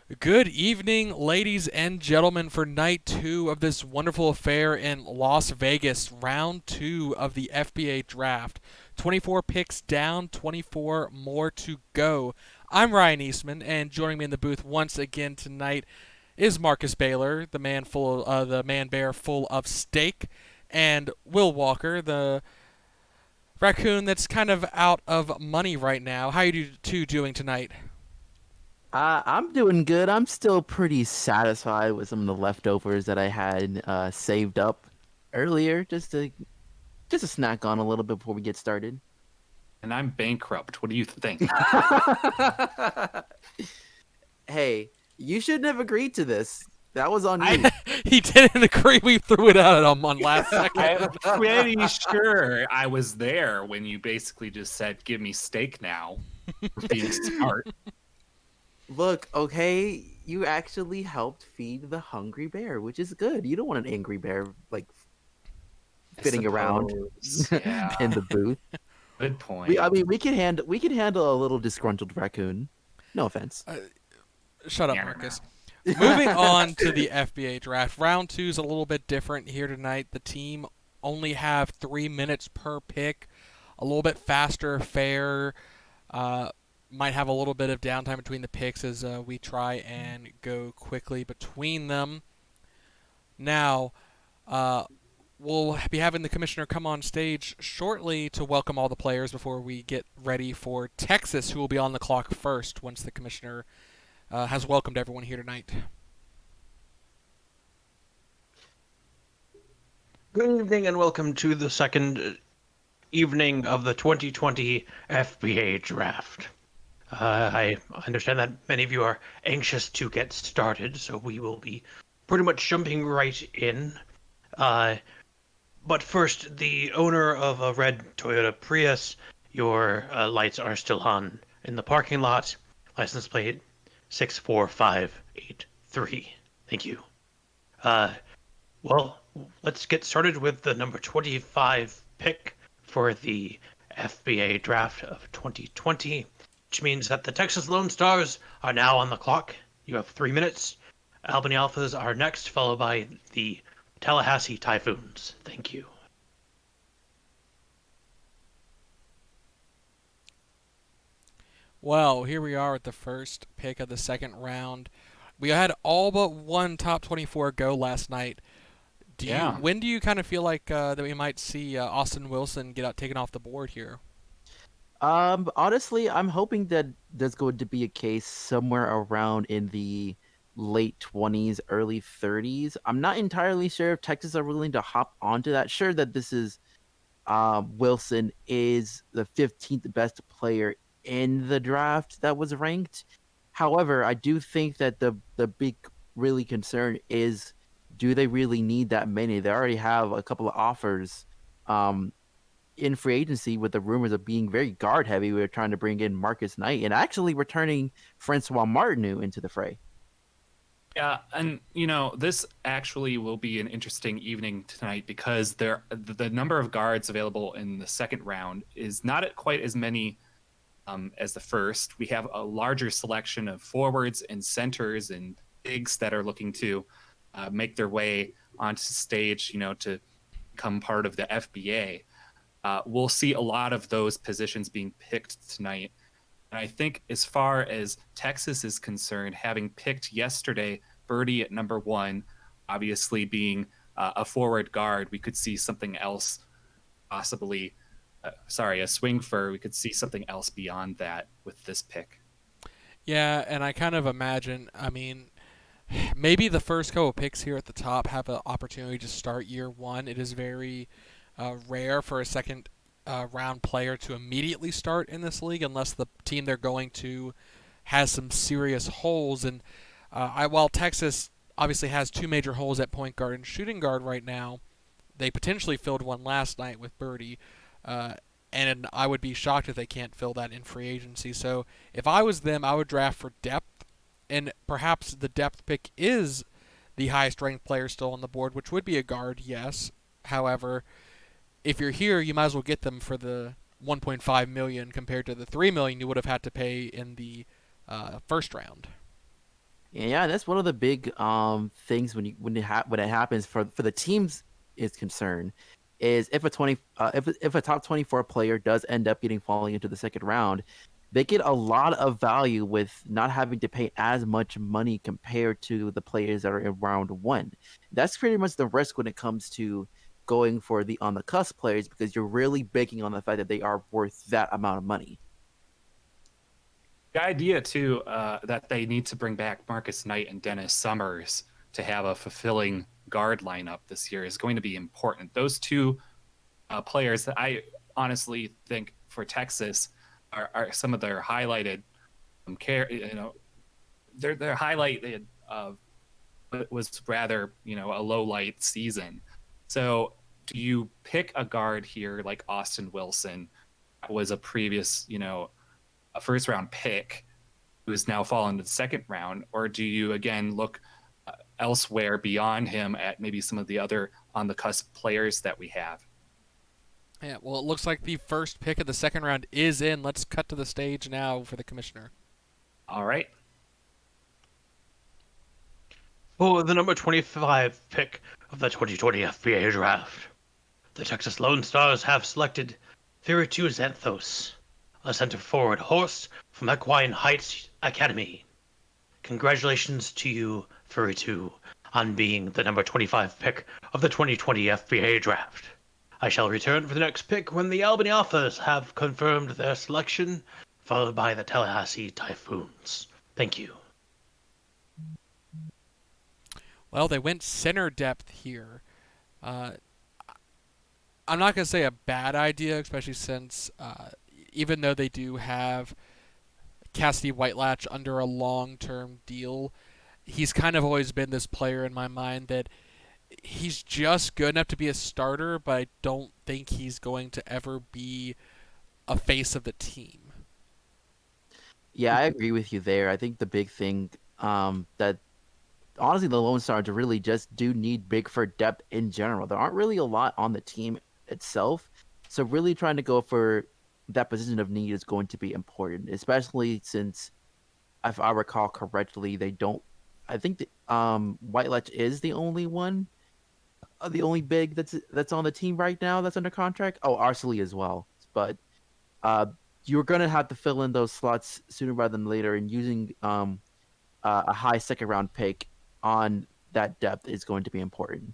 Good evening, ladies and gentlemen, for night two of this wonderful affair in Las Vegas, round two of the FBA Draft. 24 picks down, 24 more to go. I'm Ryan Eastman, and joining me in the booth once again tonight is Marcus Baylor, the man bear full of steak, and Will Walker, the raccoon that's kind of out of money right now. How are you two doing tonight? I'm doing good. I'm still pretty satisfied with some of the leftovers that I had saved up earlier, just to snack on a little bit before we get started. And I'm bankrupt. What do you think? Hey, you shouldn't have agreed to this. That was on you. He didn't agree. We threw it out at him on last second. I'm pretty sure I was there when you basically just said, "Give me steak now," for being smart. Look, okay, you actually helped feed the hungry bear, which is good. You don't want an angry bear like I fitting around suppose. Yeah, in the booth. good point. We can handle a little disgruntled raccoon. No offense. Shut up, Yeah. Marcus. Moving on to the FBA draft. Round two is a little bit different here tonight. The team only have 3 minutes per pick, a little bit faster, fair. Might have a little bit of downtime between the picks as we try and go quickly between them. Now, we'll be having the commissioner come on stage shortly to welcome all the players before we get ready for Texas, who will be on the clock first once the commissioner has welcomed everyone here tonight. Good evening and welcome to the second evening of the 2020 FBA Draft. I understand that many of you are anxious to get started, so we will be pretty much jumping right in. But first, the owner of a red Toyota Prius, your lights are still on in the parking lot. License plate 64583. Thank you. Well, let's get started with the number 25 pick for the FBA draft of 2020, which means that the Texas Lone Stars are now on the clock. You have 3 minutes. Albany Alphas are next, followed by the Tallahassee Typhoons. Thank you. Well, here we are at the first pick of the second round. We had all but one top 24 go last night. Yeah. When do you kind of feel like that we might see Austin Wilson get taken off the board here? Honestly, I'm hoping that there's going to be a case somewhere around in the late 20s, early 30s. I'm not entirely sure if Texas are willing to hop onto that. Sure that this is Wilson is the 15th best player in the draft that was ranked. However, I do think that the big really concern is, do they really need that many? They already have a couple of offers um in free agency with the rumors of being very guard heavy. We were trying to bring in Marcus Knight and actually returning Francois Martineau into the fray. Yeah, and this actually will be an interesting evening tonight because the number of guards available in the second round is not at quite as many as the first. We have a larger selection of forwards and centers and bigs that are looking to make their way onto stage, to become part of the FBA. We'll see a lot of those positions being picked tonight. And I think as far as Texas is concerned, having picked yesterday Birdie at number one, obviously being a forward guard, we could see something else possibly. A swing for, we could see something else beyond that with this pick. Yeah, and I kind of imagine, I mean, maybe the first couple picks here at the top have an opportunity to start year one. It is very rare for a second round player to immediately start in this league unless the team they're going to has some serious holes. And while Texas obviously has two major holes at point guard and shooting guard right now, they potentially filled one last night with Birdie. And I would be shocked if they can't fill that in free agency. So if I was them, I would draft for depth, and perhaps the depth pick is the highest ranked player still on the board, which would be a guard, yes. However, if you're here, you might as well get them for the 1.5 million compared to the 3 million you would have had to pay in the first round. Yeah, that's one of the big things when it happens for the teams is concerned is if a 20 if a top 24 player does end up getting falling into the second round, they get a lot of value with not having to pay as much money compared to the players that are in round one. That's pretty much the risk when it comes to going for the on the cusp players because you're really banking on the fact that they are worth that amount of money. The idea too that they need to bring back Marcus Knight and Dennis Summers to have a fulfilling guard lineup this year is going to be important. Those two players that I honestly think for Texas are some of their highlighted their highlighted was rather a low light season. So do you pick a guard here like Austin Wilson, that was a previous a first round pick who has now fallen to the second round, or do you again look elsewhere beyond him at maybe some of the other on the cusp players that we have? Yeah, well, it looks like the first pick of the second round is in. Let's cut to the stage now for the commissioner. All right. For the number 25 pick of the 2020 FBA Draft, the Texas Lone Stars have selected Firitu Xanthos, a center forward horse from Equine Heights Academy. Congratulations to you, Firitu, on being the number 25 pick of the 2020 FBA Draft. I shall return for the next pick when the Albany Alphas have confirmed their selection, followed by the Tallahassee Typhoons. Thank you. Well, they went center depth here. I'm not going to say a bad idea, especially since even though they do have Cassidy Whitelatch under a long-term deal, he's kind of always been this player in my mind that he's just good enough to be a starter, but I don't think he's going to ever be a face of the team. Yeah, I agree with you there. I think the big thing that honestly the Lone Stars really just do need big for depth in general. There aren't really a lot on the team itself, so really trying to go for that position of need is going to be important, especially since, if I recall correctly, they don't. I think that Whitelatch is the only one, the only big that's on the team right now that's under contract. Oh, Arceley as well, but uh, you're gonna have to fill in those slots sooner rather than later, and using a high second round pick on that depth is going to be important.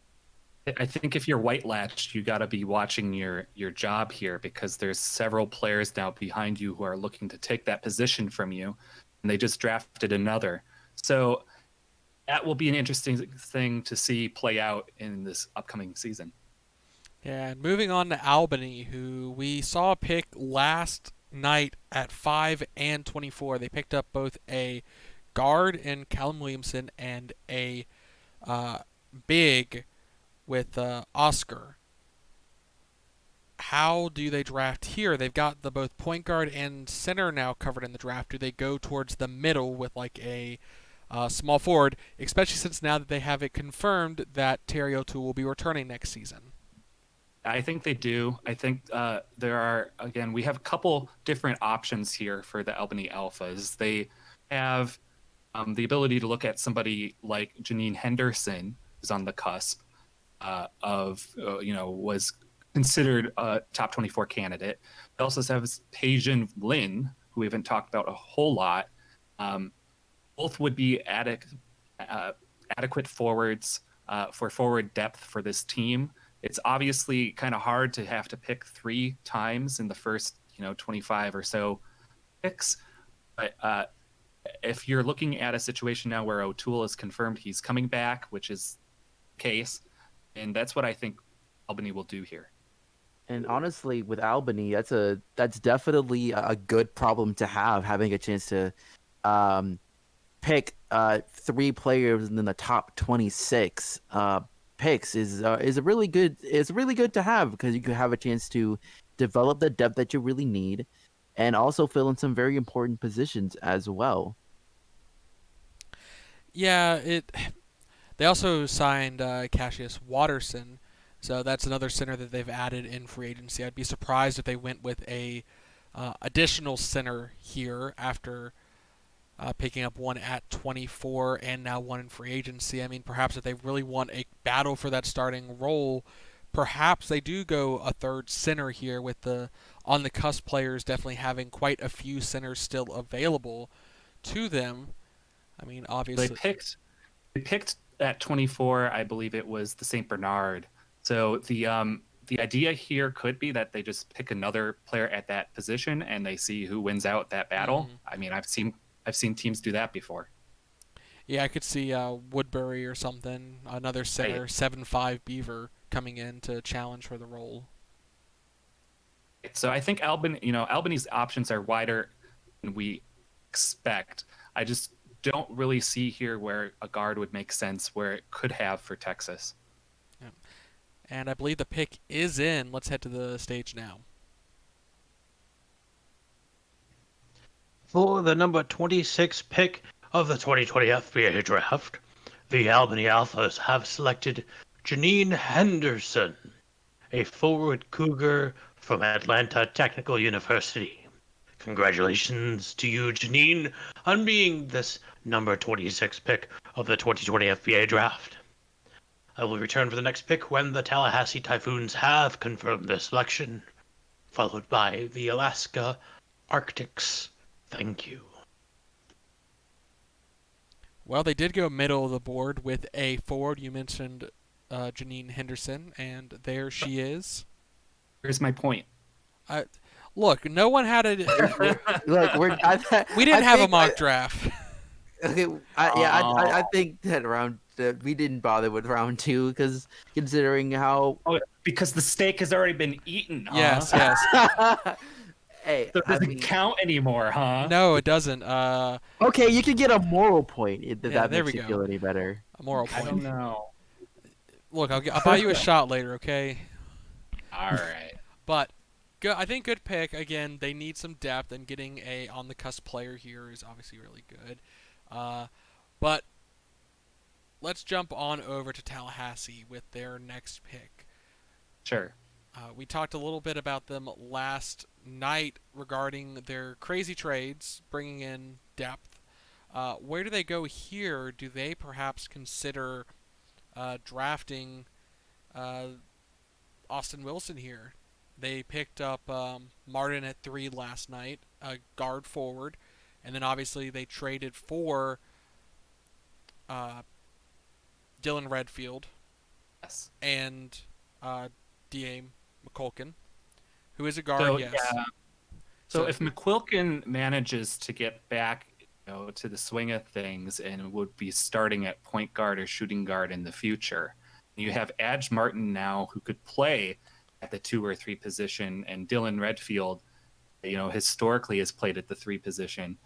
I think if you're white latched, you got to be watching your job here because there's several players now behind you who are looking to take that position from you, and they just drafted another. So that will be an interesting thing to see play out in this upcoming season. Yeah, and moving on to Albany, who we saw pick last night at 5 and 24. They picked up both a guard in Callum Williamson and a big with Oscar. How do they draft here? They've got the both point guard and center now covered in the draft. Do they go towards the middle with like a small forward, especially since now that they have it confirmed that Terry O'Toole will be returning next season? I think they do. I think there are, again, we have a couple different options here for the Albany Alphas. They have the ability to look at somebody like Janine Henderson, who's on the cusp was considered a top 24 candidate. They also have Pejin Lin, who we haven't talked about a whole lot. Both would be adequate forwards for forward depth for this team. It's obviously kind of hard to have to pick 3 times in the first 25 or so picks, but if you're looking at a situation now where O'Toole is confirmed he's coming back, which is the case, and that's what I think Albany will do here. And honestly, with Albany, that's definitely a good problem to have, having a chance to pick 3 players in the top 26 picks is really good. It's really good to have because you can have a chance to develop the depth that you really need, and also fill in some very important positions as well. Yeah, they also signed Cassius Watterson, so that's another center that they've added in free agency. I'd be surprised if they went with a additional center here after picking up one at 24 and now one in free agency. I mean, perhaps if they really want a battle for that starting role, perhaps they do go a third center here with the on the cusp players definitely having quite a few centers still available to them. I mean, They obviously. picked at 24, I believe it was the St. Bernard. So the idea here could be that they just pick another player at that position and they see who wins out that battle. Mhm. I mean, I've seen teams do that before. Yeah, I could see Woodbury or something, another center, Right. 7'5" Beaver coming in to challenge for the role. So I think Albany's options are wider than we expect. I just don't really see here where a guard would make sense where it could have for Texas. Yeah. And I believe the pick is in. Let's head to the stage now. For the number 26 pick of the 2020 FBA Draft, the Albany Alphas have selected Janine Henderson, a forward cougar from Atlanta Technical University. Congratulations to you, Janine, on being this number 26 pick of the 2020 FBA Draft. I will return for the next pick when the Tallahassee Typhoons have confirmed their selection, followed by the Alaska Arctics. Thank you. Well, they did go middle of the board with a forward. You mentioned Janine Henderson, and there she is. Here's my point. Look, no one had a. Look, We didn't have a think mock draft. Okay, I think that we didn't bother with round 2 because considering how Oh, because the steak has already been eaten. Huh? Yes, yes. hey, So it I doesn't mean, count anymore, huh? No, it doesn't. okay, you can get a moral point if Yeah, that there makes we you go. feel any better. A moral I don't point. know. Look, I'll buy you a shot later, okay? All right. But I think good pick. Again, they need some depth, and getting a on the cusp player here is obviously really good. But let's jump on over to Tallahassee with their next pick. Sure. We talked a little bit about them last night regarding their crazy trades, bringing in depth. Where do they go here? Do they perhaps consider drafting Austin Wilson here? They picked up Martin at 3 last night, a guard forward, and then obviously they traded for Dylan Redfield Yes. and D.A. McCulkin, who is a guard, So yes. yeah. So if McQuilkin manages to get back, to the swing of things and would be starting at point guard or shooting guard in the future, you have Adge Martin now who could play at the 2 or 3 position, and Dylan Redfield, historically has played at the 3 position. And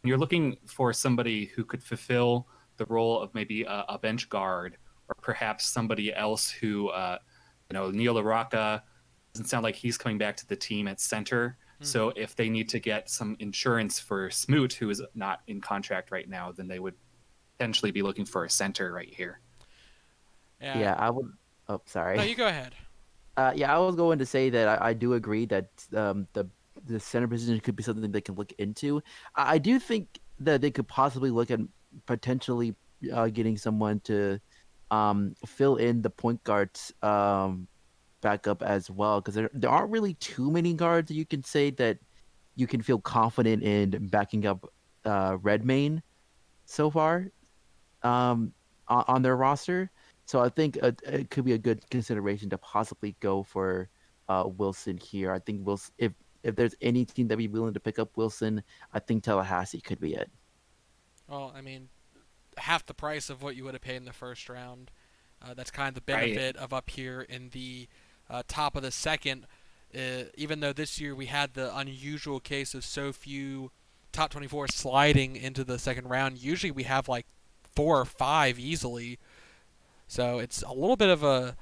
you're looking for somebody who could fulfill the role of maybe a bench guard, or perhaps somebody else who, Neil LaRocca doesn't sound like he's coming back to the team at center. So if they need to get some insurance for Smoot, who is not in contract right now, then they would potentially be looking for a center right here. Yeah, I would. Oh, sorry. No, you go ahead. Yeah, I was going to say that I do agree that the center position could be something they can look into. I do think that they could possibly look at potentially getting someone to fill in the point guards backup as well, because there aren't really too many guards that you can say that you can feel confident in backing up Redmayne so far on their roster. So I think it could be a good consideration to possibly go for Wilson here. I think Wilson, if there's any team that be willing to pick up Wilson, I think Tallahassee could be it. Well, I mean, half the price of what you would have paid in the first round. That's kind of the benefit of up here in the top of the second. Even though this year we had the unusual case of so few top 24 sliding into the second round, usually we have like 4 or 5 easily. So it's a little bit of a.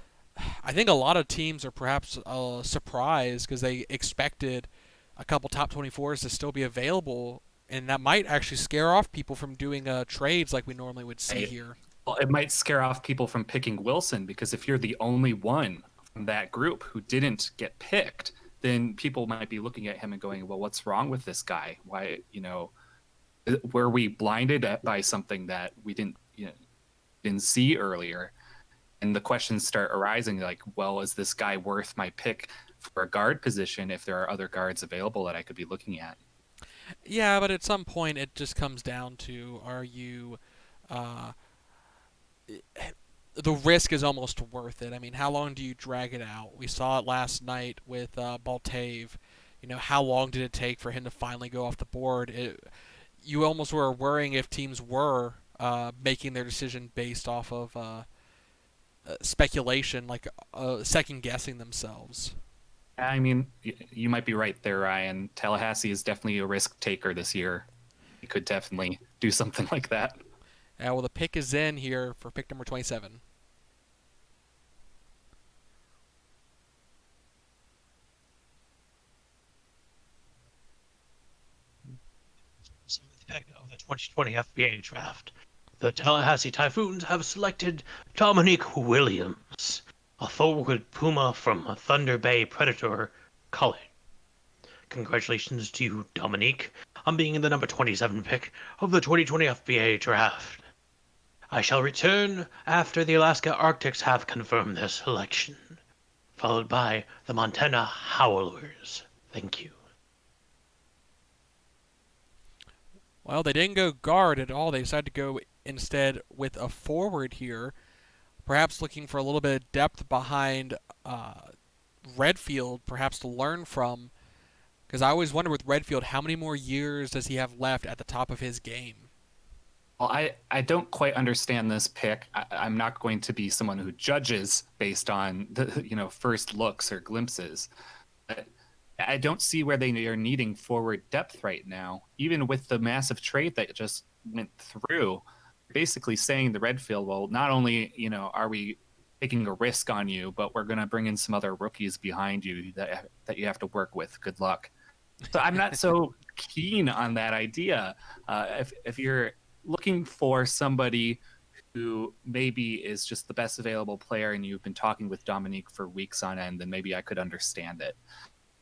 I think a lot of teams are perhaps surprised because they expected a couple top 24s to still be available, and that might actually scare off people from doing trades like we normally would see here. Well, it might scare off people from picking Wilson, because if you're the only one from that group who didn't get picked, then people might be looking at him and going, well, what's wrong with this guy? Why Were we blinded by something that we didn't see earlier? And the questions start arising like, well, is this guy worth my pick for a guard position if there are other guards available that I could be looking at? Yeah, but at some point it just comes down to, are you uh, the risk is almost worth it. I mean, how long do you drag it out? We saw it last night with Baltave. How long did it take for him to finally go off the board? You almost were worrying if teams were making their decision based off of speculation, like second guessing themselves. I mean, you might be right there, Ryan. Tallahassee is definitely a risk taker this year. He could definitely do something like that. Well, the pick is in here for pick number 27. Seventh pick of the 2020 FBA Draft. The Tallahassee Typhoons have selected Dominique Williams, a forward Puma from Thunder Bay Predator College. Congratulations to you, Dominique, on being the number 27 pick of the 2020 FBA Draft. I shall return after the Alaska Arctics have confirmed their selection, followed by the Montana Howlers. Thank you. Well, they didn't go guard at all. They decided to go instead with a forward here, perhaps looking for a little bit of depth behind Redfield, perhaps to learn from. Because I always wonder with Redfield, how many more years does he have left at the top of his game? Well, I don't quite understand this pick. I'm not going to be someone who judges based on the first looks or glimpses. But I don't see where they are needing forward depth right now, even with the massive trade that just went through. Basically saying to Redfield, well, not only are we taking a risk on you, but we're going to bring in some other rookies behind you that you have to work with. Good luck. So I'm not so keen on that idea. If you're looking for somebody who maybe is just the best available player and you've been talking with Dominique for weeks on end, then maybe I could understand it.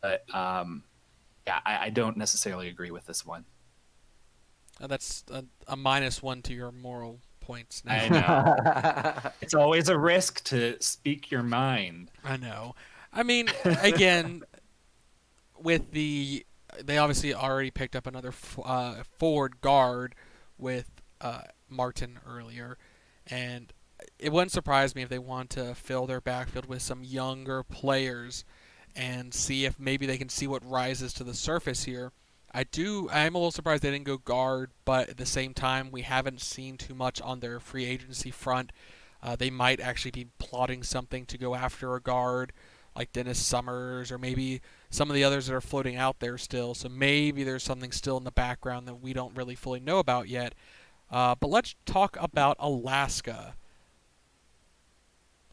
But I don't necessarily agree with this one. That's a -1 to your moral points now. I know. It's always a risk to speak your mind. I know. I mean, again, they obviously already picked up another forward guard with Martin earlier, and it wouldn't surprise me if they want to fill their backfield with some younger players and see if maybe they can see what rises to the surface here. I'm a little surprised they didn't go guard, but at the same time, we haven't seen too much on their free agency front. They might actually be plotting something to go after a guard like Dennis Summers or maybe some of the others that are floating out there still. So maybe there's something still in the background that we don't really fully know about yet. But let's talk about Alaska.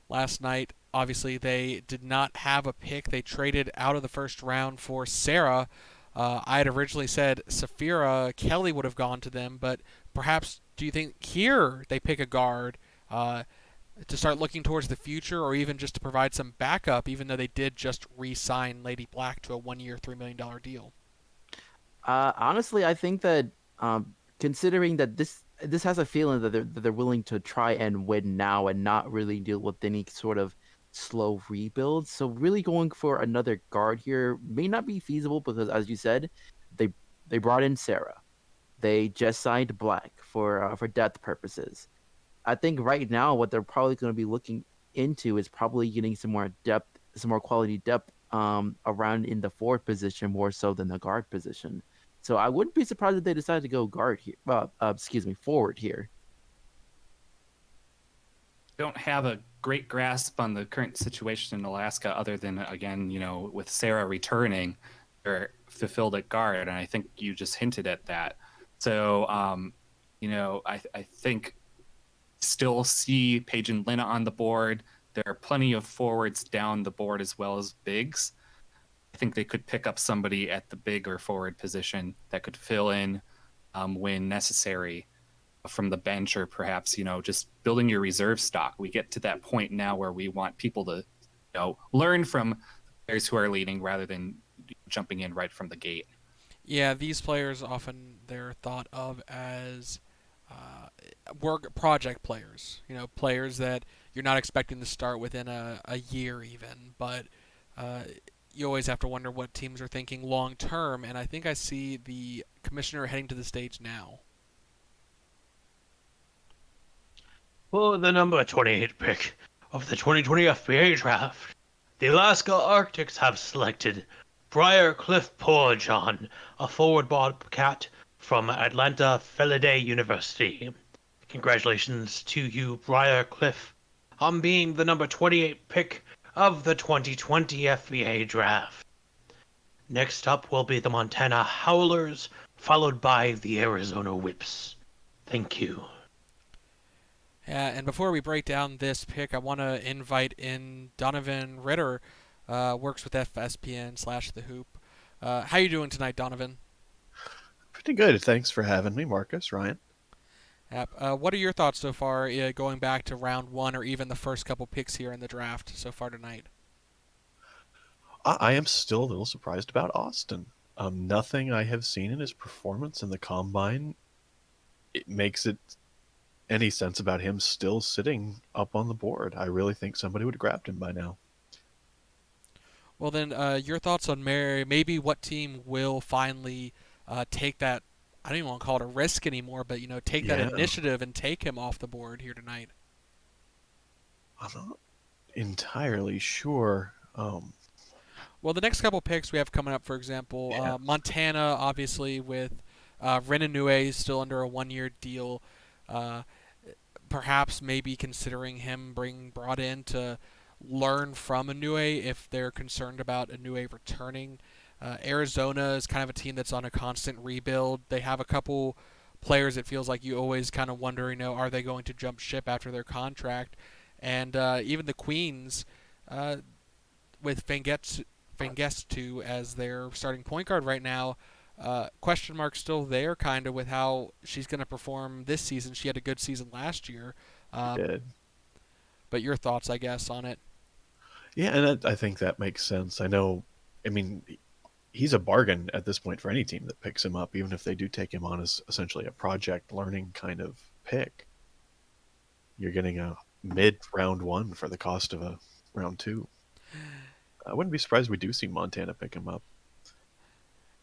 Last night, obviously, they did not have a pick. They traded out of the first round for Sarah. I had originally said Safira Kelly would have gone to them, but perhaps do you think here they pick a guard to start looking towards the future, or even just to provide some backup, even though they did just re-sign Lady Black to a 1-year, $3 million deal? Honestly, I think that considering that this has a feeling that they're willing to try and win now and not really deal with any sort of slow rebuild. So really going for another guard here may not be feasible because, as you said, they brought in Sarah. They just signed Black for depth purposes. I think right now what they're probably going to be looking into is probably getting some more depth, some more quality depth around in the forward position more so than the guard position. So I wouldn't be surprised if they decided to go guard here. Forward here. Don't have a great grasp on the current situation in Alaska, other than again, with Sarah returning, they're fulfilled at guard, and I think you just hinted at that. So, I think still see Paige and Lina on the board. There are plenty of forwards down the board as well as bigs. I think they could pick up somebody at the big or forward position that could fill in when necessary from the bench, or perhaps just building your reserve stock. We get to that point now where we want people to learn from players who are leading rather than jumping in right from the gate. Yeah, these players often they're thought of as uh, work project players. Players that you're not expecting to start within a year even, but uh, you always have to wonder what teams are thinking long term. And I think I see the commissioner heading to the stage now. For the number 28 pick of the 2020 FBA Draft, the Alaska Arctics have selected Briarcliff Poorjohn, a forward bobcat from Atlanta Felidae University. Congratulations to you, Briarcliff, on being the number 28 pick of the 2020 FBA Draft. Next up will be the Montana Howlers, followed by the Arizona Whips. Thank you. And before we break down this pick, I want to invite in Donovan Ritter, works with FSPN/The Hoop. How you doing tonight, Donovan? Pretty good. Thanks for having me, Marcus, Ryan. What are your thoughts so far, going back to round one or even the first couple picks here in the draft so far tonight? I am still a little surprised about Austin. Nothing I have seen in his performance in the combine it makes it any sense about him still sitting up on the board. I really think somebody would have grabbed him by now. Well, then, your thoughts on maybe what team will finally take that? I don't even want to call it a risk anymore, but take that Yeah, initiative and take him off the board here tonight. I'm not entirely sure. Well, the next couple picks we have coming up, for example, Yeah, Montana, obviously with Renanue still under a 1-year deal. Uh, Perhaps maybe considering him being brought in to learn from Inouye if they're concerned about Inouye returning. Arizona is kind of a team that's on a constant rebuild. They have a couple players it feels like you always kind of wonder, are they going to jump ship after their contract? And even the Queens, uh, with Fangestu as their starting point guard right now, question mark still there kind of with how she's going to perform this season. She had a good season last year. he Um, did. but your thoughts, I guess, on it? Yeah, and I think that makes sense. I know. I mean, he's a bargain at this point for any team that picks him up, even if they do take him on as essentially a project learning kind of pick. You're getting a mid round one for the cost of a round two. I wouldn't be surprised we do see Montana pick him up.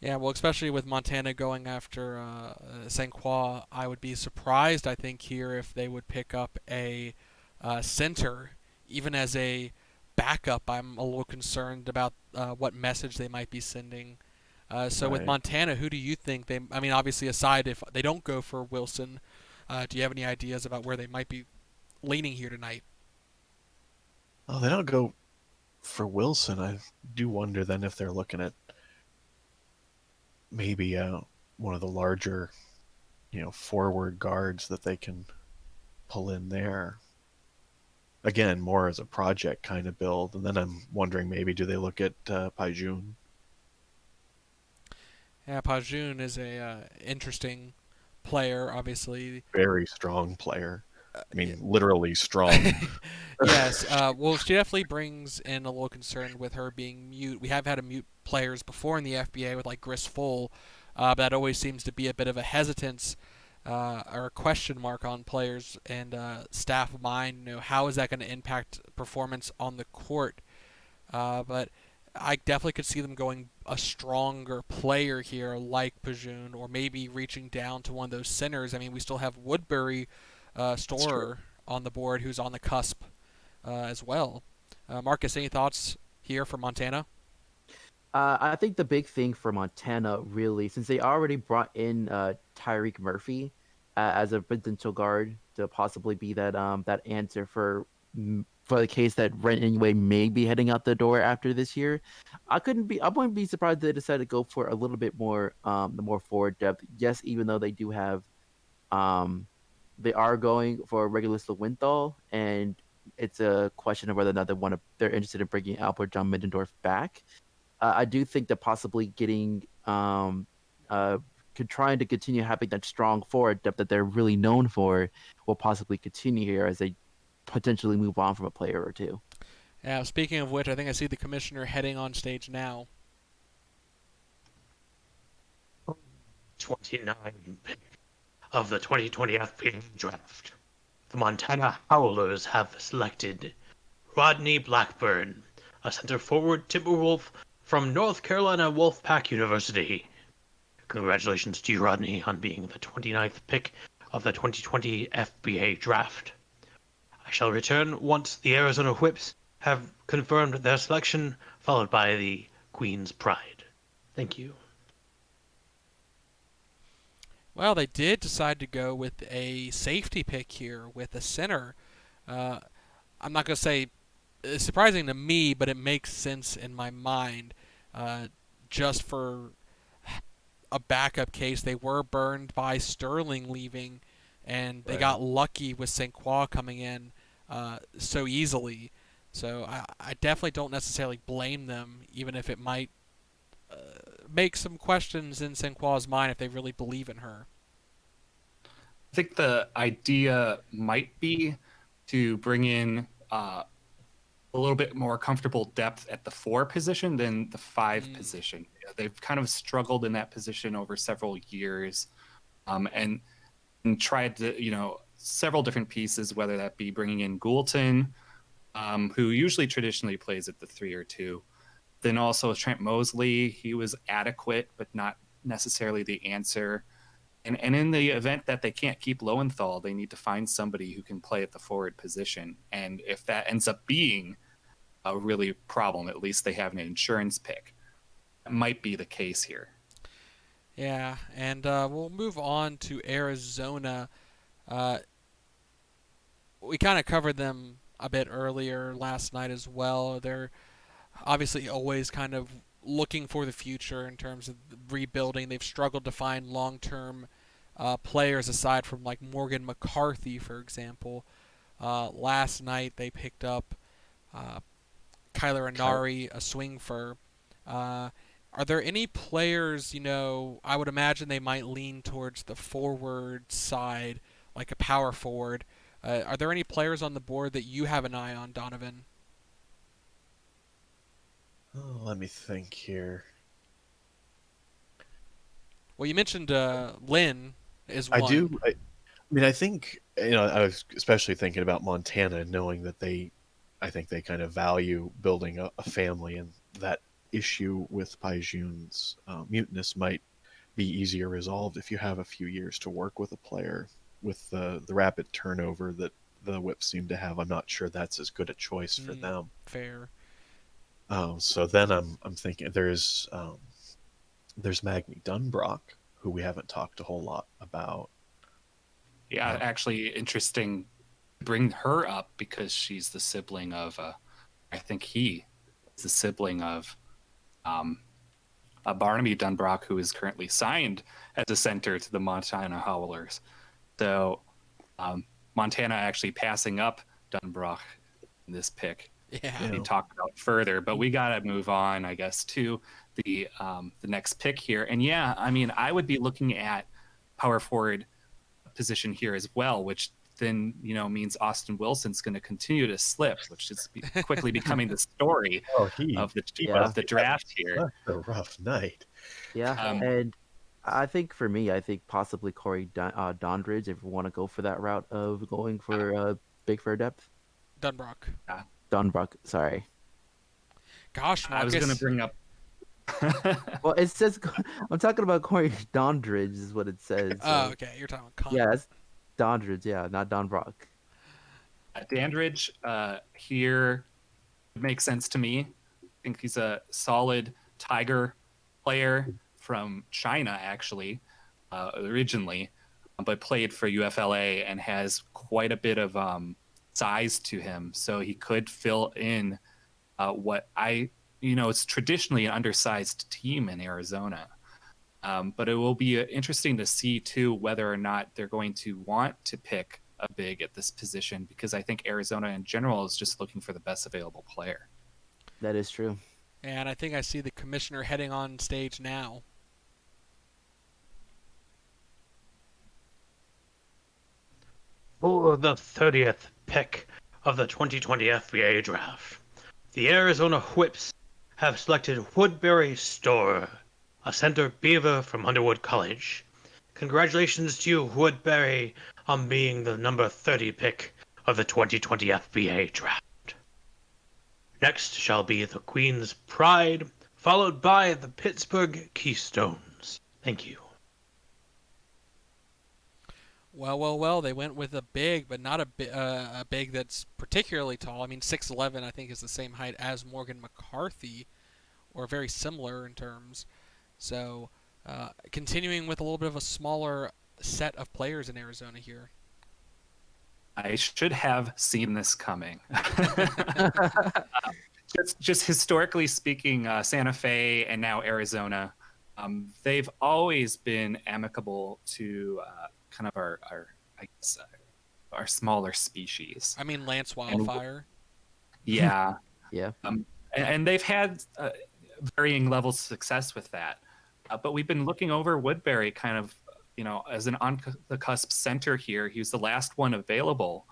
Yeah, well, especially with Montana going after St. Croix, I would be surprised, I think, here if they would pick up a center, even as a backup. I'm a little concerned about what message they might be sending. So with Right. Montana, who do you think they? I mean, obviously, aside if they don't go for Wilson, do you have any ideas about where they might be leaning here tonight? Oh, they don't go for Wilson. I do wonder then if they're looking at maybe one of the larger, forward guards that they can pull in there. Again, more as a project kind of build. And then I'm wondering maybe do they look at Paijun? Yeah, Pajun is a interesting player, obviously. Very strong player. I Yeah. mean, literally strong. Yes. Well, she definitely brings in a little concern with her being mute. We have had a mute players before in the FBA with like Gris Full, but that always seems to be a bit of a hesitance or a question mark on players and staff mind. How is that going to impact performance on the court? But I definitely could see them going a stronger player here, like Pajun, or maybe reaching down to one of those centers. I mean, we still have Woodbury That's true. Storer on the board, who's on the cusp as well. Marcus, any thoughts here for Montana? I think the big thing for Montana, really, since they already brought in Tyreek Murphy as a potential guard to possibly be that answer for the case that Rent anyway may be heading out the door after this year, I wouldn't be surprised if they decided to go for a little bit more the more forward depth. Yes, even though they do have um they are going for Regulus Lewinthal, and it's a question of whether or not they're interested in bringing Albert John Middendorf back. I do think that possibly getting trying to continue having that strong forward depth that they're really known for will possibly continue here as they potentially move on from a player or two. Yeah. Speaking of which, I think I see the commissioner heading on stage now. 29 pick of the 2020 FBA Draft, the Montana Howlers have selected Rodney Blackburn, a center forward Timberwolf from North Carolina Wolfpack University. Congratulations to you, Rodney, on being the 29th pick of the 2020 FBA Draft. I shall return once the Arizona Whips have confirmed their selection, followed by the Queen's Pride. Thank you. Well, they did decide to go with a safety pick here with a center. I'm not going to say it's surprising to me, but it makes sense in my mind. Just for a backup case, they were burned by Sterling leaving, and they got lucky with St. Croix coming in so easily. So I definitely don't necessarily blame them, even if it might make some questions in St. Croix's mind if they really believe in her. I think the idea might be to bring in a little bit more comfortable depth at the 4 position than the 5 position. They've kind of struggled in that position over several years, and tried to, several different pieces, whether that be bringing in Goulton, who usually traditionally plays at the 3 or 2. Then also Trent Mosley, he was adequate, but not necessarily the answer. And in the event that they can't keep Lowenthal, they need to find somebody who can play at the forward position. And if that ends up being a really problem, at least they have an insurance pick. That might be the case here. Yeah, and we'll move on to Arizona. We kind of covered them a bit earlier last night as well. They're obviously always kind of looking for the future in terms of rebuilding. They've struggled to find long-term players aside from like Morgan McCarthy, for example. Last night they picked up Kyler Anari, a swing for. Are there any players, I would imagine they might lean towards the forward side, like a power forward. Are there any players on the board that you have an eye on, Donovan? Oh, let me think here. Well, you mentioned Lynn is one. I do. I mean, I think, I was especially thinking about Montana, knowing that I think they kind of value building a family, and that issue with Paijun's muteness might be easier resolved if you have a few years to work with a player. With the rapid turnover that the Whips seem to have, I'm not sure that's as good a choice for them. Fair. So then I'm thinking there's Magni Dunbrock, who we haven't talked a whole lot about. Yeah, actually interesting to bring her up because she's the sibling of, I think he is the sibling of Barnaby Dunbrock, who is currently signed as a center to the Montana Howlers. So Montana actually passing up Dunbrock in this pick. Yeah. We talked about further, but we got to move on, I guess, to the next pick here. And yeah, I mean, I would be looking at power forward position here as well, which then means Austin Wilson's going to continue to slip, which is quickly becoming the story of the draft here. That's a rough night. Yeah, and I think for me, possibly Corey Dondridge, if we want to go for that route of going for big for depth. Dunbrock. Dunbrock, sorry. Gosh, Marcus. I was going to bring up. Well, it says I'm talking about Corey Dondridge, is what it says. So. Oh, okay. You're talking about Connor. Yeah, that's Dondridge, yeah, not Dunbrock. Dandridge here makes sense to me. I think he's a solid Tiger player from China, actually, originally, but played for UFLA and has quite a bit of size to him. So he could fill in what it's traditionally an undersized team in Arizona. But it will be interesting to see, too, whether or not they're going to want to pick a big at this position, because I think Arizona in general is just looking for the best available player. That is true. And I think I see the commissioner heading on stage now. For the 30th pick of the 2020 FBA Draft, the Arizona Whips have selected Woodbury Storer, a center beaver from Underwood College. Congratulations to you, Woodbury, on being the number 30 pick of the 2020 FBA Draft. Next shall be the Queen's Pride, followed by the Pittsburgh Keystones. Thank you. Well. They went with a big, but not a big that's particularly tall. I mean, 6'11", I think, is the same height as Morgan McCarthy, or very similar in terms. So, continuing with a little bit of a smaller set of players in Arizona here. I should have seen this coming. Just historically speaking, Santa Fe and now Arizona, they've always been amicable to kind of I guess, our smaller species. I mean, Lance Wildfire. Yeah. Yeah. And they've had varying levels of success with that. But we've been looking over Woodbury kind of, as an on the cusp center here. He was the last one available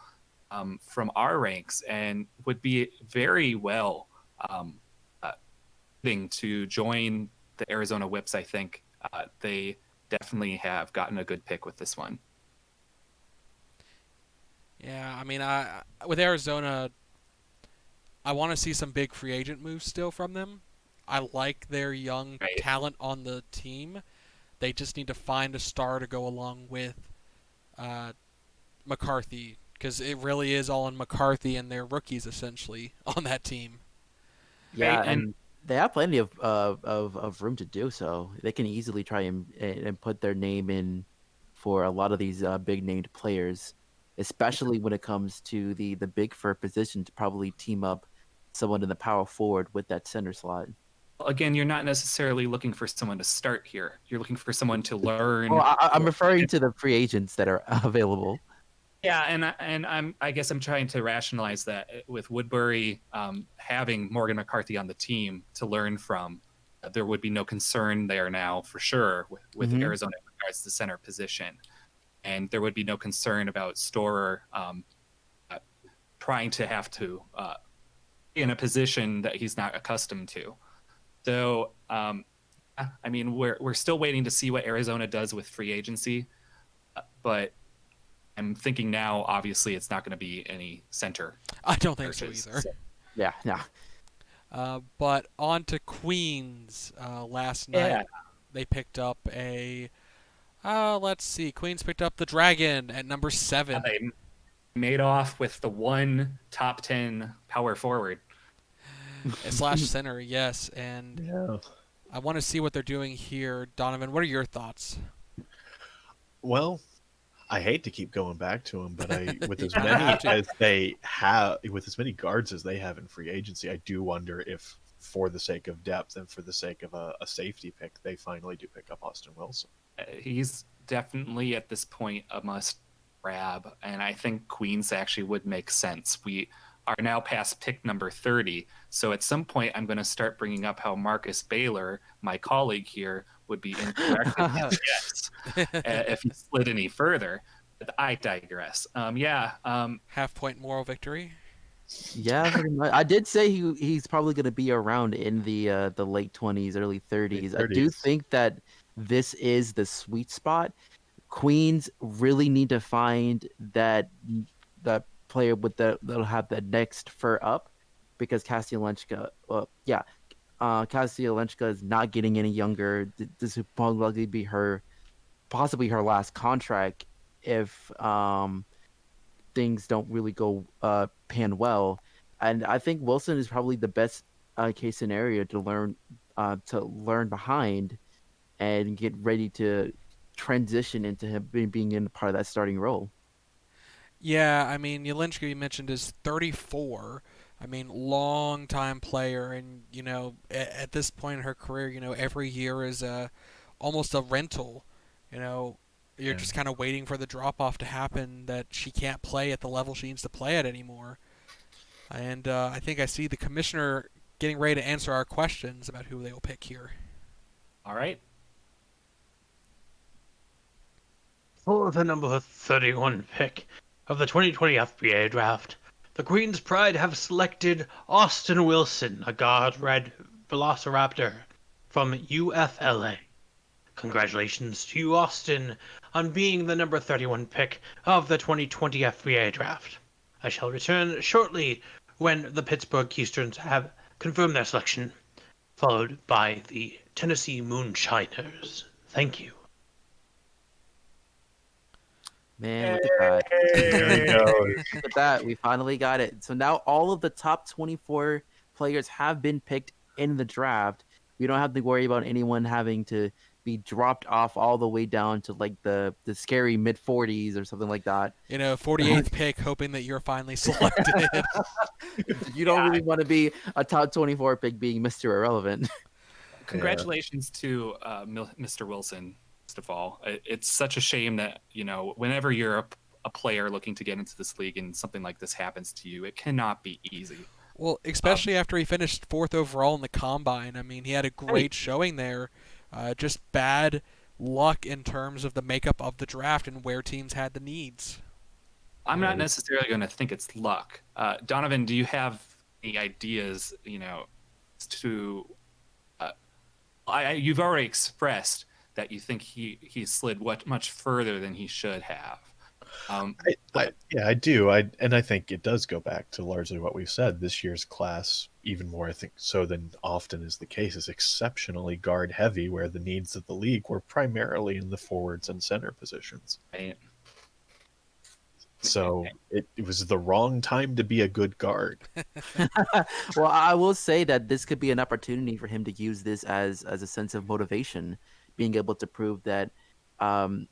from our ranks and would be very well fitting to join the Arizona Whips, I think. They definitely have gotten a good pick with this one. Yeah, I mean, with Arizona, I want to see some big free agent moves still from them. I like their young talent on the team. They just need to find a star to go along with McCarthy, because it really is all in McCarthy and their rookies essentially on that team. Yeah, Right, and they have plenty of room to do so. They can easily try and put their name in for a lot of these big named players, especially when it comes to the big for position to probably team up someone in the power forward with that center slot. again, you're not necessarily looking for someone to start here. You're looking for someone to learn. Well, I'm referring to the free agents that are available. Yeah, and I guess I'm trying to rationalize that with Woodbury having Morgan McCarthy on the team to learn from. There would be no concern there now for sure with Arizona in regards to the center position, and there would be no concern about Storer trying to have to be in a position that he's not accustomed to. So, I mean, we're still waiting to see what Arizona does with free agency, but I'm thinking now, obviously, it's not going to be any center. I don't think so either. So. Yeah, no. But on to Queens. Last night, they picked up a. Let's see. Queens picked up the Dragon at number 7. They made off with the one top 10 power forward. / center, yes. And I want to see what they're doing here. Donovan, what are your thoughts? Well, I hate to keep going back to him, but with as many as they have, with as many guards as they have in free agency, I do wonder if, for the sake of depth and for the sake of a safety pick, they finally do pick up Austin Wilson. He's definitely at this point a must grab, and I think Queens actually would make sense. We are now past pick number 30, so at some point I'm going to start bringing up how Marcus Baylor, my colleague here, would be incorrect if he slid any further. But I digress. Half point moral victory. Yeah, pretty much. I did say he's probably going to be around in the late 20s, early 30s. I do think that this is the sweet spot. Queens really need to find that player with that'll have the next fur up, because Kastialenchka, Kastialenchka is not getting any younger. This would probably be possibly her last contract if things don't really go pan well. And I think Wilson is probably the best case scenario to learn behind and get ready to transition into him being in part of that starting role. Yeah, I mean, Jelinski, you mentioned, is 34. I mean, long-time player, and, at this point in her career, every year is almost a rental. You're just kind of waiting for the drop-off to happen, that she can't play at the level she needs to play at anymore. And I think I see the commissioner getting ready to answer our questions about who they will pick here. All right. For the number 31 pick of the 2020 FBA Draft, the Queen's Pride have selected Austin Wilson, a guard red velociraptor from UFLA. Congratulations to you, Austin, on being the number 31 pick of the 2020 FBA Draft. I shall return shortly when the Pittsburgh Keisterns have confirmed their selection, followed by the Tennessee Moonshiners. Thank you. Man, look at that. There we go. Look at that. We finally got it. So now all of the top 24 players have been picked in the draft. We don't have to worry about anyone having to be dropped off all the way down to like the scary mid 40s or something like that. 48th pick, hoping that you're finally selected. You don't really want to be a top 24 pick being Mr. Irrelevant. Congratulations to Mr. Wilson, first of all. It's such a shame that, whenever you're a player looking to get into this league and something like this happens to you, it cannot be easy. Well, especially after he finished 4th overall in the combine. I mean, he had a great showing there. Just bad luck in terms of the makeup of the draft and where teams had the needs. I'm not necessarily going to think it's luck. Donovan, do you have any ideas, to... you've already expressed that you think he slid much further than he should have. I do. I think it does go back to largely what we've said. This year's class, even more, I think, so than often is the case, is exceptionally guard heavy, where the needs of the league were primarily in the forwards and center positions. Right. So it was the wrong time to be a good guard. Well, I will say that this could be an opportunity for him to use this as a sense of motivation, being able to prove that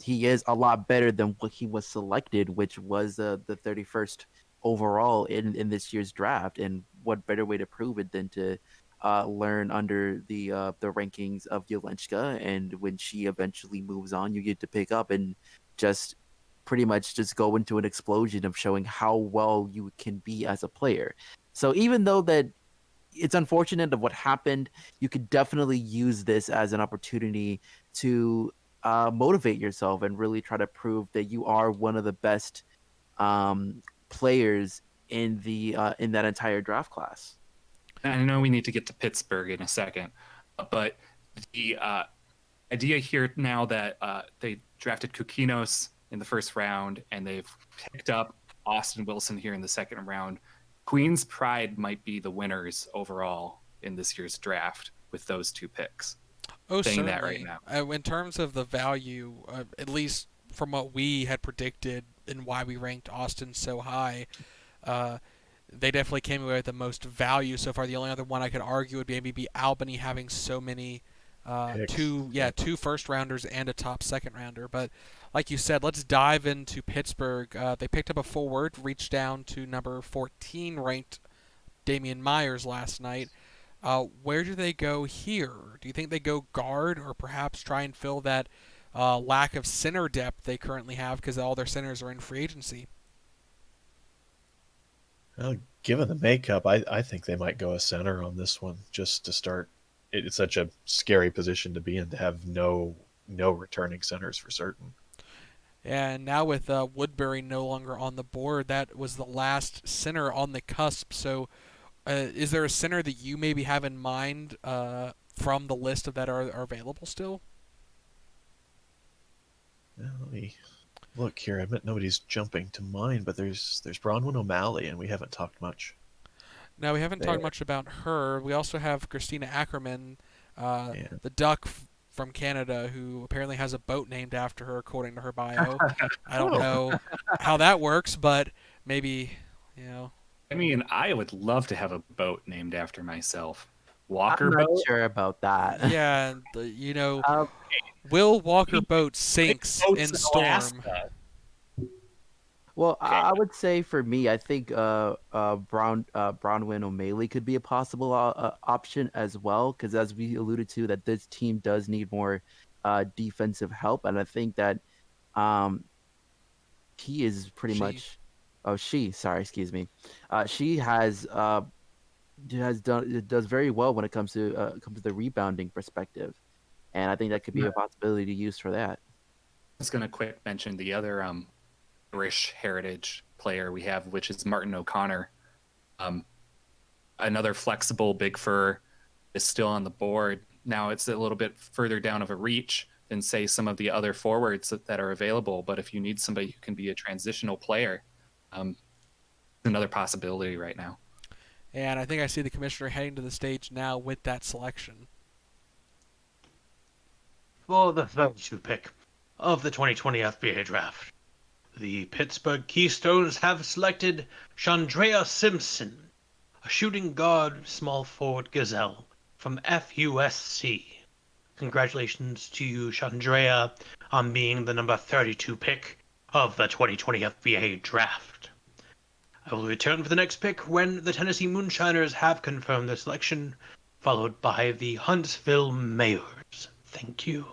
he is a lot better than what he was selected, which was the 31st overall in this year's draft. And what better way to prove it than to learn under the rankings of Yolenchka, and when she eventually moves on, you get to pick up and just pretty much just go into an explosion of showing how well you can be as a player. So even though that it's unfortunate of what happened, you could definitely use this as an opportunity to motivate yourself and really try to prove that you are one of the best players in that entire draft class. I know we need to get to Pittsburgh in a second, but the idea here now that they drafted Kukinos in the first round and they've picked up Austin Wilson here in the second round, Queen's Pride might be the winners overall in this year's draft with those two picks. Oh, Saying certainly. that right now. In terms of the value, at least from what we had predicted and why we ranked Austin so high, they definitely came away with the most value so far. The only other one I could argue would maybe be Albany having so many two first rounders and a top second rounder. But like you said, let's dive into Pittsburgh. They picked up a forward, reached down to number 14 ranked Damian Myers last night. Where do they go here? Do you think they go guard or perhaps try and fill that lack of center depth they currently have because all their centers are in free agency? Well, given the makeup, I think they might go a center on this one just to start. It's such a scary position to be in, to have no returning centers for certain. And now with Woodbury no longer on the board, that was the last center on the cusp. So is there a center that you maybe have in mind from the list of that are available still? Let me look here. I bet nobody's jumping to mind, but there's Bronwyn O'Malley, and we haven't talked much. No, we haven't talked much about her. We also have Christina Ackerman, the Duck from Canada, who apparently has a boat named after her, according to her bio. I don't know how that works, but maybe, I mean, I would love to have a boat named after myself. Walker I'm not boat? sure about that. Yeah, Will Walker boat sinks in storm. Alaska. Well, I would say for me, I think Bronwyn O'Malley could be a possible option as well, because as we alluded to, that this team does need more defensive help, and I think that he is pretty much. Oh, she. Sorry, excuse me. She does very well when it comes to the rebounding perspective, and I think that could be a possibility to use for that. I was going to quick mention the other Irish heritage player we have, which is Martin O'Connor. Another flexible big fur is still on the board. Now it's a little bit further down of a reach than say some of the other forwards that are available. But if you need somebody who can be a transitional player, another possibility right now. And I think I see the commissioner heading to the stage now with that selection. For the 32 pick of the 2020 FBA Draft, the Pittsburgh Keystones have selected Chandrea Simpson, a shooting guard, small forward gazelle from FUSC. Congratulations to you, Chandrea, on being the number 32 pick of the 2020 FBA Draft. I will return for the next pick when the Tennessee Moonshiners have confirmed their selection, followed by the Huntsville Mayors. Thank you.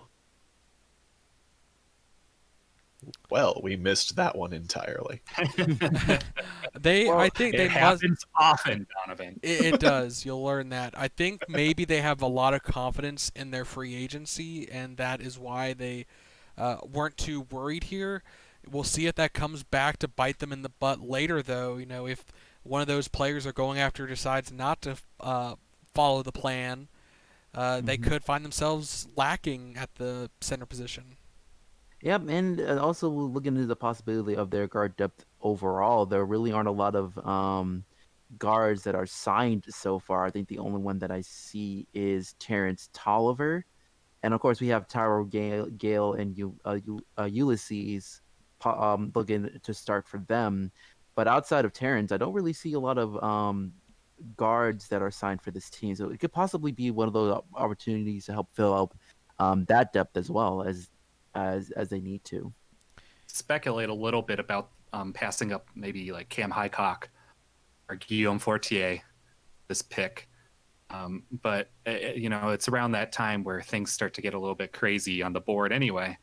Well, we missed that one entirely. I think it they happens must. often, Donovan. It does. You'll learn that. I think maybe they have a lot of confidence in their free agency, and that is why they weren't too worried here. We'll see if that comes back to bite them in the butt later, though. If one of those players they're going after decides not to follow the plan, they could find themselves lacking at the center position. Yep, and also looking into the possibility of their guard depth overall. There really aren't a lot of guards that are signed so far. I think the only one that I see is Terrence Tolliver, and of course we have Tyrell Gale and Ulysses looking to start for them. But outside of Terrence, I don't really see a lot of guards that are signed for this team. So it could possibly be one of those opportunities to help fill out that depth as well as they need to. Speculate a little bit about passing up maybe like Cam Highcock or Guillaume Fortier this pick. But it's around that time where things start to get a little bit crazy on the board anyway.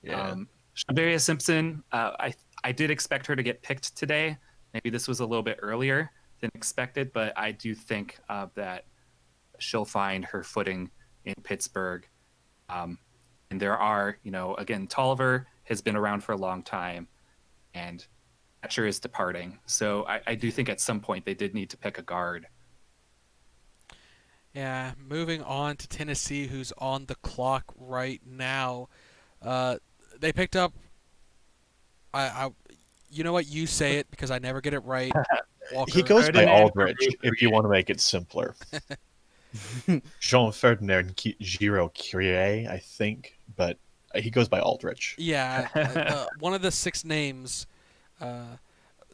Yeah. Chandrea Simpson, I did expect her to get picked today. Maybe this was a little bit earlier than expected, but I do think that she'll find her footing in Pittsburgh. And there are, again, Tolliver has been around for a long time, and Thatcher is departing. So I do think at some point they did need to pick a guard. Yeah, moving on to Tennessee, who's on the clock right now. They picked up. You know what? You say it because I never get it right. Walker. He goes by Ferdinand Aldrich if you want to make it simpler. Jean-Ferdinand Giraud-Curie, I think, but he goes by Aldrich. Yeah, one of the 6 names.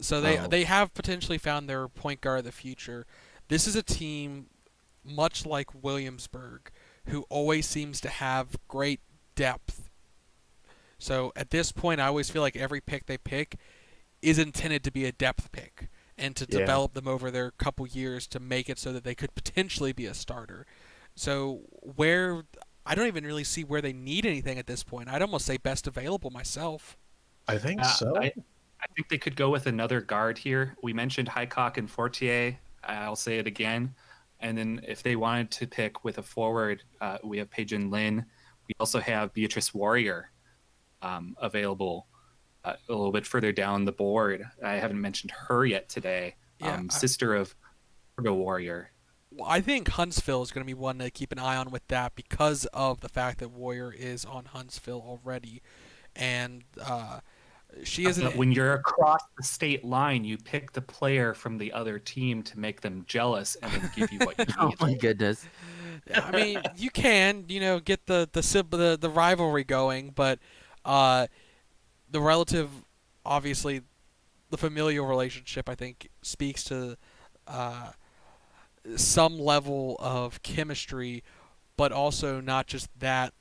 So they have potentially found their point guard of the future. This is a team, much like Williamsburg, who always seems to have great depth. So at this point, I always feel like every pick they pick is intended to be a depth pick and to develop them over their couple years to make it so that they could potentially be a starter. So I don't even really see where they need anything at this point. I'd almost say best available myself. I think so. I think they could go with another guard here. We mentioned Highcock and Fortier. I'll say it again. And then if they wanted to pick with a forward, we have Pejin Lin. We also have Beatrice Warrior available a little bit further down the board. I haven't mentioned her yet today. Yeah, sister of Virgo Warrior. Well, I think Huntsville is going to be one to keep an eye on with that because of the fact that Warrior is on Huntsville already. And she isn't. When you're across the state line, you pick the player from the other team to make them jealous and then give you what you Oh need. my goodness. I mean, you can, get the rivalry going, but the relative, obviously, the familial relationship, I think, speaks to some level of chemistry, but also not just that.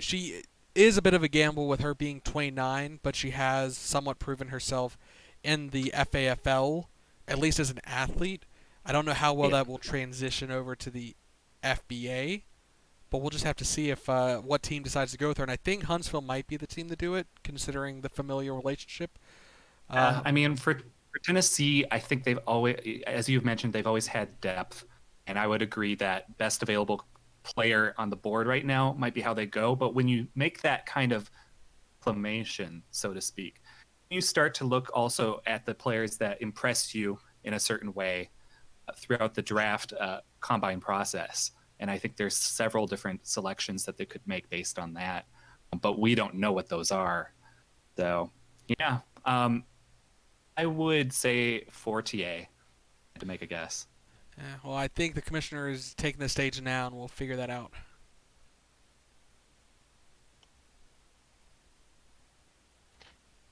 She is a bit of a gamble with her being 29, but she has somewhat proven herself in the FAFL, at least as an athlete. I don't know how well that will transition over to the FBA, but we'll just have to see if what team decides to go with her. And I think Huntsville might be the team to do it, considering the familial relationship. I mean, for Tennessee, I think they've always, as you've mentioned, they've always had depth, and I would agree that best available player on the board right now might be how they go. But when you make that kind of acclamation, so to speak, you start to look also at the players that impress you in a certain way throughout the draft combine process. And I think there's several different selections that they could make based on that. but we don't know what those are. So yeah, I would say 4TA to make a guess. Yeah, well, I think the commissioner is taking the stage now, and we'll figure that out.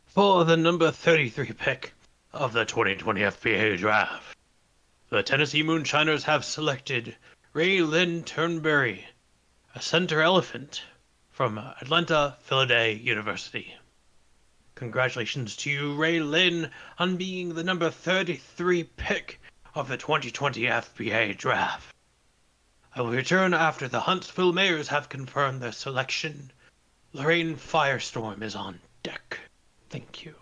For the number 33 pick of the 2020 FBA Draft, the Tennessee Moonshiners have selected Ray Lynn Turnberry, a center elephant from Atlanta Philadelphia University. Congratulations to you, Ray Lynn, on being the number 33 pick of the 2020 FBA Draft. I will return after the Huntsville Mayors have confirmed their selection. Lorraine Firestorm is on deck. Thank you.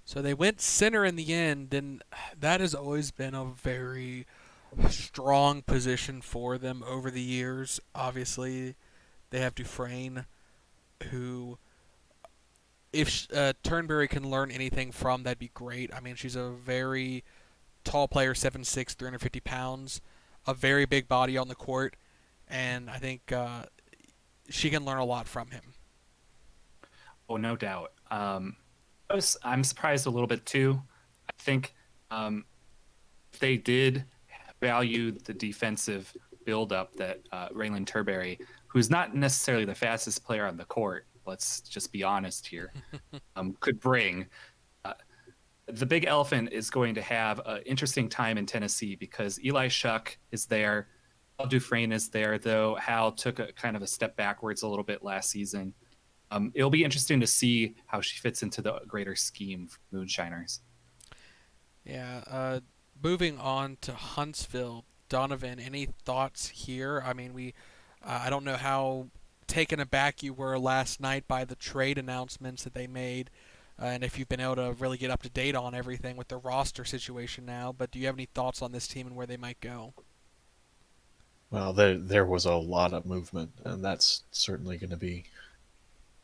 So they went center in the end, and that has always been a very strong position for them over the years. Obviously, they have Dufresne, who, if Turnberry can learn anything from, that'd be great. I mean, she's a very tall player, 7'6", 350 pounds, a very big body on the court, and I think she can learn a lot from him. Oh, no doubt. I'm surprised a little bit too. I think if they did value the defensive buildup that Raylan Turberry, who's not necessarily the fastest player on the court, let's just be honest here, could bring. The big elephant is going to have an interesting time in Tennessee because Eli Shuck is there. Hal Dufresne is there, though Hal took a kind of a step backwards a little bit last season. It'll be interesting to see how she fits into the greater scheme for Moonshiners. Yeah. Moving on to Huntsville, Donovan, any thoughts here? I mean, I don't know how taken aback you were last night by the trade announcements that they made, and if you've been able to really get up to date on everything with the roster situation now. But do you have any thoughts on this team and where they might go? Well, there was a lot of movement, and that's certainly going to be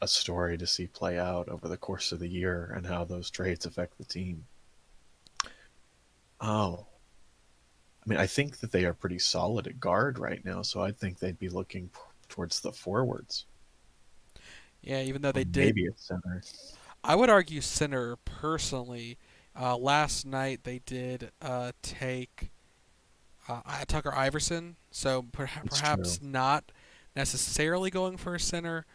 a story to see play out over the course of the year and how those trades affect the team. Oh, I mean, I think that they are pretty solid at guard right now, so I think they'd be looking towards the forwards. Yeah, even though they did. Maybe at center. I would argue center personally. Last night they did take Tucker Iverson, so perhaps not necessarily going for a center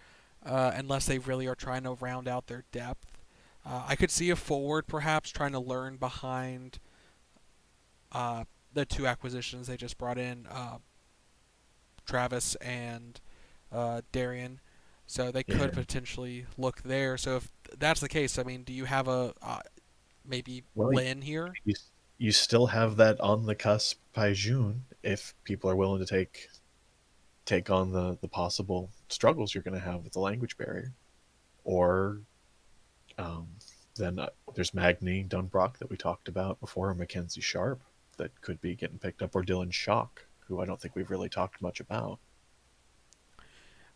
unless they really are trying to round out their depth. I could see a forward perhaps trying to learn behind the two acquisitions they just brought in, Travis and Darian. So they could potentially look there. So if that's the case, I mean, do you have a maybe Lynn here? You still have that on the cusp by June if people are willing to take on the possible struggles you're going to have with the language barrier. Or then there's Magni Dunbrock that we talked about before, Mackenzie Sharp that could be getting picked up, or Dylan Schock, who I don't think we've really talked much about.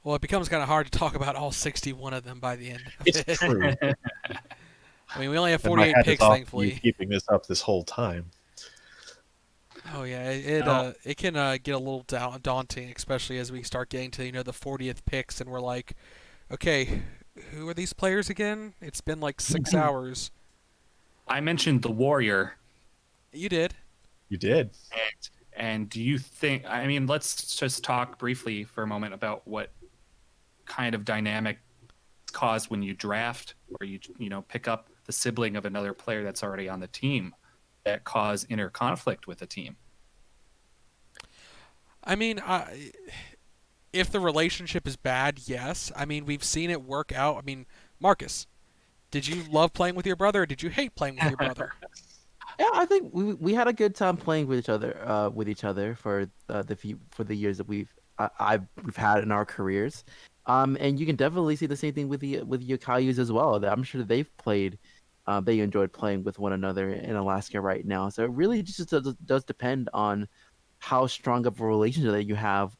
Well, it becomes kind of hard to talk about all 61 of them by the end of It's it. true. I mean, we only have 48 picks, thankfully. Keeping this up this whole time. Oh yeah, it can get a little daunting, especially as we start getting to the 40th picks, and we're like, okay, who are these players again? It's been like 6 hours. I mentioned the Warrior. You did. You did. And do you think? I mean, let's just talk briefly for a moment about what kind of dynamic is caused when you draft or you pick up the sibling of another player that's already on the team that cause inner conflict with the team. I mean, if the relationship is bad, yes. I mean, we've seen it work out. I mean, Marcus, did you love playing with your brother, or did you hate playing with your brother? Yeah, I think we had a good time playing with each other for the years that we've had in our careers. And you can definitely see the same thing with your Cayuse as well. That I'm sure they've played. They enjoyed playing with one another in Alaska right now. So it really just does depend on how strong of a relationship that you have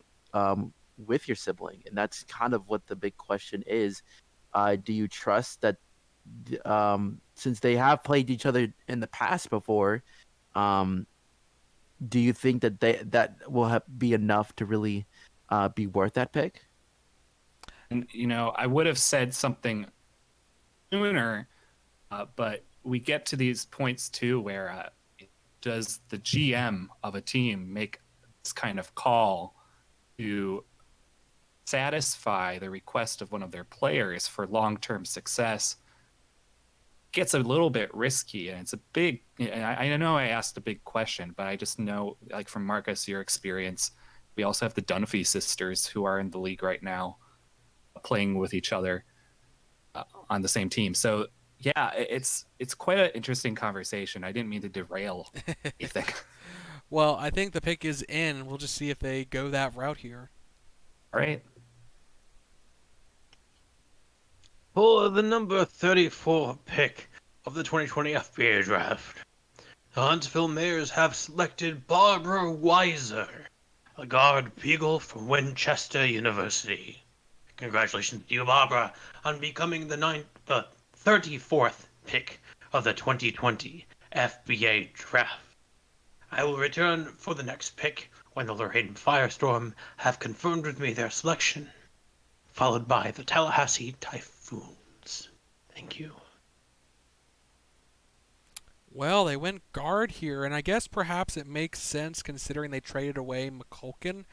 with your sibling, and that's kind of what the big question is. Do you trust that? Since they have played each other in the past before, do you think that that will be enough to really be worth that pick? And I would have said something sooner, but we get to these points too where does the GM of a team make this kind of call to satisfy the request of one of their players for long-term success? Gets a little bit risky, and it's a big. I know I asked a big question, but I just know, like from Marcus, your experience, we also have the Dunphy sisters who are in the league right now, playing with each other on the same team. So yeah, it's quite an interesting conversation. I didn't mean to derail anything. Well, I think the pick is in. We'll just see if they go that route here. All right. For the number 34 pick of the 2020 FBA Draft, the Huntsville Mares have selected Barbara Weiser, a guard beagle from Winchester University. Congratulations to you, Barbara, on becoming the 34th pick of the 2020 FBA Draft. I will return for the next pick when the Lorraine Firestorm have confirmed with me their selection, followed by the Tallahassee Typhoons. Thank you. Well, they went guard here, and I guess perhaps it makes sense considering they traded away McCulkin.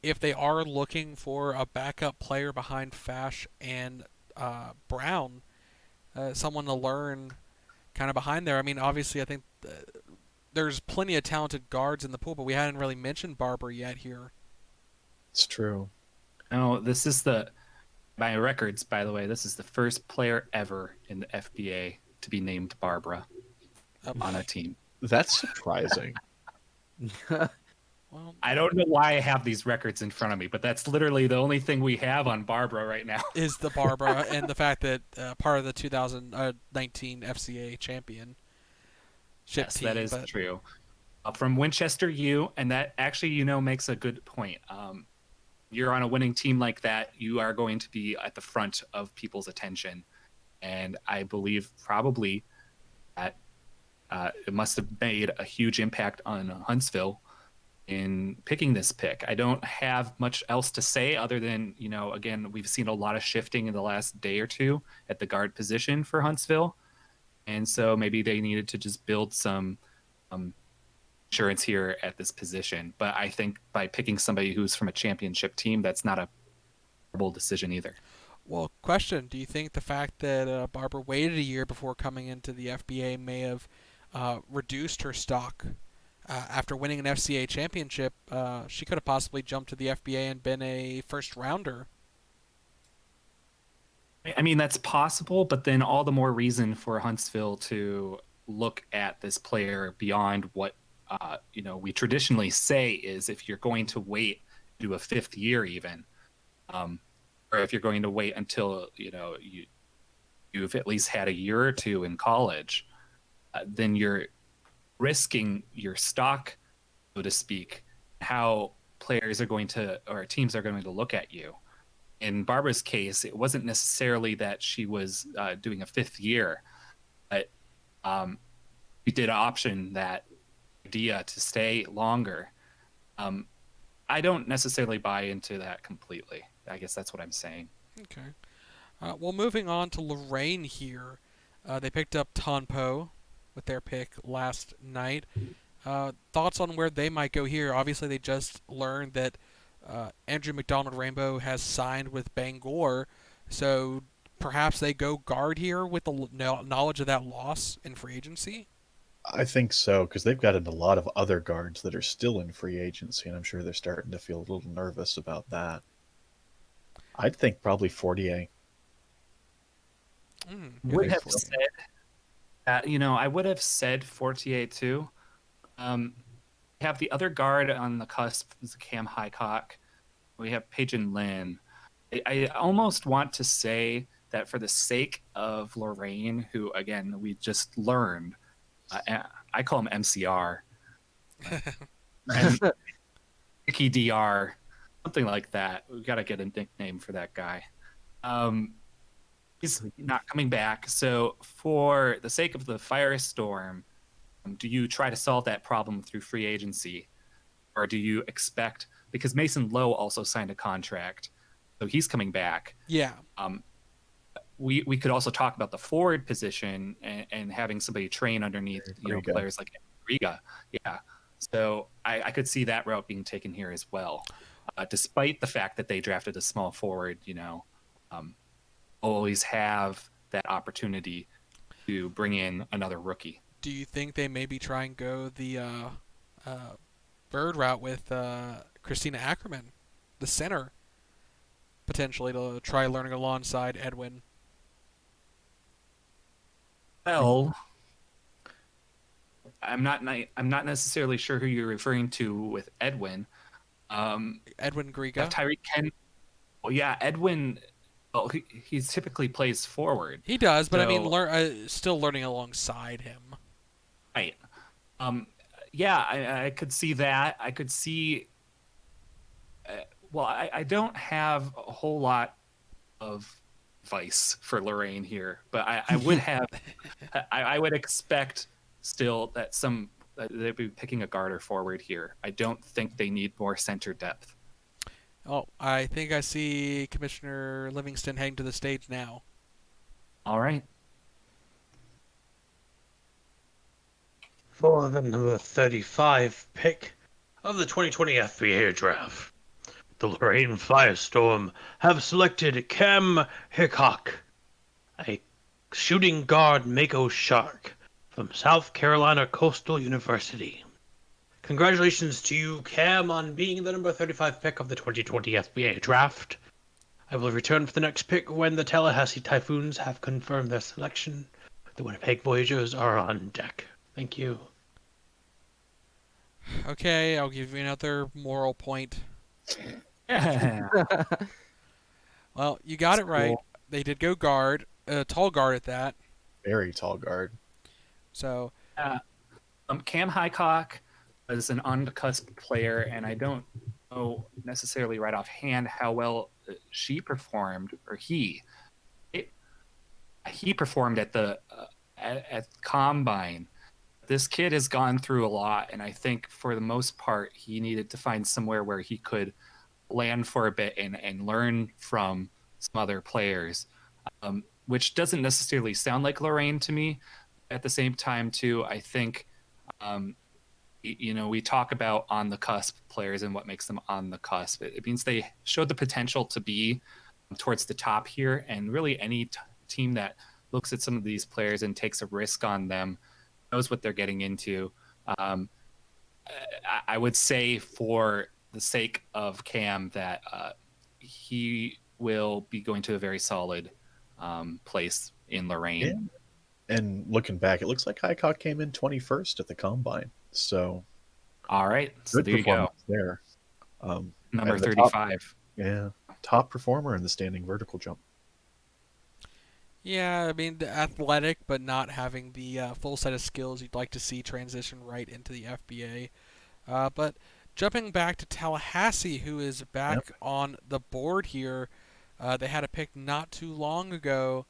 If they are looking for a backup player behind Fash and Brown, someone to learn kind of behind there. I mean, obviously, I think there's plenty of talented guards in the pool, but we hadn't really mentioned Barber yet here. It's true. No, this is by records, by the way, this is the first player ever in the FBA to be named Barbara on a team. That's surprising. Well, I don't know why I have these records in front of me, but that's literally the only thing we have on Barbara right now. is the Barbara and the fact that part of the 2019 FCA championship Yes, team. that is true. From Winchester U, and that actually, makes a good point. You're on a winning team like that, you are going to be at the front of people's attention. And I believe probably that it must have made a huge impact on Huntsville in picking this pick. I don't have much else to say other than, again, we've seen a lot of shifting in the last day or two at the guard position for Huntsville. And so maybe they needed to just build some insurance here at this position. But I think by picking somebody who's from a championship team, that's not a terrible decision either. Well, question: do you think the fact that Barbara waited a year before coming into the FBA may have reduced her stock? After winning an FCA championship, she could have possibly jumped to the FBA and been a first rounder. I mean, that's possible, but then all the more reason for Huntsville to look at this player beyond what we traditionally say is if you're going to wait to a fifth year even, or if you're going to wait until you've at least had a year or two in college, then you're risking your stock, so to speak, how players are going to or teams are going to look at you. In Barbara's case, it wasn't necessarily that she was doing a fifth year, but we did option that idea to stay longer. I don't necessarily buy into that completely. I guess that's what I'm saying. Okay. Well, moving on to Lorraine here. They picked up Tonpo with their pick last night. Thoughts on where they might go here? Obviously, they just learned that Andrew McDonald Rainbow has signed with Bangor, so perhaps they go guard here with the knowledge of that loss in free agency? I think so, because they've got a lot of other guards that are still in free agency, and I'm sure they're starting to feel a little nervous about that. I'd think probably Fortier. Would have said I would have said Fortier too. Have the other guard on the cusp is Cam Highcock. We have Paige Lynn. I almost want to say that for the sake of Lorraine, who again we just learned, I call him MCR, and Mickey DR, something like that. We got to get a nickname for that guy. He's not coming back, so for the sake of the Firestorm, do you try to solve that problem through free agency, or do you expect because Mason Lowe also signed a contract, so he's coming back. Yeah. We could also talk about the forward position and having somebody train underneath Riga. players like Riga. Yeah, so I could see that route being taken here as well, despite the fact that they drafted a small forward. Always have that opportunity to bring in another rookie. Do you think they maybe try and go the bird route with Christina Ackerman, the center, potentially to try learning alongside Edwin? Well, I'm not necessarily sure who you're referring to with Edwin. Edwin Griga. Tyreek Ken. Well, yeah, Edwin. Well, he typically plays forward. He does, but I So- mean, still learning alongside him. Right. Yeah, I could see that. I could see. Well, I don't have a whole lot of advice for Lorraine here, but I would have. I would expect still that they'd be picking a guard or forward here. I don't think they need more center depth. Oh, I think I see Commissioner Livingston heading to the stage now. All right. For the number 35 pick of the 2020 FBA Draft, the Lorraine Firestorm have selected Cam Hickok, a shooting guard Mako Shark from South Carolina Coastal University. Congratulations to you, Cam, on being the number 35 pick of the 2020 FBA Draft. I will return for the next pick when the Tallahassee Typhoons have confirmed their selection. The Winnipeg Voyagers are on deck. Thank you. Okay, I'll give you another moral point. Yeah. Well, you got it right. Cool. They did go guard, tall guard at that. Very tall guard. So Cam Hickok is an on-the-cusp player, and I don't know necessarily right offhand how well she performed, or he performed at the at Combine. This kid has gone through a lot, and I think for the most part, he needed to find somewhere where he could land for a bit and learn from some other players, which doesn't necessarily sound like Lorraine to me. At the same time, too, I think, we talk about on the cusp players and what makes them on the cusp. It means they showed the potential to be towards the top here, and really any team that looks at some of these players and takes a risk on them knows what they're getting into. I would say, for the sake of Cam, that he will be going to a very solid place in Lorraine. Yeah. And looking back, it looks like Hickok came in 21st at the Combine. So All right, so good there you go. performance there. Number and the 35. top performer in the standing vertical jump. yeah, I mean, athletic, but not having the full set of skills you'd like to see transition right into the FBA. But jumping back to Tallahassee, who is back on the board here, they had a pick not too long ago.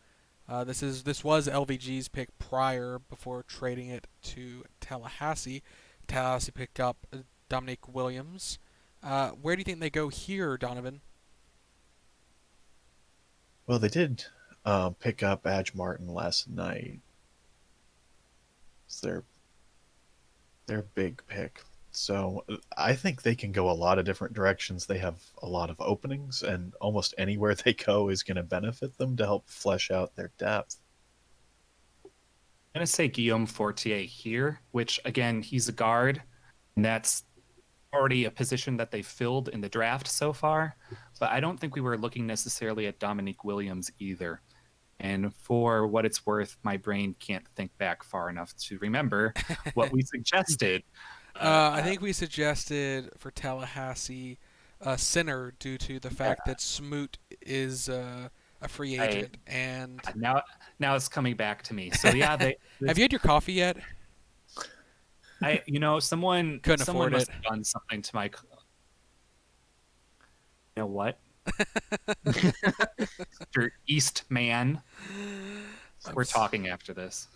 This was LVG's pick prior, before trading it to Tallahassee. Tallahassee picked up Dominique Williams. Where do you think they go here, Donovan? Well, they did pick up Adge Martin last night. It's their big pick. So I think they can go a lot of different directions. They have a lot of openings, and almost anywhere they go is going to benefit them to help flesh out their depth. I'm going to say Guillaume Fortier here, which, again, he's a guard, and that's already a position that they filled in the draft so far. But I don't think we were looking necessarily at Dominique Williams either. And for what it's worth, my brain can't think back far enough to remember what we suggested. I think we suggested for Tallahassee Sinner, due to the fact that Smoot is a free agent. And now it's coming back to me. So yeah, have you had your coffee yet? Someone Couldn't afford must it. have done something to my. You know what? Mr. Eastman. We're talking after this.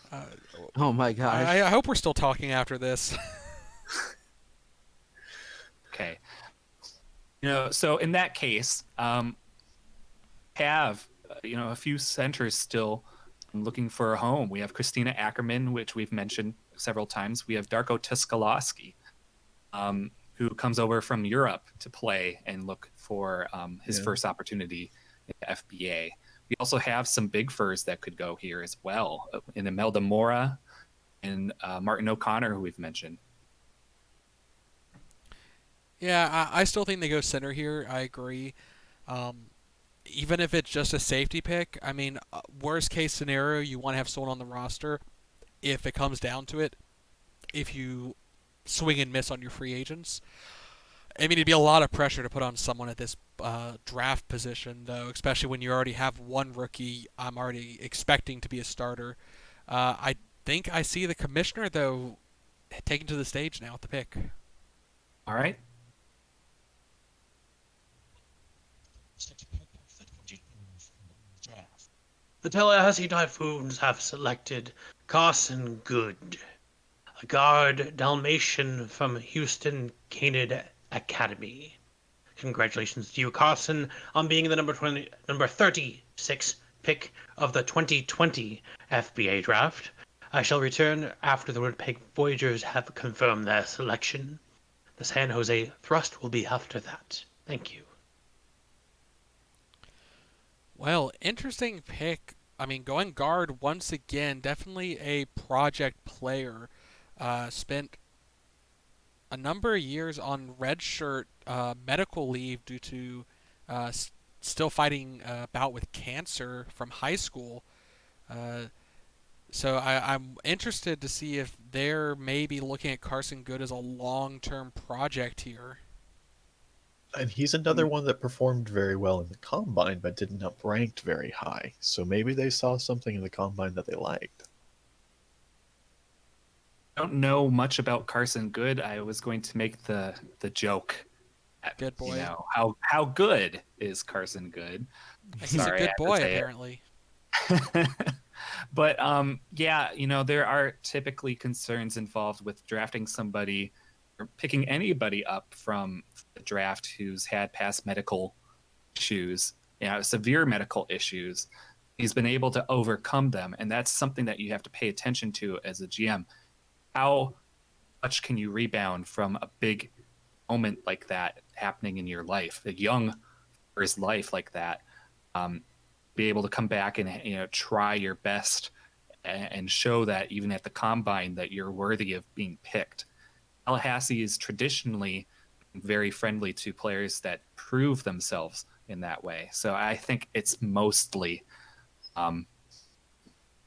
Oh my gosh. I hope we're still talking after this. Okay. So in that case, have a few centers still looking for a home. We have Christina Ackerman, which we've mentioned several times. We have Darko Tuskaloski, who comes over from Europe to play and look for his Yeah. first opportunity in the FBA. We also have some big furs that could go here as well, in Imelda Mora and Martin O'Connor, who we've mentioned. Yeah, I still think they go center here. I agree. Even if it's just a safety pick, I mean, worst case scenario, you want to have someone on the roster if it comes down to it. If you swing and miss on your free agents, I mean, it'd be a lot of pressure to put on someone at this draft position, though, especially when you already have one rookie I'm already expecting to be a starter. I think I see the commissioner, though, taken to the stage now with the pick. All right. The Tallahassee Typhoons have selected Carson Good, a guard Dalmatian from Houston Canid Academy. Congratulations to you, Carson, on being the number 36 pick of the 2020 FBA Draft. I shall return after the Winnipeg Voyagers have confirmed their selection. The San Jose Thrust will be after that. Thank you. Well, interesting pick. I mean, going guard once again, definitely a project player. Spent a number of years on redshirt medical leave due to still fighting a bout with cancer from high school. Uh, so I'm interested to see if they're maybe looking at Carson Good as a long-term project here. And he's another one that performed very well in the combine, but didn't up ranked very high. So maybe they saw something in the combine that they liked. I don't know much about Carson Good. I was going to make the joke. Good boy. How good is Carson Good? He's a Sorry, I good had to boy, say it. apparently. But yeah, there are typically concerns involved with drafting somebody or picking anybody up from the draft who's had past medical issues, severe medical issues. He's been able to overcome them, and that's something that you have to pay attention to as a GM. How much can you rebound from a big moment like that happening in your life, a young first life like that? Be able to come back and try your best and show that even at the combine that you're worthy of being picked. Tallahassee is traditionally very friendly to players that prove themselves in that way. So I think it's mostly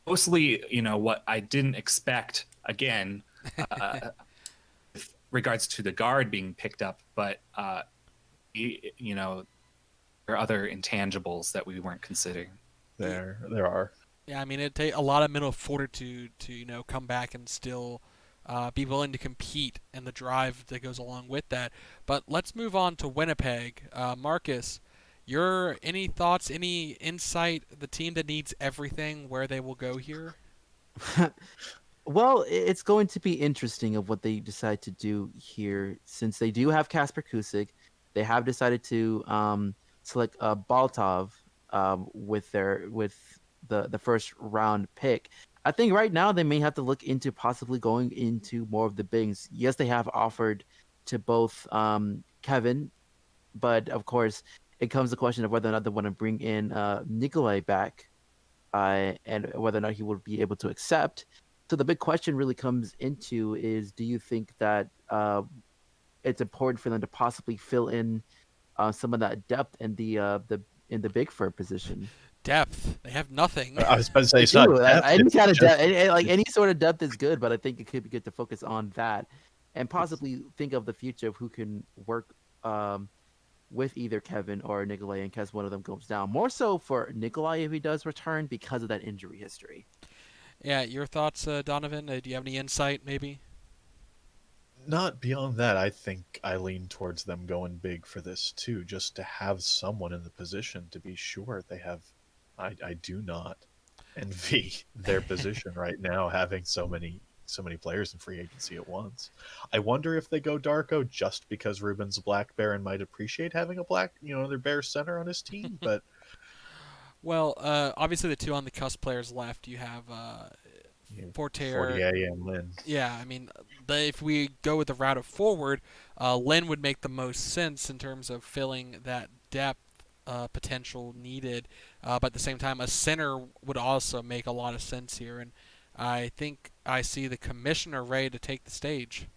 what I didn't expect again with regards to the guard being picked up, but there are other intangibles that we weren't considering. There are. Yeah, I mean, it'd take a lot of mental fortitude to come back and still be willing to compete and the drive that goes along with that. But let's move on to Winnipeg. Marcus, any thoughts, any insight, the team that needs everything, where they will go here? Well, it's going to be interesting of what they decide to do here, since they do have Kasper Kusick. They have decided to select Baltov with the first round pick. I think right now they may have to look into possibly going into more of the bigs. Yes, they have offered to both Kevin, but of course it comes the question of whether or not they want to bring in Nikolai back, and whether or not he would be able to accept. So the big question really comes into is: do you think that it's important for them to possibly fill in some of that depth in the big fur position? Depth. They have nothing. I was about to say They it's not do. depth, Any it's kind of just- depth, like any sort of depth is good, but I think it could be good to focus on that and possibly think of the future of who can work with either Kevin or Nikolai in case one of them goes down. More so for Nikolai if he does return because of that injury history. Yeah, your thoughts, Donovan? Do you have any insight, maybe? Not beyond that. I think I lean towards them going big for this too, just to have someone in the position to be sure they have. I do not envy their position right now, having so many so many players in free agency at once. I wonder if they go Darko just because Ruben's a black bear and might appreciate having a black, another bear center on his team. But Well, obviously the two on the cusp players left. You have Fortier. Fortier and Lynn. Yeah, I mean, if we go with the route of forward, Lynn would make the most sense in terms of filling that depth potential needed. But at the same time, a center would also make a lot of sense here. And I think I see the commissioner ready to take the stage.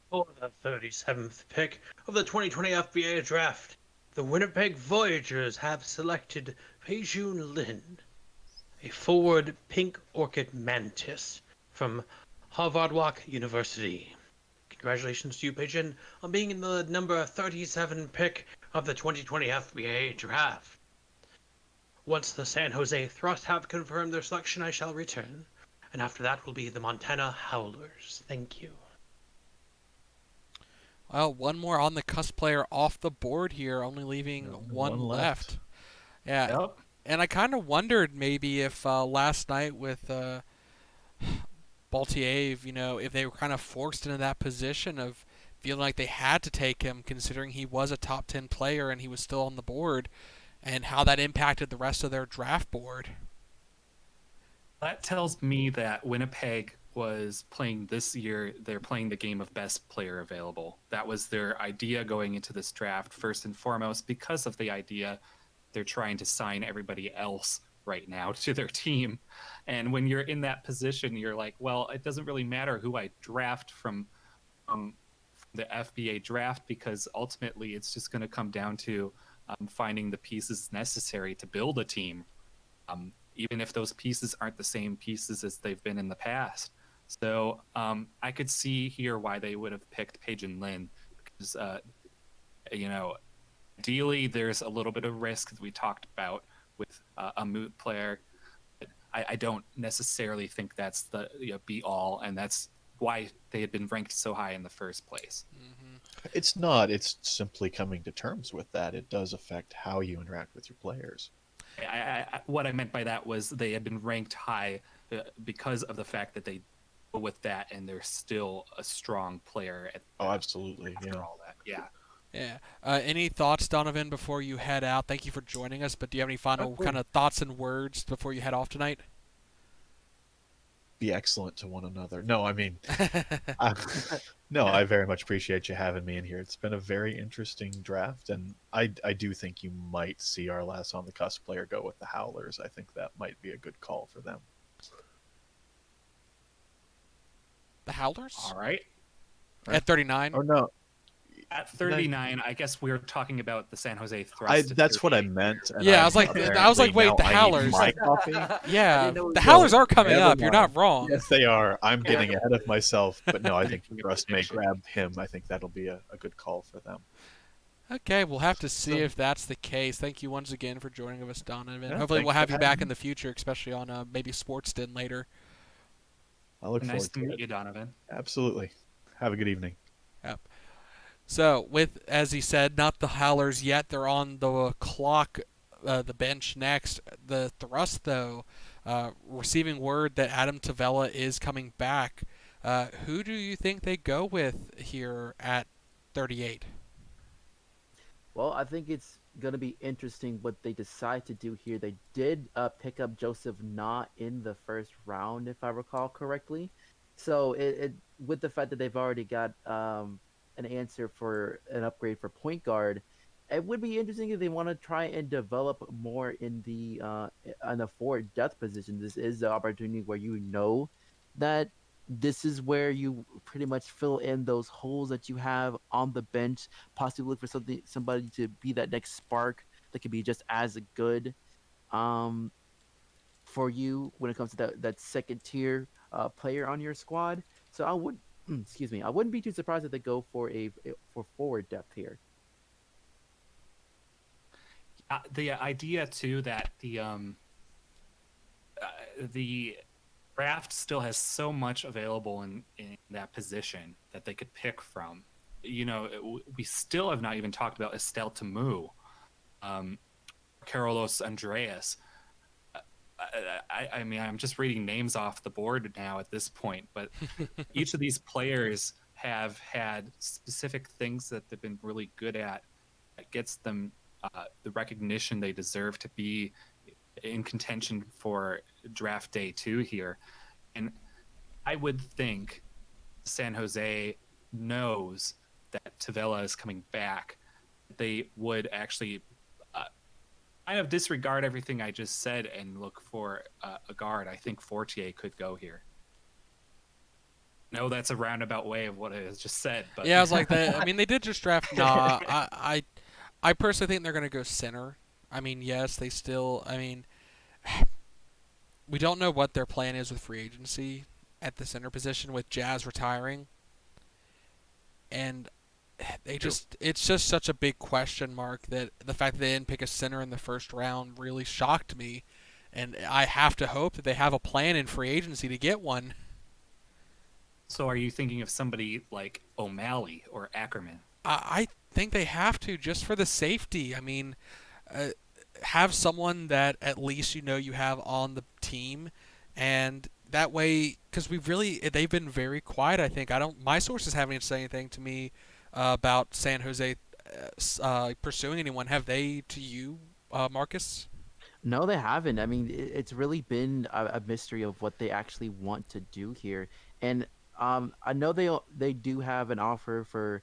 For the 37th pick of the 2020 FBA Draft, the Winnipeg Voyagers have selected Pei-Jun Lin, a forward pink orchid mantis from Harvard University. Congratulations to you, Pei-Jun, on being the number 37 pick of the 2020 FBA Draft. Once the San Jose Thrust have confirmed their selection, I shall return, and after that will be the Montana Howlers. Thank you. Well, one more on the cusp player off the board here, only leaving one left. Yeah, Yep. and I kind of wondered maybe if last night with Baltiev, if they were kind of forced into that position of feeling like they had to take him, considering he was a top 10 player and he was still on the board, and how that impacted the rest of their draft board. That tells me that Winnipeg was playing this year, they're playing the game of best player available. That was their idea going into this draft, first and foremost, because of the idea they're trying to sign everybody else right now to their team. And when you're in that position, you're like, well, it doesn't really matter who I draft from the FBA draft, because ultimately it's just going to come down to finding the pieces necessary to build a team, even if those pieces aren't the same pieces as they've been in the past. So I could see here why they would have picked Pei-Jun Lin, because, ideally there's a little bit of risk that we talked about with a moot player. I don't necessarily think that's the be all, and that's why they had been ranked so high in the first place. Mm-hmm. It's not. It's simply coming to terms with that. It does affect how you interact with your players. What I meant by that was they had been ranked high because of the fact that they go with that, and they're still a strong player. Absolutely. After all that, yeah. Yeah. Any thoughts, Donovan, before you head out? Thank you for joining us, but do you have any final kind of thoughts and words before you head off tonight? Be excellent to one another. No, I mean, I very much appreciate you having me in here. It's been a very interesting draft, and I do think you might see our last on the cusp player go with the Howlers. I think that might be a good call for them. The Howlers? All right. At 39? Oh, no. At 39, I guess we're talking about the San Jose Thrust. That's what I meant. Yeah, I was like, wait, the Howlers. My coffee. Yeah, the Howlers are coming up. You're not wrong. Yes, they are. I'm getting ahead of myself, but no, I think Thrust may grab him. I think that'll be a good call for them. Okay, we'll have to see if that's the case. Thank you once again for joining us, Donovan. Yeah, hopefully we'll have you having back me. in the future, especially on maybe SportsDen later. I look Nice forward to to meet it. you, Donovan. Absolutely. Have a good evening. Yep. So, as he said, not the Howlers yet. They're on the clock, the bench next. The Thrust, though, receiving word that Adam Tavella is coming back. Who do you think they go with here at 38? Well, I think it's going to be interesting what they decide to do here. They did pick up Joseph Nah in the first round, if I recall correctly. So it with the fact that they've already got an answer for an upgrade for point guard, it would be interesting if they want to try and develop more in the forward depth position. This is the opportunity where that this is where you pretty much fill in those holes that you have on the bench, possibly look for somebody to be that next spark that could be just as good for you when it comes to that second tier player on your squad. So I wouldn't be too surprised if they go for forward depth here. The idea too that the draft still has so much available in that position that they could pick from. We still have not even talked about Estelle Tamu, Carlos Andreas. I mean, I'm just reading names off the board now at this point, but each of these players have had specific things that they've been really good at that gets them the recognition they deserve to be in contention for draft day 2 here. And I would think San Jose knows that Tavella is coming back. They would actually kind of disregard everything I just said and look for a guard. I think Fortier could go here. No, that's a roundabout way of what I just said. But Yeah, I was like that. I mean, they did just draft. Nah, I personally think they're going to go center. I mean, yes, they still. I mean, we don't know what their plan is with free agency at the center position with Jazz retiring, and it's just such a big question mark that the fact that they didn't pick a center in the first round really shocked me, and I have to hope that they have a plan in free agency to get one. So are you thinking of somebody like O'Malley or Ackerman? I think they have to just for the safety. I mean, have someone that at least you know you have on the team, and that way, because they've been very quiet. I think my sources haven't even said anything to me about San Jose pursuing anyone. Have they to you, Marcus? No, they haven't. I mean, it's really been a mystery of what they actually want to do here. And I know they do have an offer for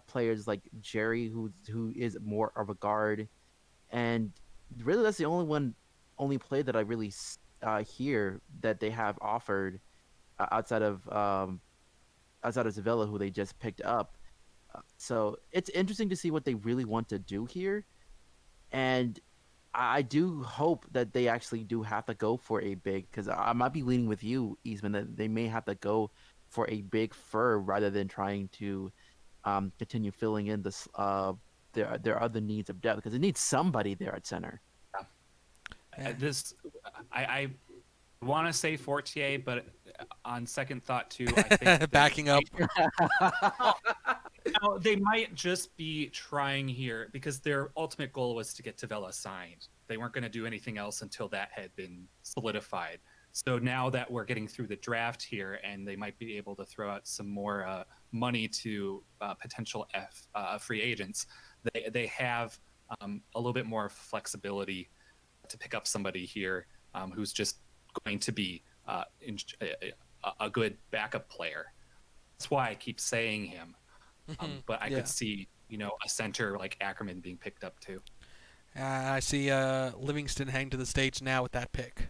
players like Jerry, who is more of a guard, and really that's the only player that I really hear that they have offered outside of Zavella, who they just picked up. So it's interesting to see what they really want to do here, and I do hope that they actually do have to go for a big, because I might be leaning with you, Eastman, that they may have to go for a big fur rather than trying to continue filling in their other needs of depth, because it needs somebody there at center. I want to say Fortier, but on second thought too, I think Backing up. Now, they might just be trying here because their ultimate goal was to get Tavella signed. They weren't going to do anything else until that had been solidified. So now that we're getting through the draft here, and they might be able to throw out some more money to potential free agents, they have a little bit more flexibility to pick up somebody here who's just going to be a good backup player. That's why I keep saying him. But I could see, a center like Ackerman being picked up too. I see Livingston heading to the States now with that pick.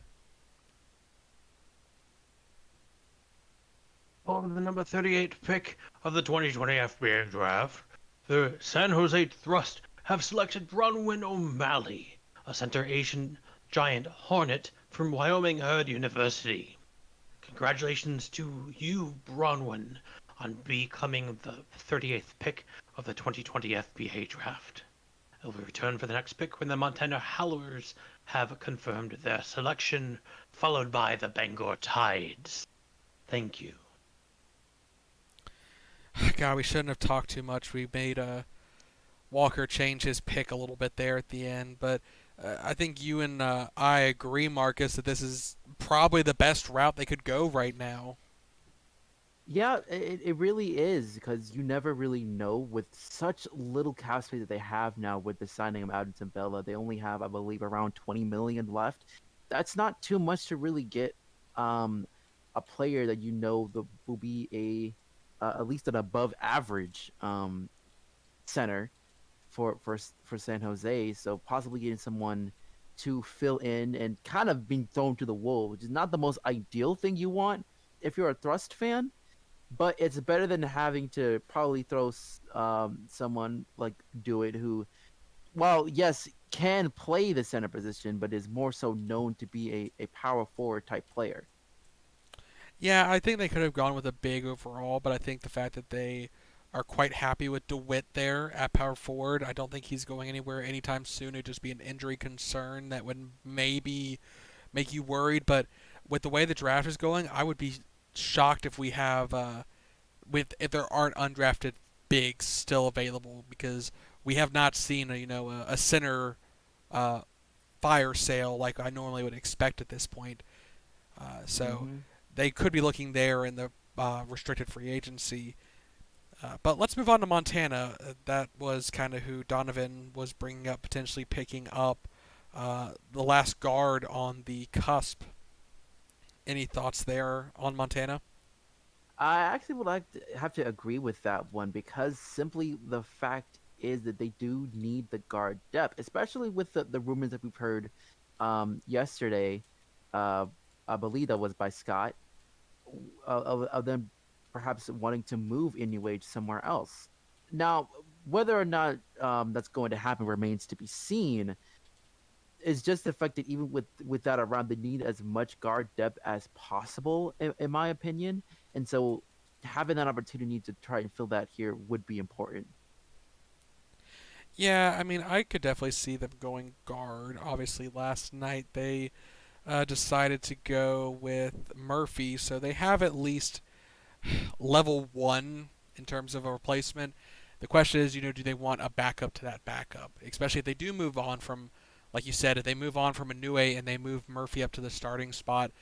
On the number 38 pick of the 2020 FBA Draft, the San Jose Thrust have selected Bronwyn O'Malley, a center Asian giant hornet from Wyoming Herd University. Congratulations to you, Bronwyn, on becoming the 38th pick of the 2020 FBA Draft. It will return for the next pick when the Montana Howlers have confirmed their selection, followed by the Bangor Tides. Thank you. God, we shouldn't have talked too much. We made Walker change his pick a little bit there at the end, but I think you and I agree, Marcus, that this is probably the best route they could go right now. Yeah, it really is, because you never really know with such little cap space that they have now with the signing of Addison Bella. They only have, I believe, around 20 million left. That's not too much to really get a player that will be at least an above average center for San Jose. So possibly getting someone to fill in and kind of being thrown to the wolves, which is not the most ideal thing you want if you're a Thrust fan. But it's better than having to probably throw someone like Dewitt, who, well, yes, can play the center position, but is more so known to be a power forward type player. Yeah, I think they could have gone with a big overall, but I think the fact that they are quite happy with DeWitt there at power forward, I don't think he's going anywhere anytime soon. It'd just be an injury concern that would maybe make you worried. But with the way the draft is going, I would be shocked if we have if there aren't undrafted bigs still available, because we have not seen a center fire sale like I normally would expect at this point. So Mhm. they could be looking there in the restricted free agency. But let's move on to Montana. That was kind of who Donovan was bringing up, potentially picking up the last guard on the cusp. Any thoughts there on Montana? I actually would like to have to agree with that one because simply the fact is that they do need the guard depth, especially with the rumors that we've heard yesterday. Uh, I believe that was by Scott of them perhaps wanting to move Inuit somewhere else. Now, whether or not that's going to happen remains to be seen. Is just the fact that even with that around, they need as much guard depth as possible, in my opinion. And so, having that opportunity to try and fill that here would be important. Yeah, I mean, I could definitely see them going guard. Obviously, last night they decided to go with Murphy, so they have at least level one in terms of a replacement. The question is, do they want a backup to that backup? Especially if they do move on from, like you said, if they move on from Inoue and they move Murphy up to the starting spot,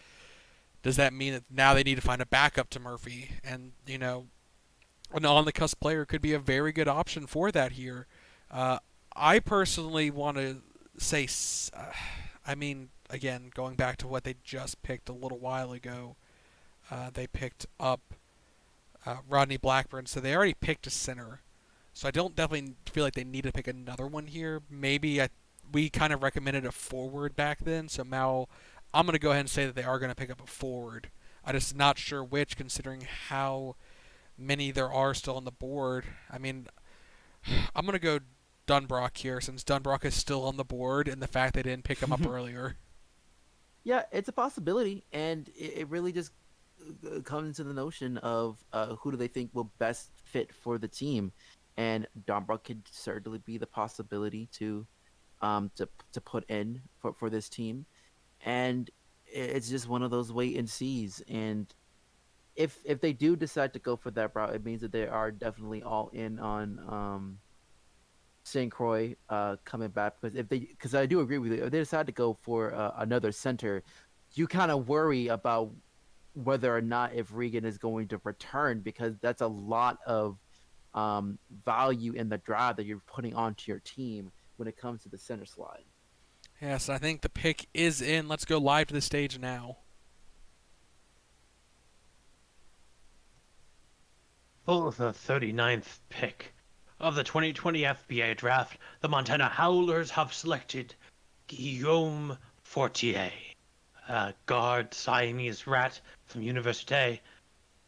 does that mean that now they need to find a backup to Murphy? And, an on the cusp player could be a very good option for that here. Uh, I personally want to say, I mean, again, going back to what they just picked a little while ago, they picked up Rodney Blackburn, so they already picked a center. So I don't definitely feel like they need to pick another one here. We kind of recommended a forward back then, so Mal, I'm going to go ahead and say that they are going to pick up a forward. I'm just not sure which, considering how many there are still on the board. I mean, I'm going to go Dunbrock here, since Dunbrock is still on the board, and the fact they didn't pick him up earlier. Yeah, it's a possibility, and it really just comes to the notion of who do they think will best fit for the team, and Dombrock could certainly be the possibility to put in for this team, and it's just one of those wait and sees. And if they do decide to go for that route, it means that they are definitely all in on St. Croix coming back, because I do agree with you. If they decide to go for another center, you kind of worry about whether or not if Regan is going to return, because that's a lot of value in the drive that you're putting onto your team when it comes to the center slide. Yes, I think the pick is in. Let's go live to the stage now. For the 39th pick of the 2020 FBA Draft, the Montana Howlers have selected Guillaume Fortier, a guard Siamese rat from Université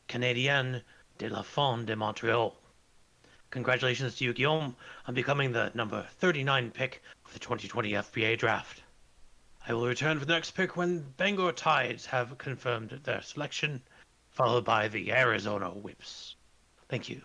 Canadienne de la Fond de Montreal. Congratulations to you, Guillaume, on becoming the number 39 pick of the 2020 FBA Draft. I will return for the next pick when Bangor Tides have confirmed their selection, followed by the Arizona Whips. Thank you.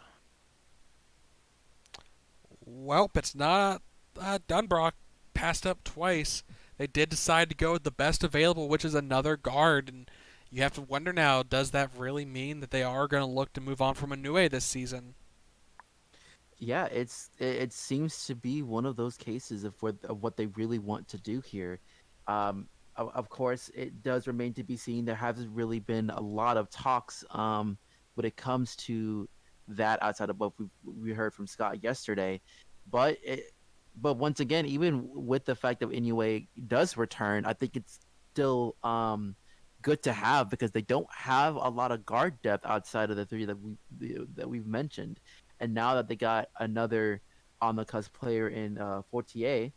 Welp, it's not Dunbrock. Passed up twice. They did decide to go with the best available, which is another guard, and you have to wonder now, does that really mean that they are going to look to move on from Inoue this season? Yeah, it seems to be one of those cases of what they really want to do here. Of course, it does remain to be seen. There hasn't really been a lot of talks when it comes to that outside of what we heard from Scott yesterday. But but once again, even with the fact that Inoue does return, I think it's still good to have, because they don't have a lot of guard depth outside of the three that we've mentioned. And now that they got another on the cusp player in Fortier,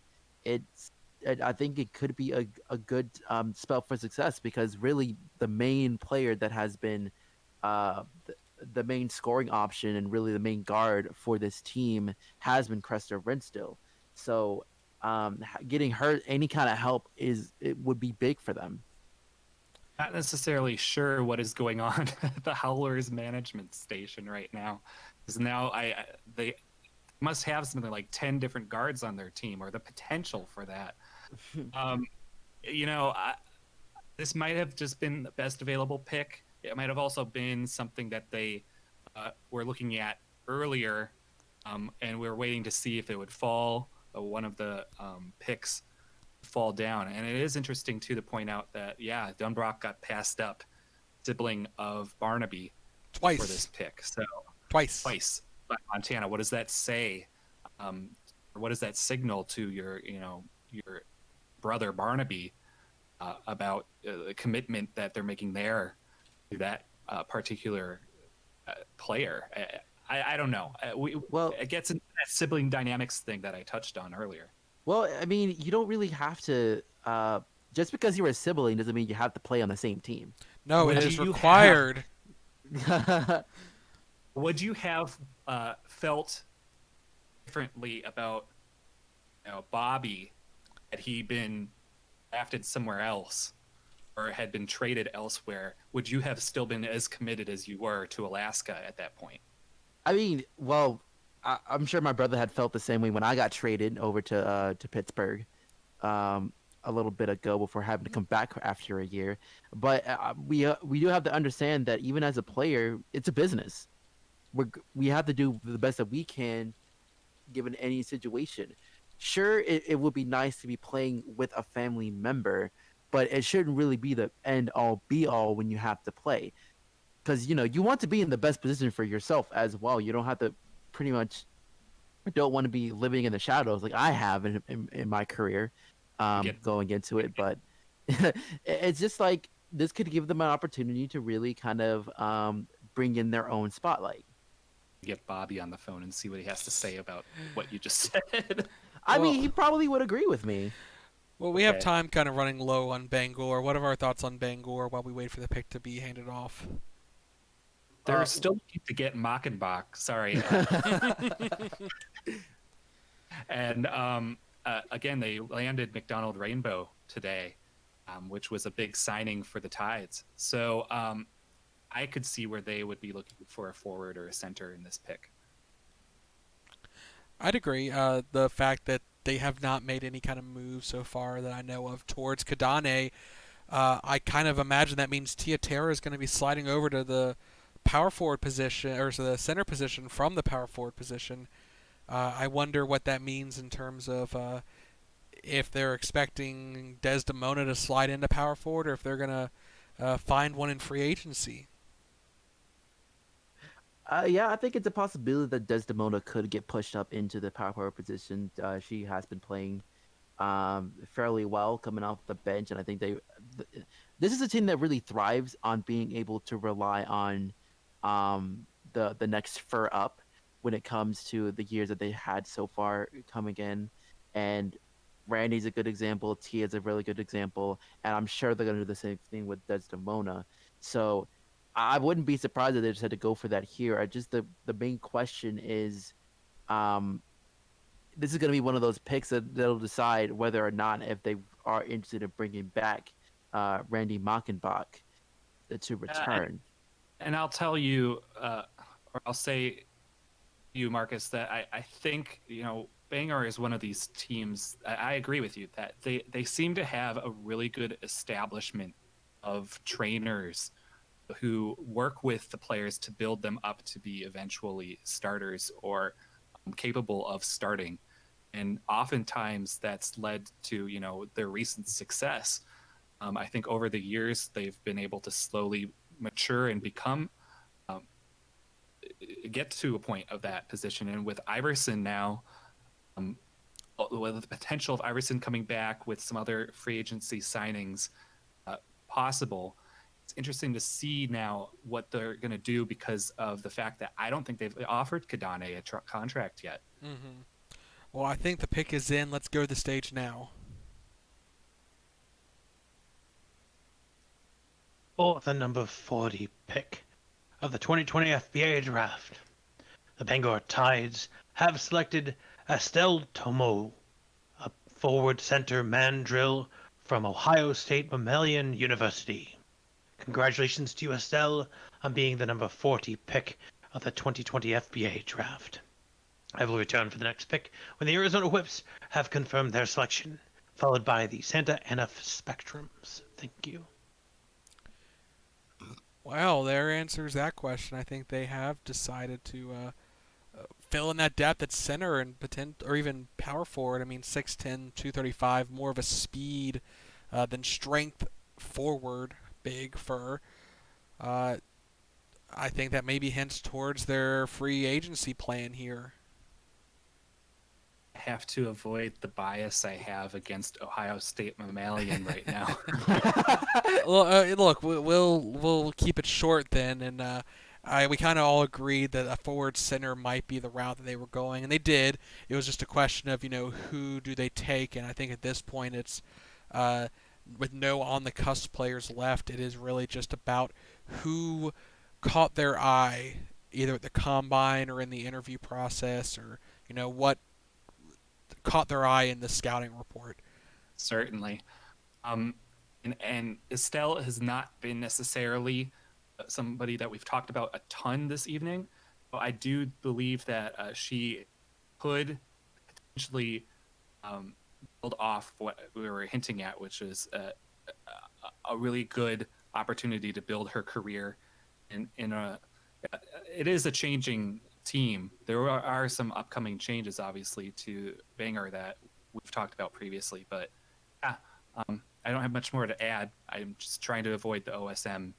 I think it could be a good spell for success, because really the main player that has been the main scoring option and really the main guard for this team has been Cresta Renstill. So getting her any kind of help it would be big for them. Not necessarily sure what is going on at the Howlers management station right now, because now they must have something like 10 different guards on their team, or the potential for that. um, this might have just been the best available pick. It might have also been something that they were looking at earlier, and we were waiting to see if it would fall. One of the picks fall down. And it is interesting too to point out that Dunbrock got passed up, sibling of Barnaby, for this Twice. pick. So Twice. twice by Montana. What does that say? Or what does that signal to your brother Barnaby about the commitment that they're making there to that particular player? I don't know. Well, It gets into that sibling dynamics thing that I touched on earlier. well, I mean, you don't really have to. Just because you're a sibling doesn't mean you have to play on the same team. No, it Would is you required. Would you have felt differently about Bobby had he been drafted somewhere else or had been traded elsewhere? Would you have still been as committed as you were to Alaska at that point? I mean, well, I'm sure my brother had felt the same way when I got traded over to Pittsburgh, a little bit ago before having to come back after a year. But we do have to understand that even as a player, it's a business. We have to do the best that we can, given any situation. Sure, it would be nice to be playing with a family member, but it shouldn't really be the end all be all when you have to play. Because you want to be in the best position for yourself as well. You don't have to pretty much don't want to be living in the shadows like I have in my career, going into it. But it's just like this could give them an opportunity to really kind of bring in their own spotlight. Get Bobby on the phone and see what he has to say about what you just said. I Well- mean, he probably would agree with me. Well, we have Okay. time kind of running low on Bangor. What are our thoughts on Bangor while we wait for the pick to be handed off? They're still looking to get Mockenbach. Sorry. And again, they landed McDonald Rainbow today, which was a big signing for the Tides. So I could see where they would be looking for a forward or a center in this pick. I'd agree. The fact that they have not made any kind of move so far that I know of towards Kadane, I kind of imagine that means Tiatera is going to be sliding over to the power forward position or to the center position from the power forward position. I wonder what that means in terms of if they're expecting Desdemona to slide into power forward or if they're going to find one in free agency. Yeah, I think it's a possibility that Desdemona could get pushed up into the power forward position. She has been playing fairly well coming off the bench, and I think this is a team that really thrives on being able to rely on the next fur up when it comes to the years that they had so far coming in. And Randy's a good example. Tia's a really good example, and I'm sure they're going to do the same thing with Desdemona. So I wouldn't be surprised if they just had to go for that here. The main question is, this is going to be one of those picks that'll decide whether or not if they are interested in bringing back Randy Mockenbach to return. And I'll tell you, or I'll say to you, Marcus, that I think, Bangor is one of these teams. I agree with you that they seem to have a really good establishment of trainers who work with the players to build them up to be eventually starters or capable of starting. And oftentimes that's led to, their recent success. I think over the years, they've been able to slowly mature and become, get to a point of that position. And with Iverson now, with the potential of Iverson coming back with some other free agency signings possible, it's interesting to see now what they're going to do because of the fact that I don't think they've offered Kadane a contract yet. Mm-hmm. Well, I think the pick is in. Let's go to the stage now. For the number 40 pick of the 2020 FBA Draft, the Bangor Tides have selected Estelle Tomo, a forward center mandrill from Ohio State Mammalian University. Congratulations to you, Estelle, on being the number 40 pick of the 2020 FBA Draft. I will return for the next pick when the Arizona Whips have confirmed their selection, followed by the Santa Ana Spectrums. Thank you. Well, there answers that question. I think they have decided to fill in that depth at center and or even power forward. I mean, 6'10", 235, more of a speed than strength forward, big for. Uh, I think that maybe hints towards their free agency plan here. Have to avoid the bias I have against Ohio State Mammalian right now. Well, look, we'll keep it short then, and we kind of all agreed that a forward center might be the route that they were going, and they did. It was just a question of who do they take, and I think at this point it's uh, with no on the cusp players left, it is really just about who caught their eye either at the combine or in the interview process, or what caught their eye in the scouting report. Certainly. Um, and Estelle has not been necessarily somebody that we've talked about a ton this evening, but I do believe that she could potentially build off what we were hinting at, which is a really good opportunity to build her career in a. It is a changing team. There are some upcoming changes, obviously, to Banger that we've talked about previously, but yeah, I don't have much more to add. I'm just trying to avoid the OSM.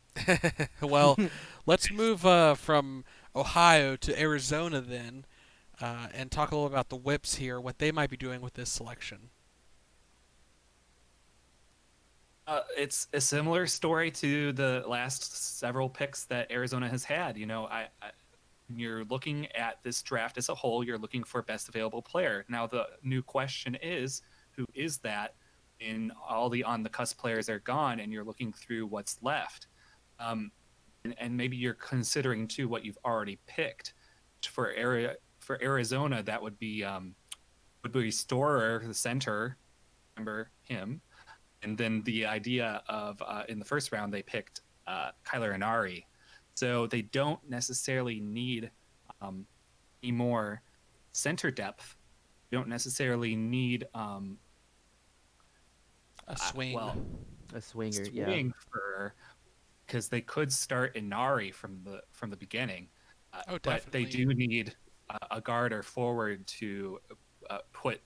Well, let's move from Ohio to Arizona then, and talk a little about the Whips here, what they might be doing with this selection. It's a similar story to the last several picks that Arizona has had. When you're looking at this draft as a whole, you're looking for best available player. Now, the new question is, who is that? And all the on the cusp players are gone, and you're looking through what's left. And maybe you're considering too what you've already picked. For Arizona, that would be Storer, the center. Remember him? And then the idea of in the first round they picked Kyler Inari, so they don't necessarily need any more center depth. They don't necessarily need A swing. A swinger, swing for, because they could start Inari from the beginning. Oh, but they definitely. do need a guard or forward to put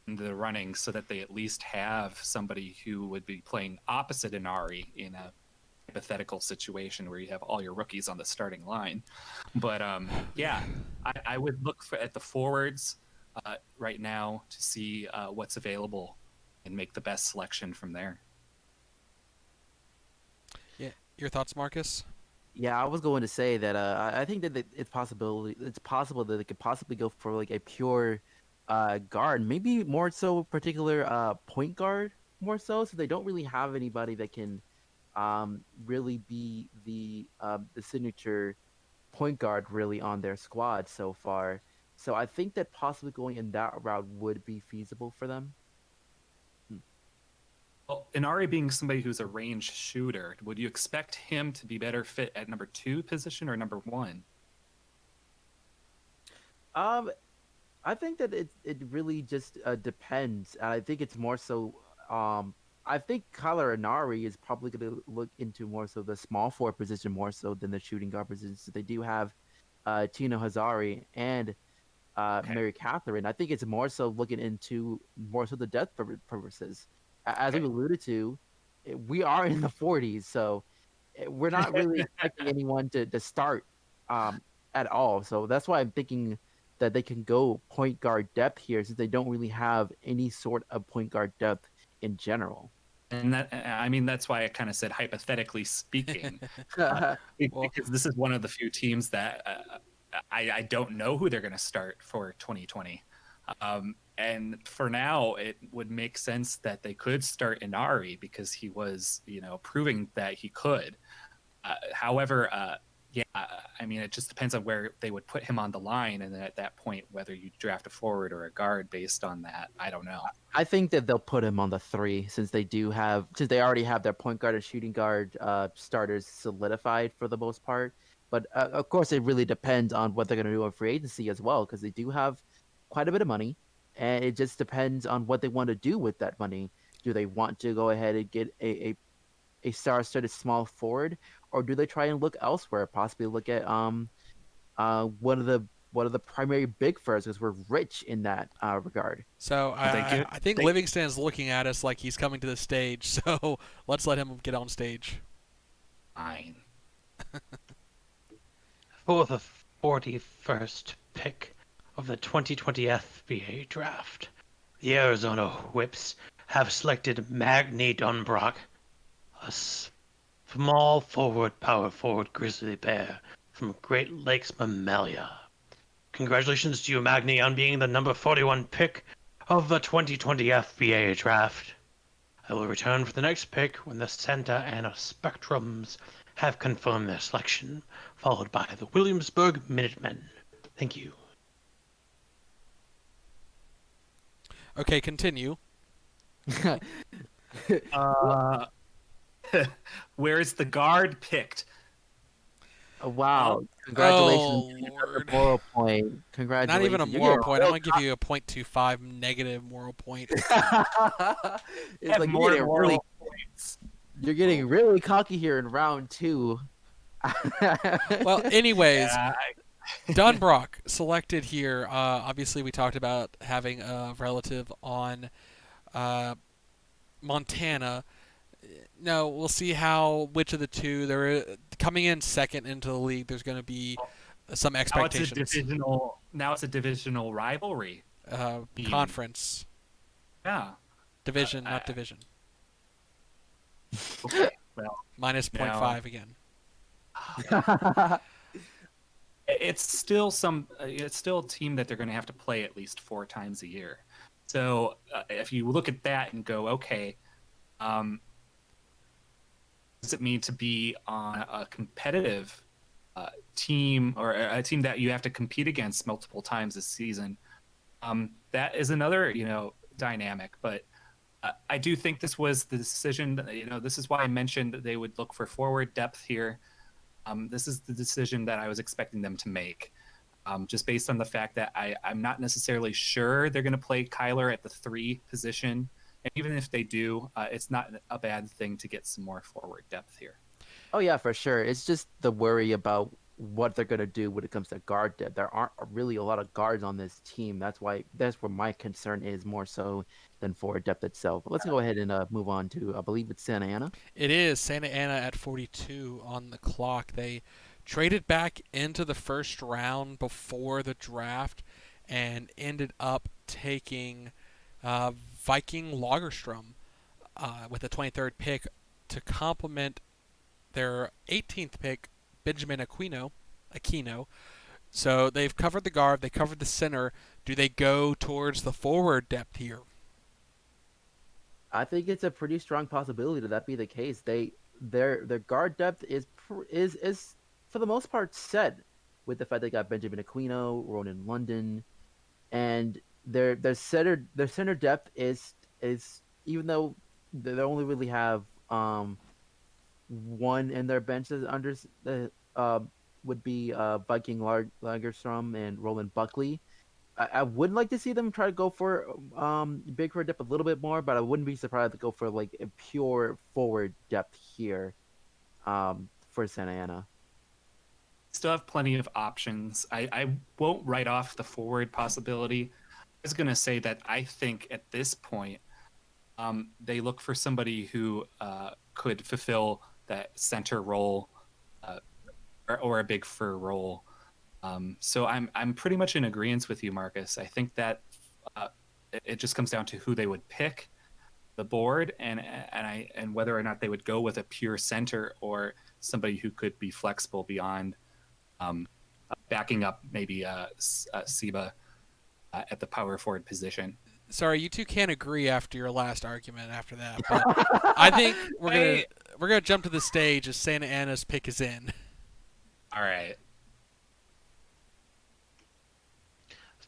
in the running so that they at least have somebody who would be playing opposite Inari in a hypothetical situation where you have all your rookies on the starting line. But yeah, I would look at the forwards right now to see what's available and make the best selection from there. Yeah, your thoughts, Marcus? Yeah, I was going to say that I think that it's possible that they could possibly go for like a pure guard, maybe more so particular point guard more so they don't really have anybody that can really be the signature point guard really on their squad so far. So I think that possibly going in that route would be feasible for them. Well, Inari being somebody who's a range shooter, would you expect him to be better fit at number 2 position or number 1? I think that it really just depends. I think it's more so. I think Kyler Inari is probably going to look into more so the small forward position more so than the shooting guard position. So they do have Tino Hazari and Mary Catherine. I think it's more so looking into more so the depth purposes. As we alluded to, we are in the 40s, so we're not really expecting anyone to start at all. So that's why I'm thinking that they can go point guard depth here, since they don't really have any sort of point guard depth in general. And that's why I kind of said hypothetically speaking, Well, because this is one of the few teams that I don't know who they're going to start for 2020. And for now, it would make sense that they could start Inari because he was, proving that he could. However, yeah, I mean, it just depends on where they would put him on the line, and then at that point, whether you draft a forward or a guard based on that, I don't know. I think that they'll put him on the 3 since they already have their point guard and shooting guard starters solidified for the most part. But of course, it really depends on what they're going to do on free agency as well, because they do have quite a bit of money, and it just depends on what they want to do with that money. Do they want to go ahead and get a star-studded small forward, or do they try and look elsewhere? Possibly look at one one of the primary big for us because we're rich in that regard. So Thank you. I think Livingston's looking at us like he's coming to the stage. So let's let him get on stage. Fine. For the 41st pick of the 2020 FBA Draft, the Arizona Whips have selected Magni Dunbrock, a small forward, power forward grizzly bear from Great Lakes Mammalia. Congratulations to you, Magni, on being the number 41 pick of the 2020 FBA Draft. I will return for the next pick when the Santa Ana Spectrums have confirmed their selection, followed by the Williamsburg Minutemen. Thank you. Okay, continue. Where's the guard picked? Wow! Congratulations! Oh, You got Lord. the moral point. Congratulations! Not even a You're moral getting point. I'm real gonna give you a 0.25 negative moral point. it's Have like more you're getting really, moral points. you're getting really cocky here in round 2. Well, anyways, Yeah, Dunbrock selected here. Obviously, we talked about having a relative on Montana. No, we'll see which of the two they're coming in second into the league. There's going to be some expectations. Now it's a divisional rivalry. Conference, Yeah. division, not division. Okay. Well, Minus now- 0.5 again. it's still a team that they're going to have to play at least 4 times a year. So if you look at that and go, okay, does it mean to be on a competitive team or a team that you have to compete against multiple times this season? That is another, dynamic. But I do think this was the decision. This is why I mentioned that they would look for forward depth here. This is the decision that I was expecting them to make, just based on the fact that I'm not necessarily sure they're going to play Kyler at the 3 position. And even if they do, it's not a bad thing to get some more forward depth here. Oh yeah, for sure. It's just the worry about what they're gonna do when it comes to guard depth. There aren't really a lot of guards on this team. That's where my concern is more so than forward depth itself. But let's go ahead and move on to I believe it's Santa Ana. It is Santa Ana at 42 on the clock. They traded back into the first round before the draft and ended up taking Viking Lagerstrom with the 23rd pick to complement their 18th pick, Benjamin Aquino. So they've covered the guard, they covered the center. Do they go towards the forward depth here? I think it's a pretty strong possibility that be the case. Their guard depth is for the most part set with the fact they got Benjamin Aquino, Ronan London, and their center depth is even though they only really have one in their benches under the would be Viking Lagerstrom and Roland Buckley. I would like to see them try to go for big forward depth a little bit more, but I wouldn't be surprised to go for like a pure forward depth here for Santa Ana. Still have plenty of options. I won't write off the forward possibility. I was going to say that I think at this point, they look for somebody who could fulfill that center role or a big fur role. So I'm pretty much in agreement with you, Marcus. I think that it just comes down to who they would pick, the board, and whether or not they would go with a pure center or somebody who could be flexible beyond backing up maybe Siba at the power forward position. Sorry, you two can't agree after your last argument after that. But I think we're gonna jump to the stage as Santa Ana's pick is in. All right.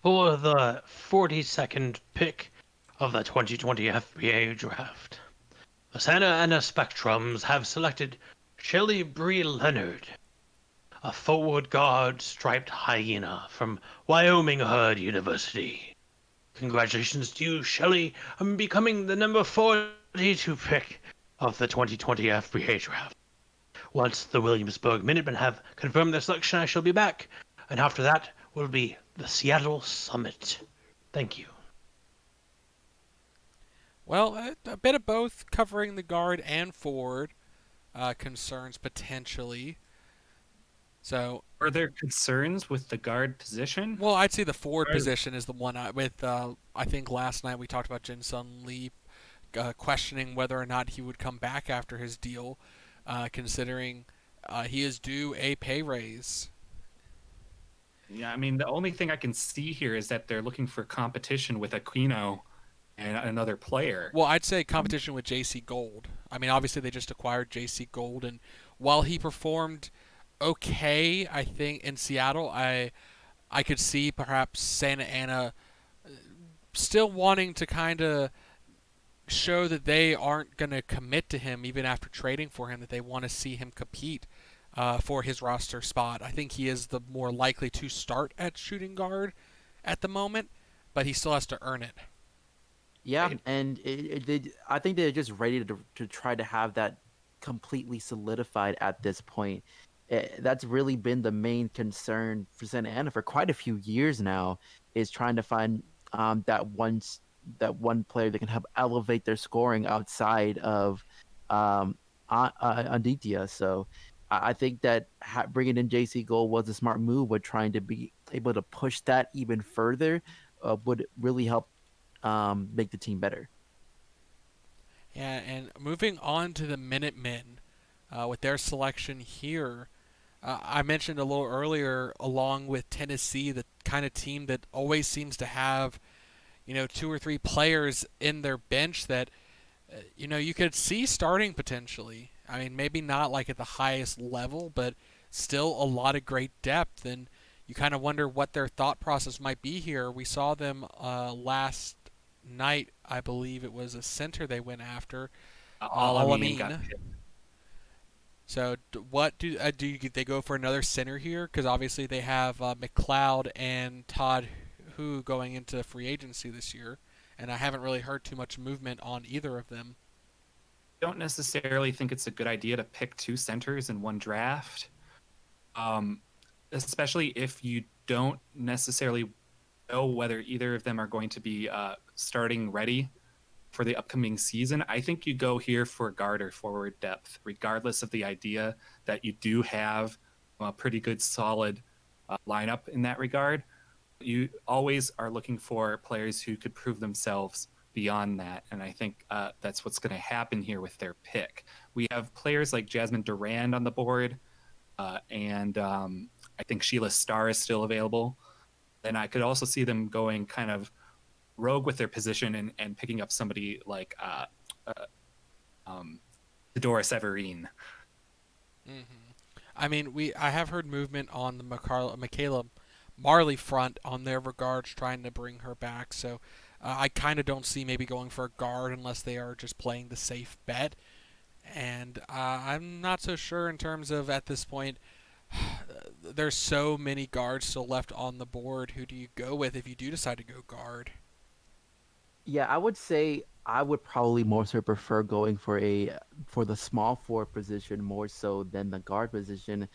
For the 42nd pick of the 2020 FBA Draft, the Santa Ana Spectrums have selected Shelly Bree Leonard, a forward guard striped hyena from Wyoming Herd University. Congratulations to you, Shelly, on becoming the number 42 pick of the 2020 FBA Draft. Once the Williamsburg Minutemen have confirmed their selection, I shall be back. And after that, will be the Seattle Summit. Thank you. Well, a bit of both, covering the guard and forward concerns potentially. So, Are there concerns with the guard position? well, I'd say the forward Guard- position is the one with. I think last night we talked about Jin Sun Lee questioning whether or not he would come back after his deal, considering he is due a pay raise. Yeah, I mean, the only thing I can see here is that they're looking for competition with Aquino and another player. Well, I'd say competition with JC Gold. I mean, obviously they just acquired JC Gold, and while he performed okay, I think in Seattle, I could see perhaps Santa Ana still wanting to kind of show that they aren't going to commit to him even after trading for him, that they want to see him compete for his roster spot. I think he is the more likely to start at shooting guard at the moment, but he still has to earn it. Yeah, and I think they're just ready to try to have that completely solidified at this point. That's really been the main concern for Santa Ana for quite a few years now, is trying to find that one player that can help elevate their scoring outside of Aditya. So I think that bringing in JC Gold was a smart move, but trying to be able to push that even further would really help make the team better. Yeah, and moving on to the Minutemen with their selection here. I mentioned a little earlier, along with Tennessee, the kind of team that always seems to have, two or three players in their bench that, you could see starting potentially. I mean, maybe not like at the highest level, but still a lot of great depth. And you kind of wonder what their thought process might be here. We saw them last night, I believe it was a center they went after, Alamin got Alamin. picked. So what they go for another center here? Because obviously they have McLeod and Todd Hu going into free agency this year, and I haven't really heard too much movement on either of them. Don't necessarily think it's a good idea to pick two centers in one draft, especially if you don't necessarily know whether either of them are going to be starting ready for the upcoming season. I think you go here for guard or forward depth, regardless of the idea that you do have a pretty good, solid lineup in that regard. You always are looking for players who could prove themselves beyond that, and I think that's what's going to happen here with their pick. We have players like Jasmine Durand on the board, and I think Sheila Starr is still available. And I could also see them going kind of rogue with their position and picking up somebody like Fedora Severine. Mm-hmm. I mean, I have heard movement on the Michaela Marley front on their regards, trying to bring her back. So I kind of don't see maybe going for a guard unless they are just playing the safe bet. And I'm not so sure in terms of at this point. There's so many guards still left on the board. Who do you go with if you do decide to go guard? Yeah, I would say I would probably more so prefer going for the small forward position more so than the guard position.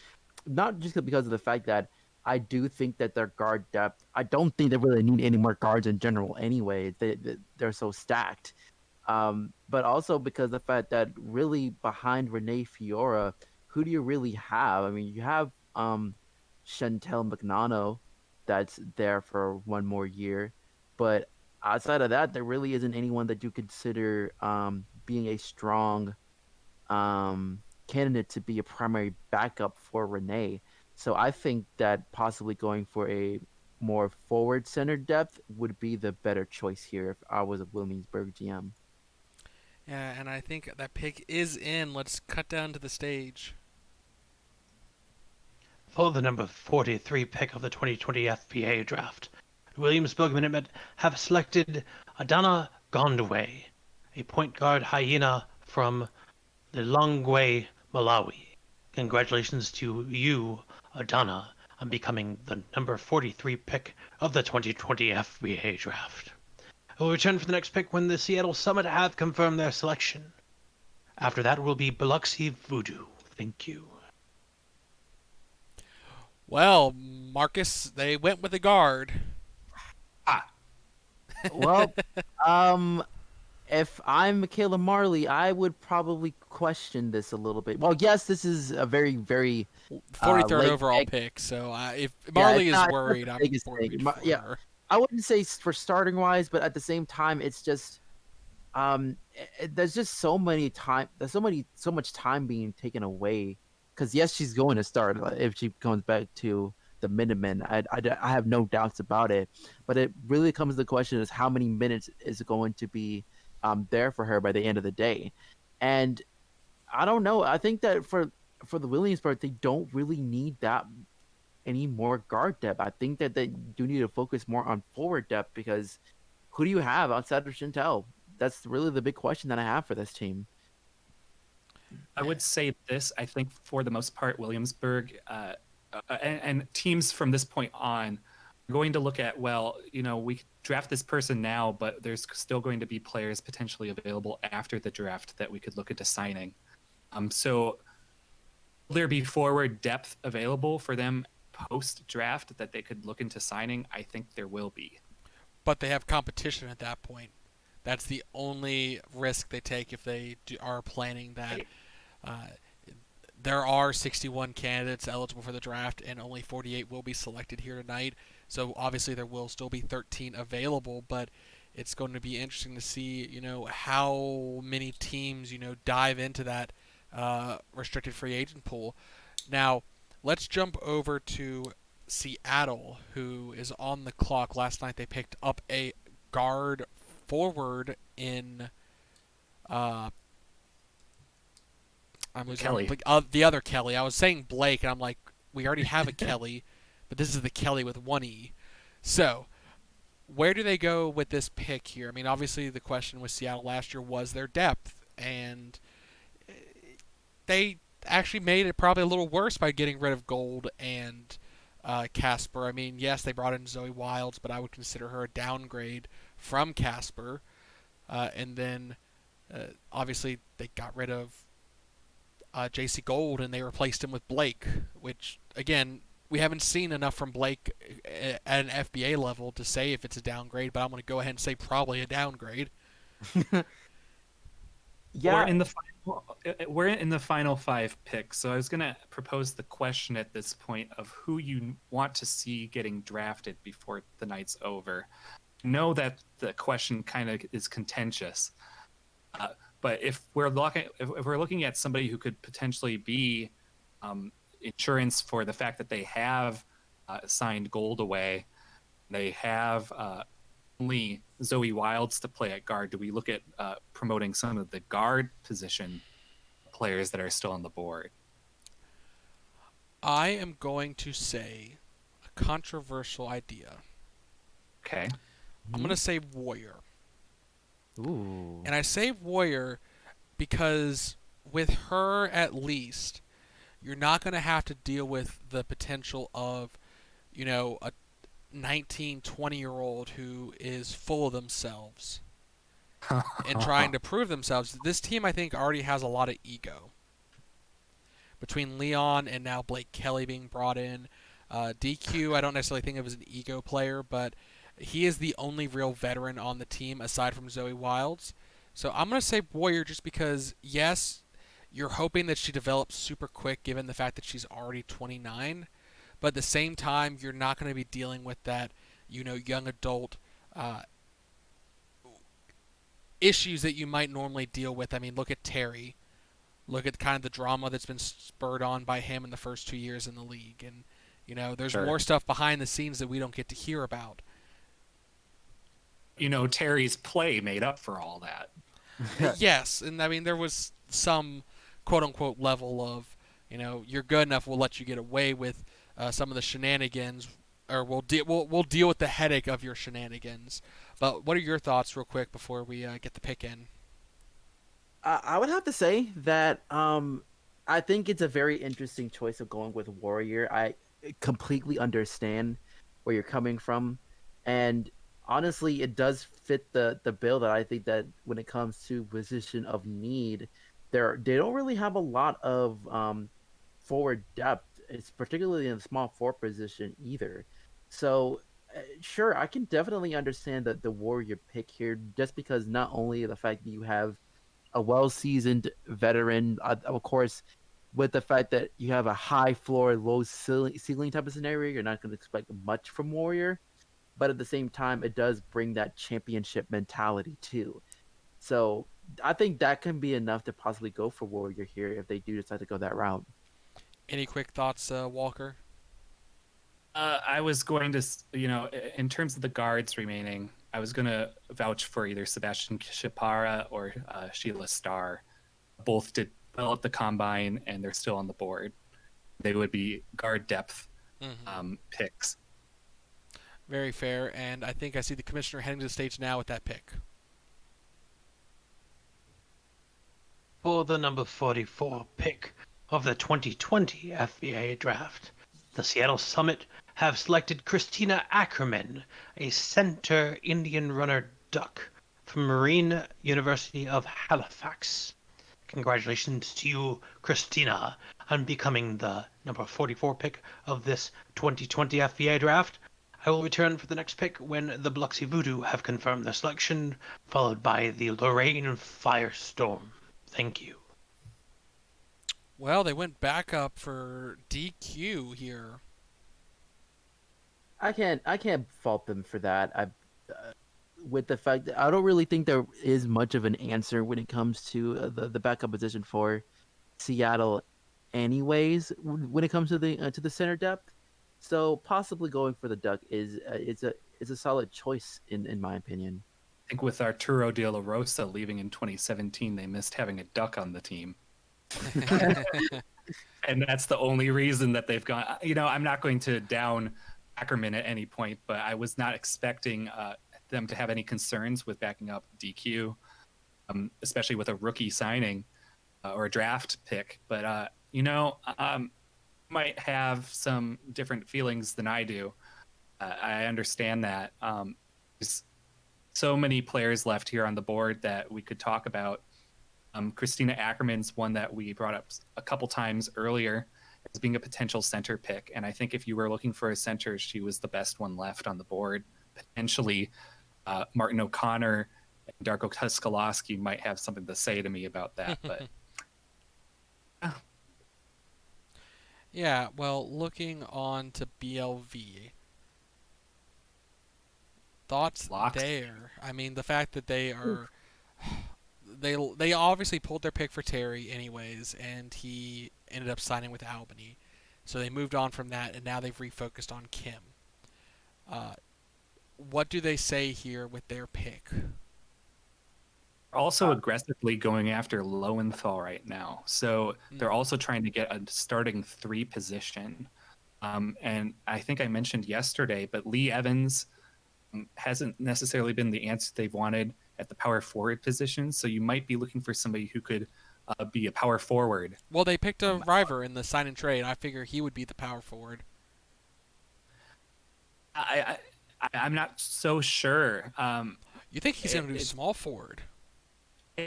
Not just because of the fact that I do think that their guard depth. I don't think they really need any more guards in general. Anyway, they're so stacked. But also because the fact that really behind Renee Fiora, who do you really have? I mean, you have Chantel McNano that's there for one more year, but outside of that, there really isn't anyone that you consider being a strong candidate to be a primary backup for Renee. So I think that possibly going for a more forward center depth would be the better choice here if I was a Williamsburg GM. Yeah, and I think that pick is in. Let's cut down to the stage. For the number 43 pick of the 2020 FBA Draft, Williamsburg Minutemen have selected Adana Gondwe, a point guard hyena from Lilongwe, Malawi. Congratulations to you, Adana, on becoming the number 43 pick of the 2020 FBA Draft. We'll return for the next pick when the Seattle Summit have confirmed their selection. After that will be Biloxi Voodoo. Thank you. Well, Marcus, they went with a guard. Ah, Well, um, if I'm Michaela Marley, I would probably question this a little bit. Well, yes, this is a very, very 43rd late overall pick. pick. So if Yeah, Marley is it's not worried, the I'm biggest thing. worried for Yeah, her. I wouldn't say for starting wise, but at the same time, it's just there's just so much time being taken away. Because yes, she's going to start if she comes back to the Minutemen. I have no doubts about it. But it really comes to the question is how many minutes is going to be there for her by the end of the day, and I don't know. I think that for the Williamsburg, they don't really need that any more guard depth. I think that they do need to focus more on forward depth because who do you have outside of Chantel? That's really the big question that I have for this team. I would say this. I think for the most part, Williamsburg and teams from this point on are going to look at, well, we could draft this person now, but there's still going to be players potentially available after the draft that we could look into signing. So will there be forward depth available for them post draft that they could look into signing? I think there will be. But they have competition at that point. That's the only risk they take if they are planning that. Uh, there are 61 candidates eligible for the draft, and only 48 will be selected here tonight. So obviously there will still be 13 available, but it's going to be interesting to see, how many teams, dive into that restricted free agent pool. Now, let's jump over to Seattle, who is on the clock. Last night they picked up a guard forward in I'm losing Kelly. the other Kelly. I was saying Blake, and I'm like, we already have a Kelly, but this is the Kelly with one E. So, where do they go with this pick here? I mean, obviously the question with Seattle last year was their depth, and they actually made it probably a little worse by getting rid of Gold and Casper. I mean, yes, they brought in Zoe Wilds, but I would consider her a downgrade from Casper. And then, obviously, they got rid of JC Gold and they replaced him with Blake, which, again, we haven't seen enough from Blake at an FBA level to say if it's a downgrade, but I'm going to go ahead and say probably a downgrade. Yeah, We're in the final 5 picks, so I was going to propose the question at this point of who you want to see getting drafted before the night's over. Know that the question kind of is contentious, but if we're looking at somebody who could potentially be insurance for the fact that they have signed Gold away, they have only Zoe Wilds to play at guard, do we look at promoting some of the guard position players that are still on the board? I am going to say a controversial idea. Okay. I'm going to say Warrior. Ooh. And I say Warrior because with her at least, you're not going to have to deal with the potential of, a 19, 20-year-old who is full of themselves and trying to prove themselves. This team, I think, already has a lot of ego. Between Leon and now Blake Kelly being brought in, DQ, I don't necessarily think of as an ego player, but he is the only real veteran on the team aside from Zoe Wilds. So I'm going to say Warrior just because, yes, you're hoping that she develops super quick given the fact that she's already 29. But at the same time, you're not going to be dealing with that, young adult issues that you might normally deal with. I mean, look at Terry. Look at kind of the drama that's been spurred on by him in the first 2 years in the league. And, there's Sure. more stuff behind the scenes that we don't get to hear about. Terry's play made up for all that. Yes, and I mean, there was some quote-unquote level of, you're good enough, we'll let you get away with some of the shenanigans, or we'll deal with the headache of your shenanigans. But what are your thoughts, real quick, before we get the pick in? I would have to say that I think it's a very interesting choice of going with Warrior. I completely understand where you're coming from, and honestly, it does fit the bill that I think that when it comes to position of need, they don't really have a lot of forward depth. it's particularly in the small forward position either. So sure, I can definitely understand the Warrior pick here, just because not only the fact that you have a well-seasoned veteran, of course, with the fact that you have a high floor, low ceiling type of scenario, you're not going to expect much from Warrior. But at the same time, it does bring that championship mentality too. So I think that can be enough to possibly go for Warrior here if they do decide to go that route. Any quick thoughts, Walker? I was going to, in terms of the guards remaining, I was going to vouch for either Sebastian Shipara or Sheila Starr. Both did well at the combine, and they're still on the board. They would be guard depth picks. Very fair, and I think I see the commissioner heading to the stage now with that pick. For the number 44 pick of the 2020 FBA Draft, the Seattle Summit have selected Christina Ackerman, a center Indian runner duck from Marine University of Halifax. Congratulations to you, Christina, on becoming the number 44 pick of this 2020 FBA Draft. I will return for the next pick when the Biloxi Voodoo have confirmed their selection, followed by the Lorraine Firestorm. Thank you. Well, they went back up for DQ here. I can't fault them for that. With the fact that I don't really think there is much of an answer when it comes to the backup position for Seattle, anyways. When it comes to the center depth, so possibly going for the Duck is a solid choice in my opinion. I think with Arturo De La Rosa leaving in 2017, they missed having a duck on the team. And that's the only reason that they've gone. I'm not going to down Ackerman at any point, but I was not expecting them to have any concerns with backing up DQ, especially with a rookie signing or a draft pick. But, might have some different feelings than I do. I understand that. There's so many players left here on the board that we could talk about. Christina Ackerman's one that we brought up a couple times earlier as being a potential center pick. And I think if you were looking for a center, she was the best one left on the board. Potentially, Martin O'Connor and Darko Tuskolowski might have something to say to me about that. But Yeah, well, looking on to BLV. Thoughts Locked. there? I mean, the fact that they are they obviously pulled their pick for Terry anyways, and he ended up signing with Albany. So they moved on from that, and now they've refocused on Kim. What do they say here with their pick? also aggressively going after Lowenthal right now. So they're also trying to get a starting 3 position. And I think I mentioned yesterday, but Lee Evans hasn't necessarily been the answer they've wanted at the power forward position. So you might be looking for somebody who could be a power forward. Well, they picked a River in the sign and trade. I figure he would be the power forward. I'm not so sure. You think he's going to do small forward?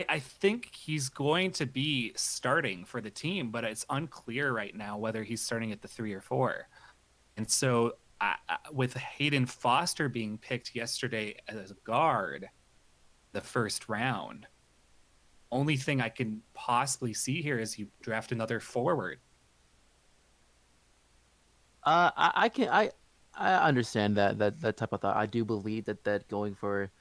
I think he's going to be starting for the team, but it's unclear right now whether he's starting at the 3 or 4. And so with Hayden Foster being picked yesterday as a guard, the first round, only thing I can possibly see here is you draft another forward. I understand that type of thought. I do believe that going for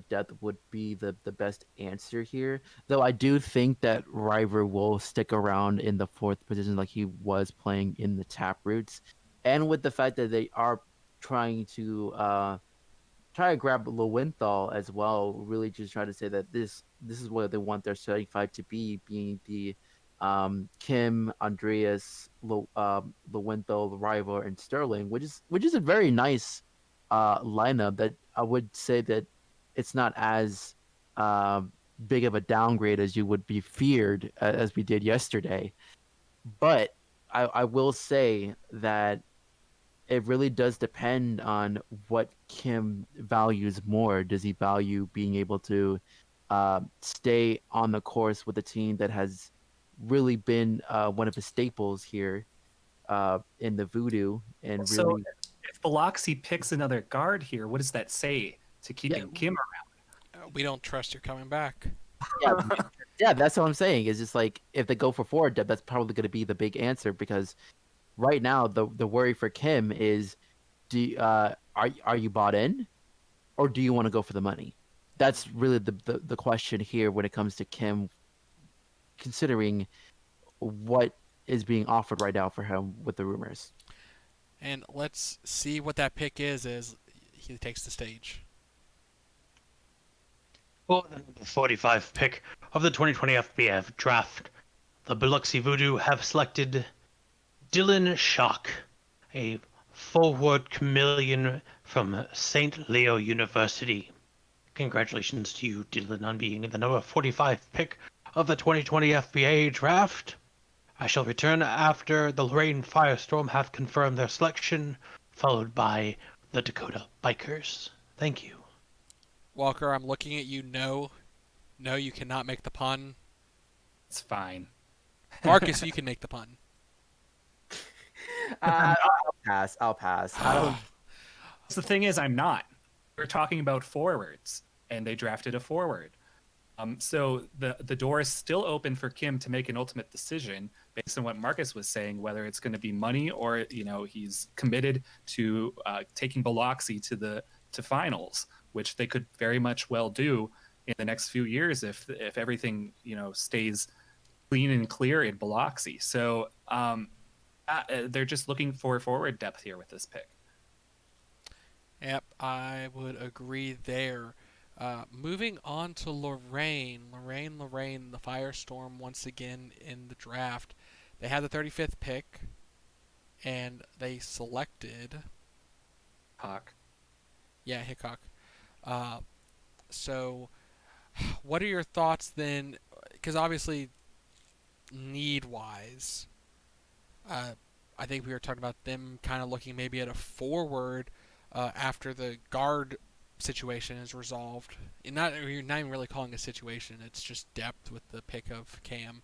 depth would be the best answer here. Though I do think that River will stick around in the 4th position like he was playing in the Taproots. And with the fact that they are trying to grab Lowenthal as well, really just try to say that this is what they want their starting 5 to be, being the Kim, Andreas, Lowenthal, Rival, and Sterling, which is a very nice lineup that I would say that it's not as big of a downgrade as you would be feared as we did yesterday. But I will say that it really does depend on what Kim values more. Does he value being able to stay on the course with a team that has really been one of his staples here in the voodoo and So really. if Biloxi picks another guard here, what does that say to Yeah, keeping Kim We don't trust you're coming back. yeah, around? yeah. That's what I'm saying. Is just like if they go for forward depth, that's probably going to be the big answer because right now the worry for Kim is, are you bought in, or do you want to go for the money? That's really the question here when it comes to Kim, considering what is being offered right now for him with the rumors. And let's see what that pick is as he takes the stage. For the number 45 pick of the 2020 FBA Draft, the Biloxi Voodoo have selected Dylan Schock, a forward chameleon from St. Leo University. Congratulations to you, Dylan, on being the number 45 pick of the 2020 FBA Draft. I shall return after the Lorraine Firestorm have confirmed their selection, followed by the Dakota Bikers. Thank you. Walker, I'm looking at you. No, you cannot make the pun. It's fine. Marcus, you can make the pun. I'll pass. I'll pass. I don't. The thing is, I'm not. We're talking about forwards, and they drafted a forward. So the door is still open for Kim to make an ultimate decision based on what Marcus was saying, whether it's going to be money or he's committed to taking Biloxi to finals, which they could very much well do in the next few years if everything stays clean and clear in Biloxi. So they're just looking for forward depth here with this pick. Yep, I would agree there. Moving on to Lorraine, the Firestorm once again in the draft. They had the 35th pick, and they selected Hawk. Yeah, Hickok. So, what are your thoughts then? Because obviously, need-wise, I think we were talking about them kind of looking maybe at a forward after the guard situation is resolved. You're not even really calling it a situation. It's just depth with the pick of Cam.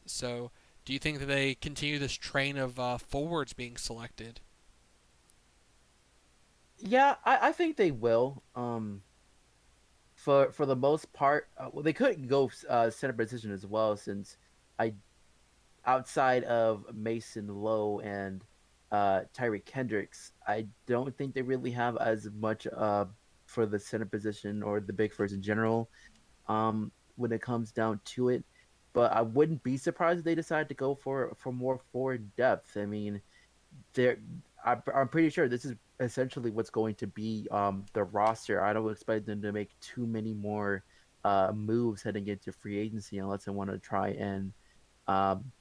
So, do you think that they continue this train of forwards being selected? Yeah, I think they will. For the most part, well, they could go center position as well, since I outside of Mason Lowe and Tyreek Kendricks, I don't think they really have as much for the center position or the big first in general. When it comes down to it, but I wouldn't be surprised if they decide to go for more forward depth. I mean, they're I'm pretty sure this is essentially what's going to be the roster. I don't expect them to make too many more moves heading into free agency unless they want to try and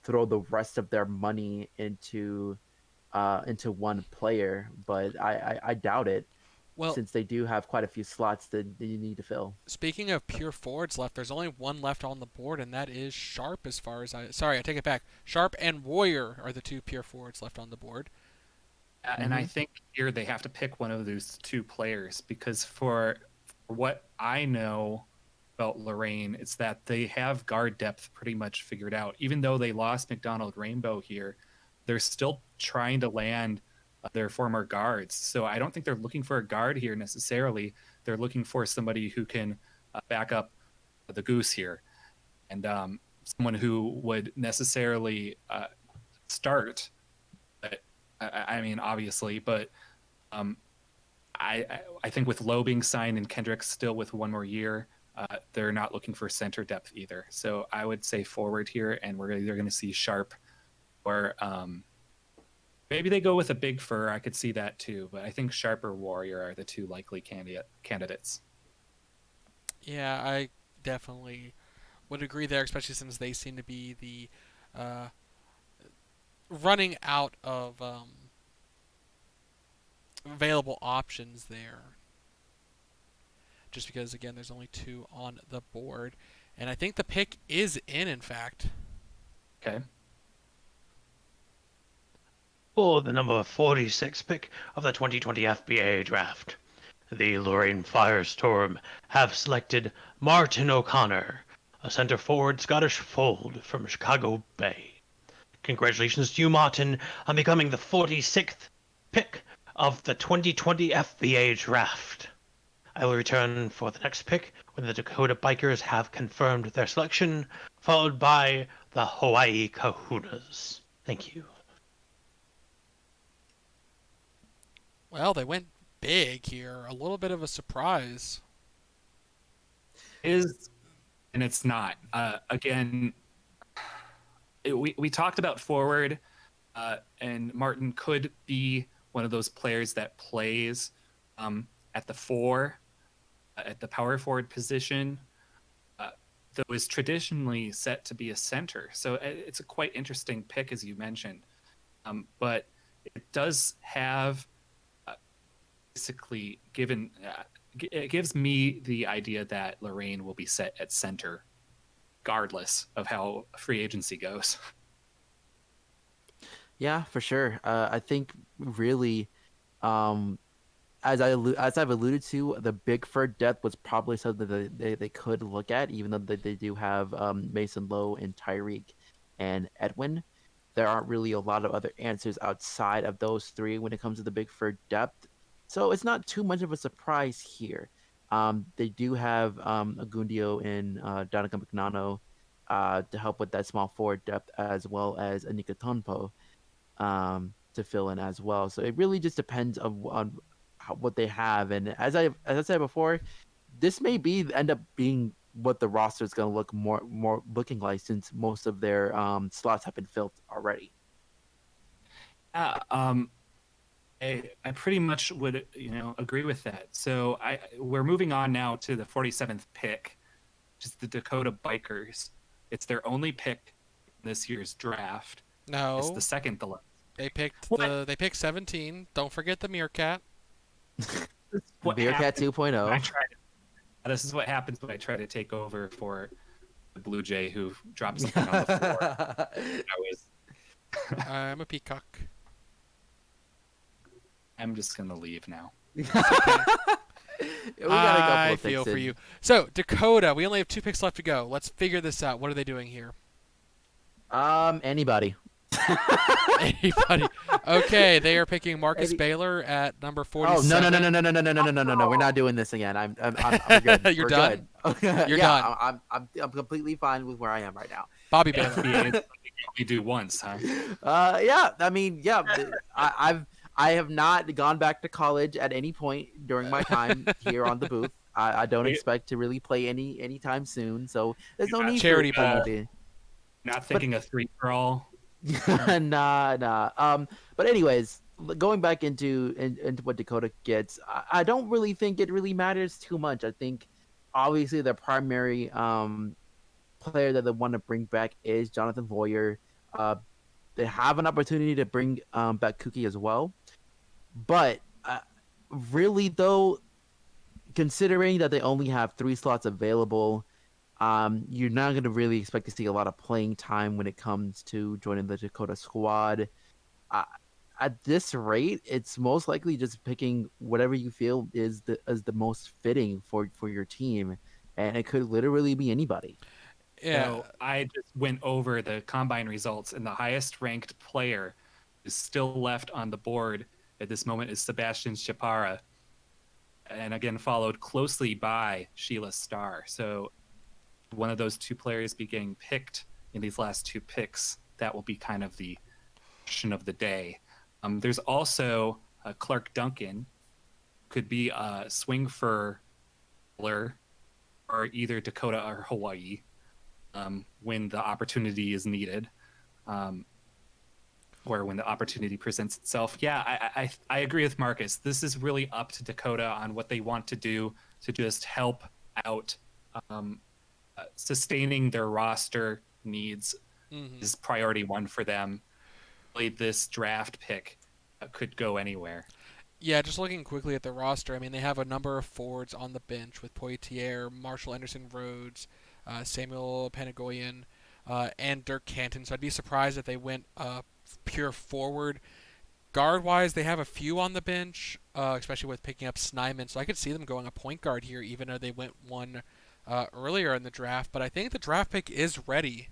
throw the rest of their money into one player. But I doubt it, Well, since they do have quite a few slots that you need to fill. speaking of pure forwards left, there's only one left on the board, and that is Sharp. Sorry, I take it back. Sharp and Warrior are the two pure forwards left on the board. And I think here they have to pick one of those two players, because for what I know about Lorraine, it's that they have guard depth pretty much figured out. Even though they lost McDonald Rainbow here, they're still trying to land their former guards. So I don't think they're looking for a guard here necessarily. They're looking for somebody who can back up the Goose here, and someone who would necessarily start. I mean, obviously, but I think with Lowe being signed and Kendrick still with one more year, they're not looking for center depth either. So I would say forward here, and we're either going to see Sharp or maybe they go with a Big Fur. I could see that too, but I think Sharp or Warrior are the two likely candidates. Yeah, I definitely would agree there, especially since they seem to be the running out of available options there. Just because, again, there's only two on the board. And I think the pick is in fact. Okay. For the number 46 pick of the 2020 FBA Draft, the Lorraine Firestorm have selected Martin O'Connor, a center forward Scottish fold from Chicago Bay. Congratulations to you, Martin, on becoming the 46th pick of the 2020 FBA Draft. I will return for the next pick when the Dakota Bikers have confirmed their selection, followed by the Hawaii Kahunas. Thank you. Well, they went big here. A little bit of a surprise. Is and it's not. Again, we talked about forward, and Martin could be one of those players that plays at the 4, at the power forward position, that was traditionally set to be a center. So it's a quite interesting pick, as you mentioned. But it does have basically given it gives me the idea that Lorraine will be set at center, regardless of how free agency goes. Yeah, for sure. I think really, as I've alluded to, the Bigford depth was probably something that they could look at, even though they do have Mason Lowe and Tyreek and Edwin. There aren't really a lot of other answers outside of those three when it comes to the Bigford depth. So it's not too much of a surprise here. They do have Agundio and Donica McNano to help with that small forward depth, as well as Anika Tonpo to fill in as well. So it really just depends on what they have. And as I said before, this may end up being what the roster is going to look more looking like, since most of their slots have been filled already. I pretty much would agree with that. So we're moving on now to the 47th pick, which is the Dakota Bikers. It's their only pick in this year's draft. No, It's the second to last. they picked What? they picked 17. Don't forget the Meerkat. What Bearcat happened when I 2.0. tried to- This is what happens when I try to take over for the Blue Jay who dropped something on the floor. I'm a peacock. I'm just gonna leave now. We got a couple I of feel picks for in. you. So Dakota, we only have 2 picks left to go. Let's figure this out. What are they doing here? Anybody. Anybody? Okay, they are picking Marcus Baylor at number Oh 47. no! We're not doing this again. I'm good. You're We're done? Good. You're yeah, done. I'm completely fine with where I am right now. Bobby Baylor. FBA is something you only do once, huh? Yeah. I mean, yeah. I have not gone back to college at any point during my time here on the booth. I don't expect to really play anytime soon. So there's no need Charity for ball. me Not thinking a 3-for-all. to. Nah. But anyways, going back into what Dakota gets, I don't really think it really matters too much. I think obviously the primary player that they want to bring back is Jonathan Lawyer. They have an opportunity to bring back Kuki as well. But really, though, considering that they only have 3 slots available, you're not going to really expect to see a lot of playing time when it comes to joining the Dakota squad. At this rate, it's most likely just picking whatever you feel is the most fitting for your team, and it could literally be anybody. Yeah. So I just went over the combine results, and the highest ranked player is still left on the board at this moment is Sebastian Chapara, and again followed closely by Sheila Starr. So one of those 2 players be getting picked in these last 2 picks. That will be kind of the question of the day. There's also Clark Duncan, could be a swing for or either Dakota or Hawaii when the opportunity is needed. Or when the opportunity presents itself. Yeah, I agree with Marcus. This is really up to Dakota on what they want to do to just help out. Sustaining their roster needs is priority 1 for them. Really, this draft pick could go anywhere. Yeah, just looking quickly at the roster, I mean, they have a number of forwards on the bench with Poitier, Marshall Anderson Rhodes, Samuel Panagoyan, and Dirk Canton. So I'd be surprised if they went pure forward. Guard-wise, they have a few on the bench, especially with picking up Snyman. So I could see them going a point guard here, even though they went one earlier in the draft. But I think the draft pick is ready.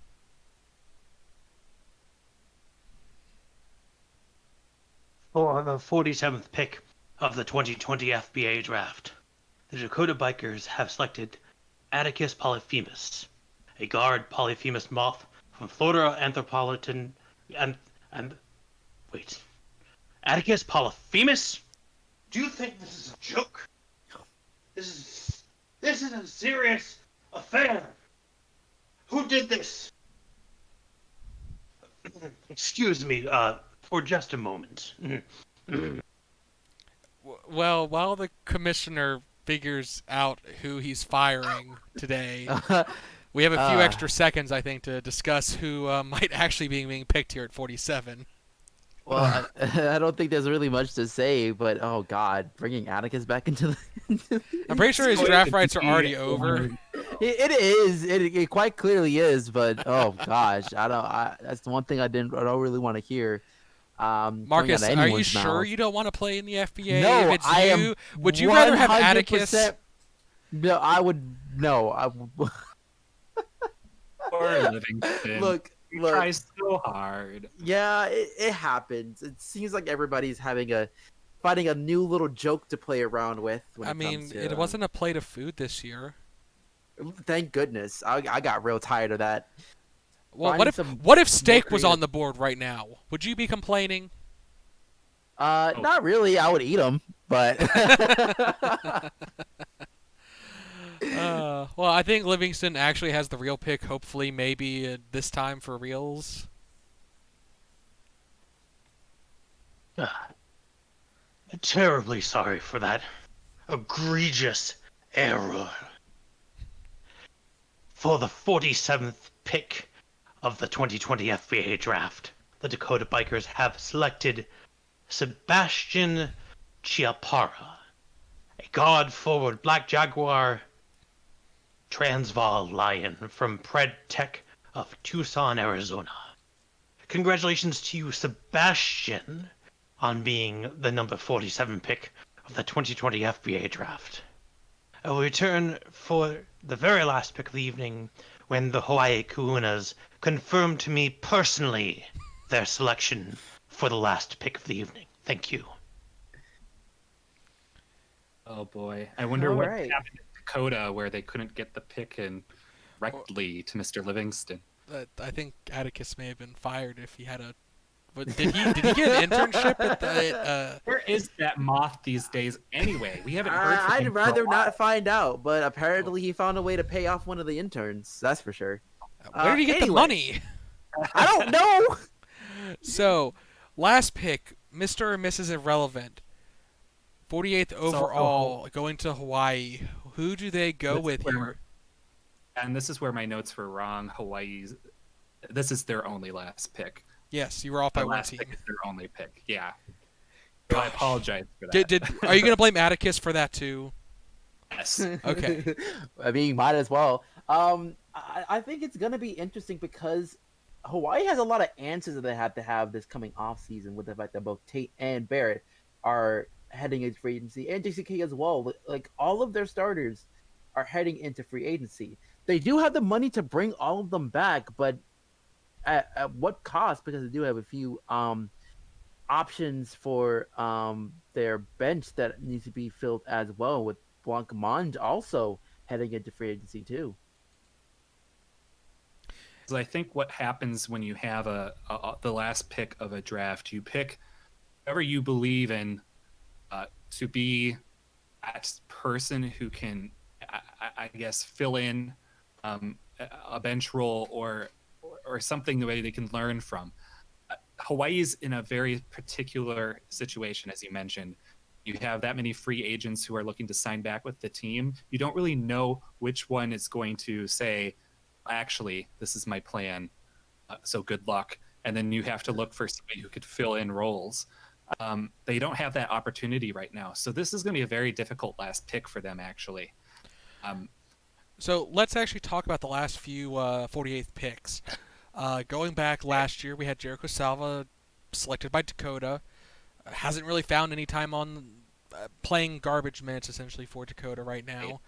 For the 47th pick of the 2020 FBA Draft, the Dakota Bikers have selected Atticus polyphemus, a guard polyphemus moth from Florida Anthropolitan and wait, Atticus polyphemus? Do you think this is a joke? This is a serious affair. Who did this? Excuse me, for just a moment. Well, while the commissioner figures out who he's firing today, we have a few extra seconds, I think, to discuss who might actually be being picked here at 47. Well, I don't think there's really much to say, but oh god, bringing Atticus back into the I'm pretty sure his draft rights are already over. it is. It quite clearly is, but oh gosh, that's the one thing I don't really want to hear. Marcus, are you sure you don't want to play in the FBA? No, if it's I am. Would you rather have Atticus? No, I would. No, I. Poor Livingston. Look. He tries so hard. Yeah, it happens. It seems like everybody's finding a new little joke to play around with. I mean, it wasn't a plate of food this year. Thank goodness. I got real tired of that. Well, what if steak was on the board right now? Would you be complaining? Not really. I would eat them, but. Well, I think Livingston actually has the real pick, hopefully, maybe this time for reals. Terribly sorry for that egregious error. For the 47th pick of the 2020 FBA Draft, the Dakota Bikers have selected Sebastian Chiapara, a guard-forward Black Jaguar Transvaal Lion from Pred Tech of Tucson, Arizona. Congratulations to you, Sebastian, on being the number 47 pick of the 2020 FBA Draft. I will return for the very last pick of the evening when the Hawaii Kahunas confirmed to me personally their selection for the last pick of the evening. Thank you. Oh boy. I wonder All what right. happened in Dakota where they couldn't get the pick in directly to Mr. Livingston. I think Atticus may have been fired if he had a. But did he get an internship at the? Where is that moth these days anyway? We haven't heard from him I'd for a rather while. not find out, but apparently he found a way to pay off one of the interns. That's for sure. Where did he get the anyway. money? I don't know. So, last pick, Mr. and Mrs. Irrelevant, 48th overall, going to Hawaii. Who do they go That's with where- here? And this is where my notes were wrong. Hawaii's. This is their only last pick. Yes, you were off by Their one last team. pick is their only pick. Yeah. So I Gosh. apologize for that. Are you going to blame Atticus for that too? Yes. Okay. I mean, might as well. I think it's gonna be interesting because Hawaii has a lot of answers that they have to have this coming off season, with the fact that both Tate and Barrett are heading into free agency, and JCK as well. Like all of their starters are heading into free agency. They do have the money to bring all of them back, but at what cost? Because they do have a few options for their bench that needs to be filled as well, with Blancmond also heading into free agency too. So I think what happens when you have the last pick of a draft, you pick whoever you believe in to be that person who can, I guess, fill in a bench role or something the way they can learn from. Hawaii's in a very particular situation, as you mentioned. You have that many free agents who are looking to sign back with the team. You don't really know which one is going to say, actually, this is my plan, so good luck. And then you have to look for somebody who could fill in roles. They don't have that opportunity right now. So this is going to be a very difficult last pick for them, actually. So let's actually talk about the last few 48th picks. Going back last year, we had Jericho Salva selected by Dakota. Hasn't really found any time on playing garbage minutes, essentially, for Dakota right now.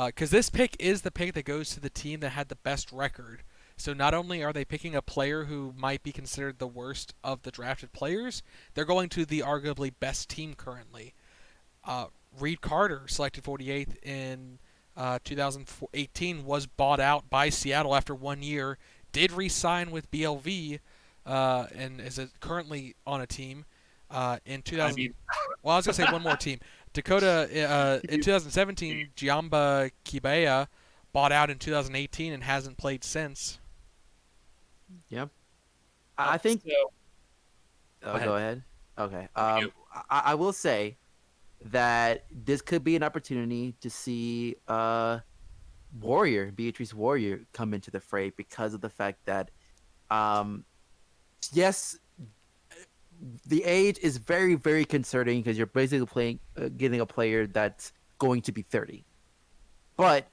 Because this pick is the pick that goes to the team that had the best record. So not only are they picking a player who might be considered the worst of the drafted players, they're going to the arguably best team currently. Uh, Reed Carter, selected 48th in 2018, was bought out by Seattle after 1 year. Did re-sign with BLV, and is currently on a team. In I 2000, mean, well, I was gonna say one more team. Dakota in 2017, Giamba Kibea bought out in 2018 and hasn't played since. Yep. I think. so, Oh, ahead. go ahead. Okay. You. I will say that this could be an opportunity to see Beatrice Warrior come into the fray because of the fact that um yes, the age is very, very concerning because you're basically getting a player that's going to be 30. But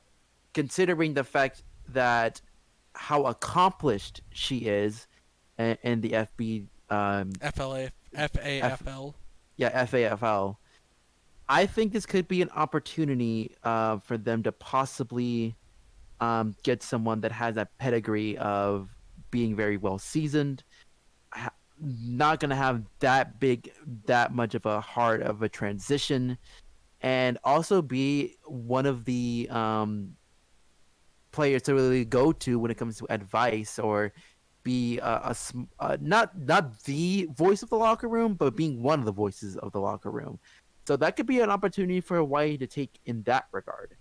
considering the fact that how accomplished she is in the FLA, FAFL. FAFL, I think this could be an opportunity for them to possibly get someone that has that pedigree of being very well seasoned, not gonna have that much of a hard of a transition, and also be one of the players to really go to when it comes to advice or be not the voice of the locker room, but being one of the voices of the locker room. So that could be an opportunity for Hawaii to take in that regard.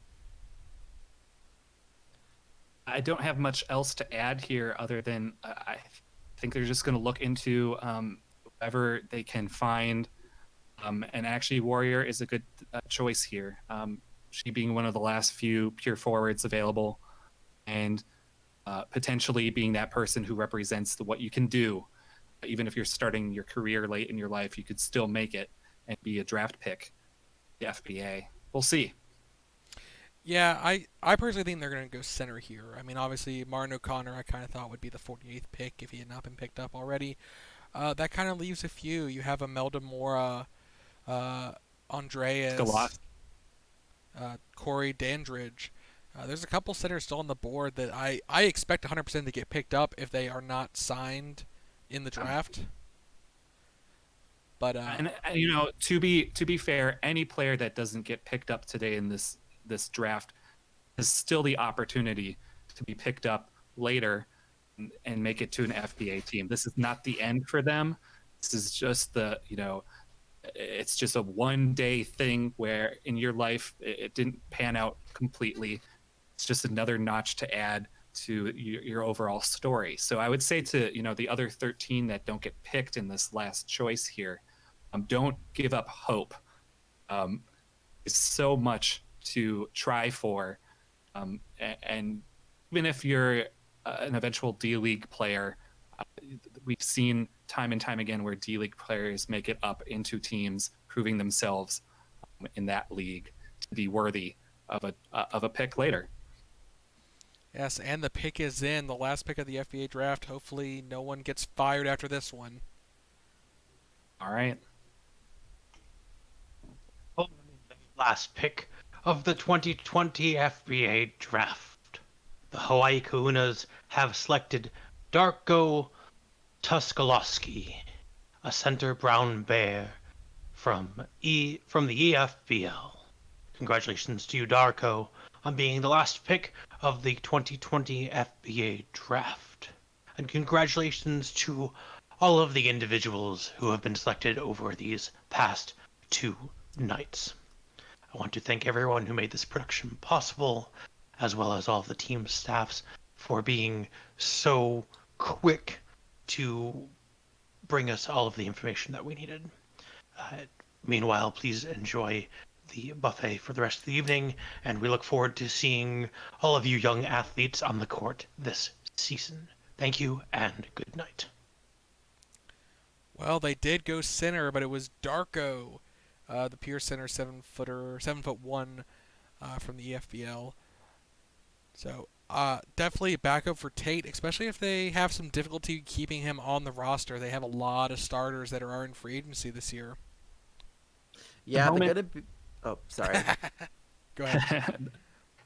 I don't have much else to add here other than I think they're just going to look into whoever they can find. And actually, Warrior is a good choice here. She being one of the last few pure forwards available, and potentially being that person who represents what you can do. Even if you're starting your career late in your life, you could still make it and be a draft pick. The FBA. We'll see. Yeah, I personally think they're going to go center here. I mean, obviously, Martin O'Connor I kind of thought would be the 48th pick if he had not been picked up already. That kind of leaves a few. You have Imelda Mora, Andreas, Skalas. Corey Dandridge. There's a couple centers still on the board that I expect 100% to get picked up if they are not signed in the draft. But And to be fair, any player that doesn't get picked up today in this draft has still the opportunity to be picked up later and make it to an FBA team. This is not the end for them. This is just it's just a one-day thing where in your life it didn't pan out completely. It's just another notch to add to your overall story. So I would say to the other 13 that don't get picked in this last choice here, don't give up hope. It's so much to try for, and even if you're an eventual D League player, we've seen time and time again where D League players make it up into teams, proving themselves in that league to be worthy of a pick later. yes, and the pick is in, the last pick of the FBA draft. Hopefully no one gets fired after this one. All right. Last pick of the 2020 FBA Draft. The Hawaii Kahunas have selected Darko Tuskalowski, a center brown bear from the EFBL. Congratulations to you, Darko, on being the last pick of the 2020 FBA Draft. And congratulations to all of the individuals who have been selected over these past 2 nights. I want to thank everyone who made this production possible, as well as all of the team staffs for being so quick to bring us all of the information that we needed. Meanwhile, please enjoy the buffet for the rest of the evening, and we look forward to seeing all of you young athletes on the court this season. Thank you, and good night. Well, they did go center, but it was Darko, the pure center, 7'1", from the EFBL. So definitely a backup for Tate, especially if they have some difficulty keeping him on the roster. They have a lot of starters that are in free agency this year. Yeah, they're gonna be. Oh, sorry. Go ahead.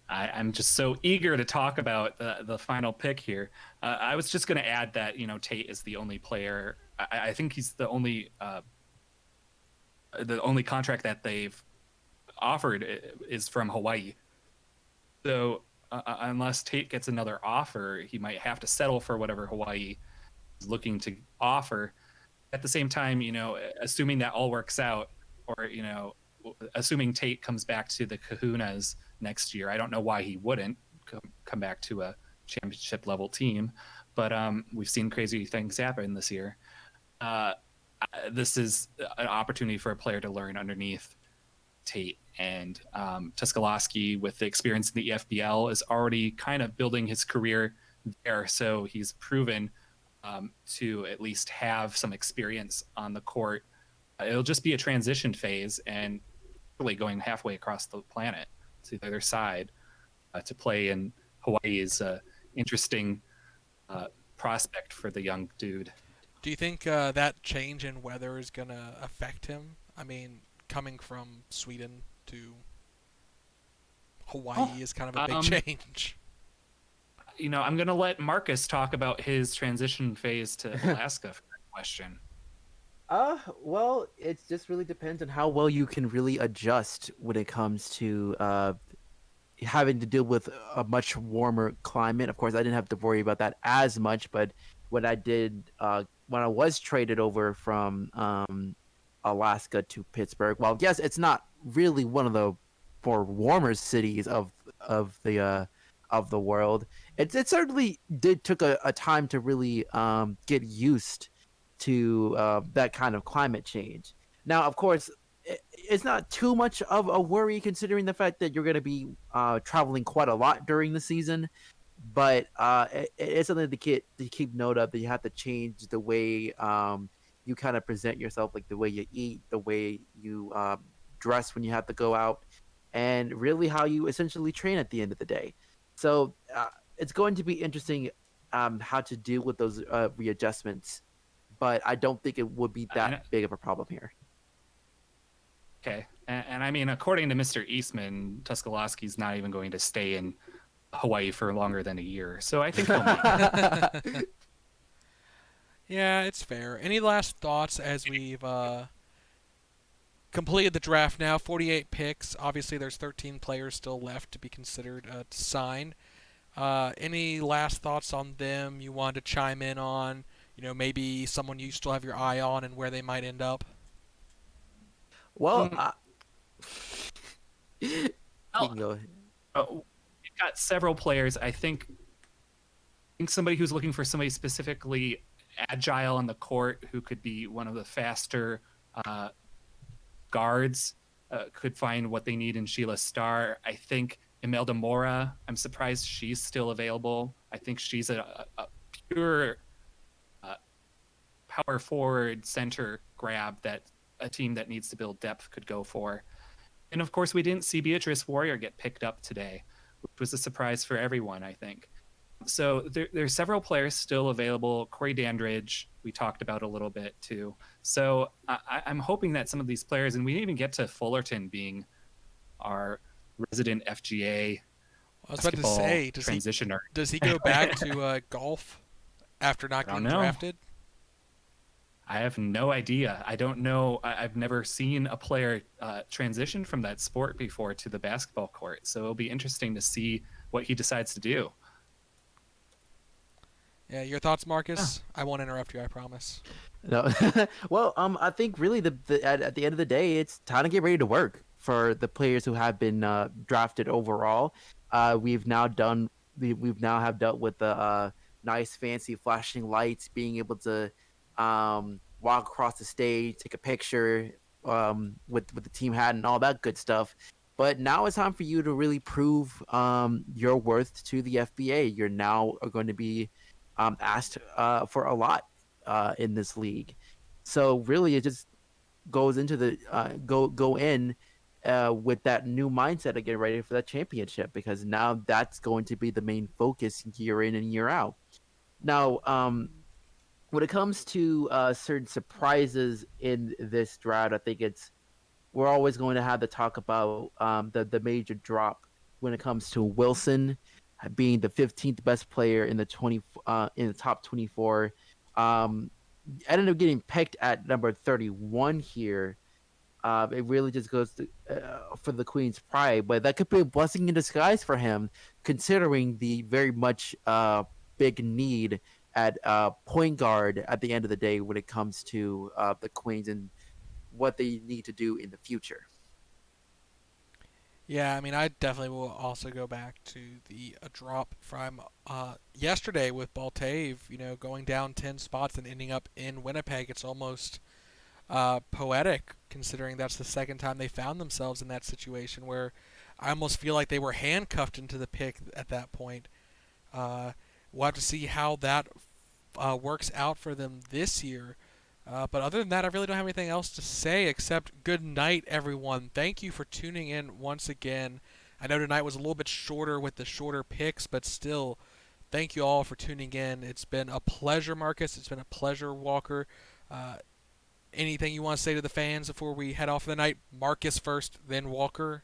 I'm just so eager to talk about the final pick here. I was just going to add that Tate is the only player. I think he's the only contract that they've offered is from Hawaii. So unless Tate gets another offer, he might have to settle for whatever Hawaii is looking to offer. At the same time, assuming that all works out, or assuming Tate comes back to the Kahunas next year, I don't know why he wouldn't come back to a championship level team, but we've seen crazy things happen this year. This is an opportunity for a player to learn underneath Tate, and Tuskolaski, with the experience in the EFBL, is already kind of building his career there. So he's proven to at least have some experience on the court. It'll just be a transition phase, and really going halfway across the planet to the other side to play in Hawaii is an interesting prospect for the young dude. Do you think that change in weather is going to affect him? I mean, coming from Sweden to Hawaii is kind of a big change. I'm going to let Marcus talk about his transition phase to Alaska for that question. Well, it just really depends on how well you can really adjust when it comes to having to deal with a much warmer climate. Of course, I didn't have to worry about that as much, but when I did, when I was traded over from Alaska to Pittsburgh, well, yes, it's not really one of the more warmer cities of the world. It certainly took a time to really get used to that kind of climate change. Now, of course, it's not too much of a worry considering the fact that you're going to be traveling quite a lot during the season. But it's something to keep note of, that you have to change the way you kind of present yourself, like the way you eat, the way you dress when you have to go out, and really how you essentially train at the end of the day. So it's going to be interesting how to deal with those readjustments, but I don't think it would be that big of a problem here. Okay, and I mean, according to Mr. Eastman, Tuskolaski's not even going to stay in Hawaii for longer than a year, so I think he'll make it. Yeah, it's fair. Any last thoughts as we've completed the draft now? 48 picks. Obviously, there's 13 players still left to be considered to sign. Any last thoughts on them you want to chime in on? Maybe someone you still have your eye on and where they might end up? Well, we've got several players. I think somebody who's looking for somebody specifically agile on the court, who could be one of the faster guards, could find what they need in Sheila Starr. I think Imelda Mora, I'm surprised she's still available. I think she's a pure power forward center grab that a team that needs to build depth could go for. And of course, we didn't see Beatrice Warrior get picked up today, which was a surprise for everyone, I think. So there's several players still available. Corey Dandridge, we talked about a little bit too. So I'm hoping that some of these players, and we didn't even get to Fullerton being our resident FGA. I was about to say, does he go back to golf after not getting drafted? I have no idea. I don't know. I've never seen a player transition from that sport before to the basketball court. So it'll be interesting to see what he decides to do. Yeah, your thoughts, Marcus? I won't interrupt you, I promise. No, well, I think really at the end of the day, it's time to get ready to work for the players who have been drafted overall. We've now dealt with the nice, fancy, flashing lights, being able to walk across the stage, take a picture with the team hat and all that good stuff. But now it's time for you to really prove your worth to the FBA. You're now going to be asked for a lot in this league. So really, it just goes into the go in with that new mindset of getting ready for that championship, because now that's going to be the main focus year in and year out. Now, when it comes to certain surprises in this draft, I think we're always going to have to talk about the major drop when it comes to Wilson being the 15th best player in the top 24. Ended up getting picked at number 31 here. It really just goes for the Queen's pride, but that could be a blessing in disguise for him, considering the very much big need at point guard at the end of the day when it comes to the Queens and what they need to do in the future. Yeah, I mean, I definitely will also go back to the drop from yesterday with Baltave, going down 10 spots and ending up in Winnipeg. It's almost poetic, considering that's the second time they found themselves in that situation where I almost feel like they were handcuffed into the pick at that point. We'll have to see how that works out for them this year. But other than that, I really don't have anything else to say except good night, everyone. Thank you for tuning in once again. I know tonight was a little bit shorter with the shorter picks, but still, thank you all for tuning in. It's been a pleasure, Marcus. It's been a pleasure, Walker. Anything you want to say to the fans before we head off for the night? Marcus first, then Walker.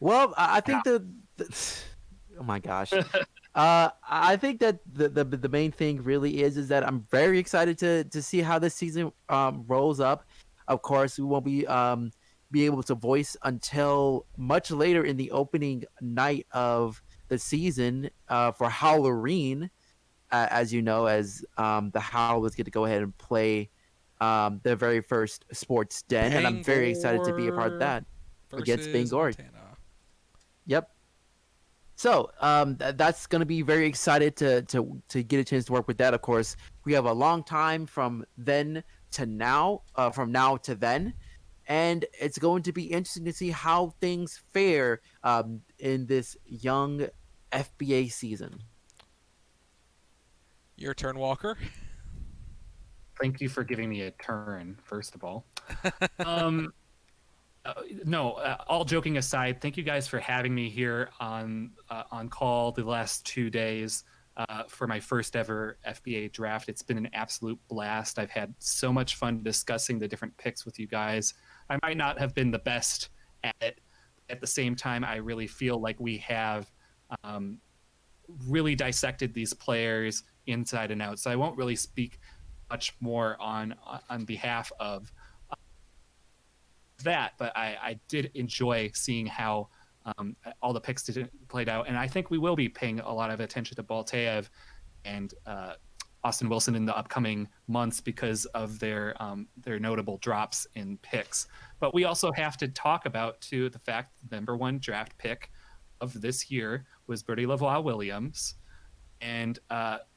Well, I think oh my gosh. I think that the main thing really is that I'm very excited to see how this season rolls up. Of course, we won't be able to voice until much later in the opening night of the season for Halloween, as you know, as the Howlers get to go ahead and play their very first sports den, and I'm very excited to be a part of that against Bangor. Montana. Yep. So that's going to be very excited to get a chance to work with that. Of course, we have a long time from then to now, from now to then, and it's going to be interesting to see how things fare in this young FBA season. Your turn, Walker. Thank you for giving me a turn, first of all. No, all joking aside, thank you guys for having me here on call the last 2 days for my first ever FBA draft. It's been an absolute blast. I've had so much fun discussing the different picks with you guys. I might not have been the best at it. At the same time, I really feel like we have really dissected these players inside and out. So I won't really speak much more on behalf of that, but I did enjoy seeing how all the picks played out, and I think we will be paying a lot of attention to Baltaev and Austin Wilson in the upcoming months because of their notable drops in picks. But we also have to talk about too the fact the number one draft pick of this year was Birdie Lavoie Williams, and that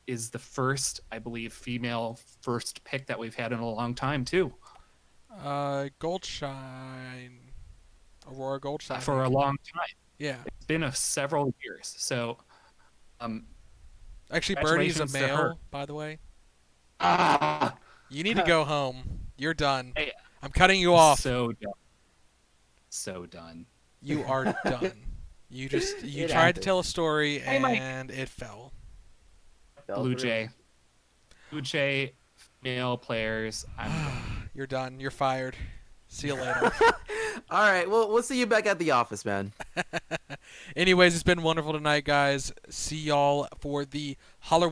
is the first, I believe, female first pick that we've had in a long time too. Goldshine. Aurora Goldshine. For a long time. Yeah. It's been several years. So, actually, Birdie's a congratulations to her. male, by the way. Ah, You need to go home. You're done. Hey, I'm cutting you off. so done. So done. You are done. You It tried to happened. tell a story Hey, Mike. and it fell. Blue Jay, male players. You're done. You're fired. See you later. All right, well, we'll see you back at the office, man. Anyways, it's been wonderful tonight, guys. See y'all for the Halloween.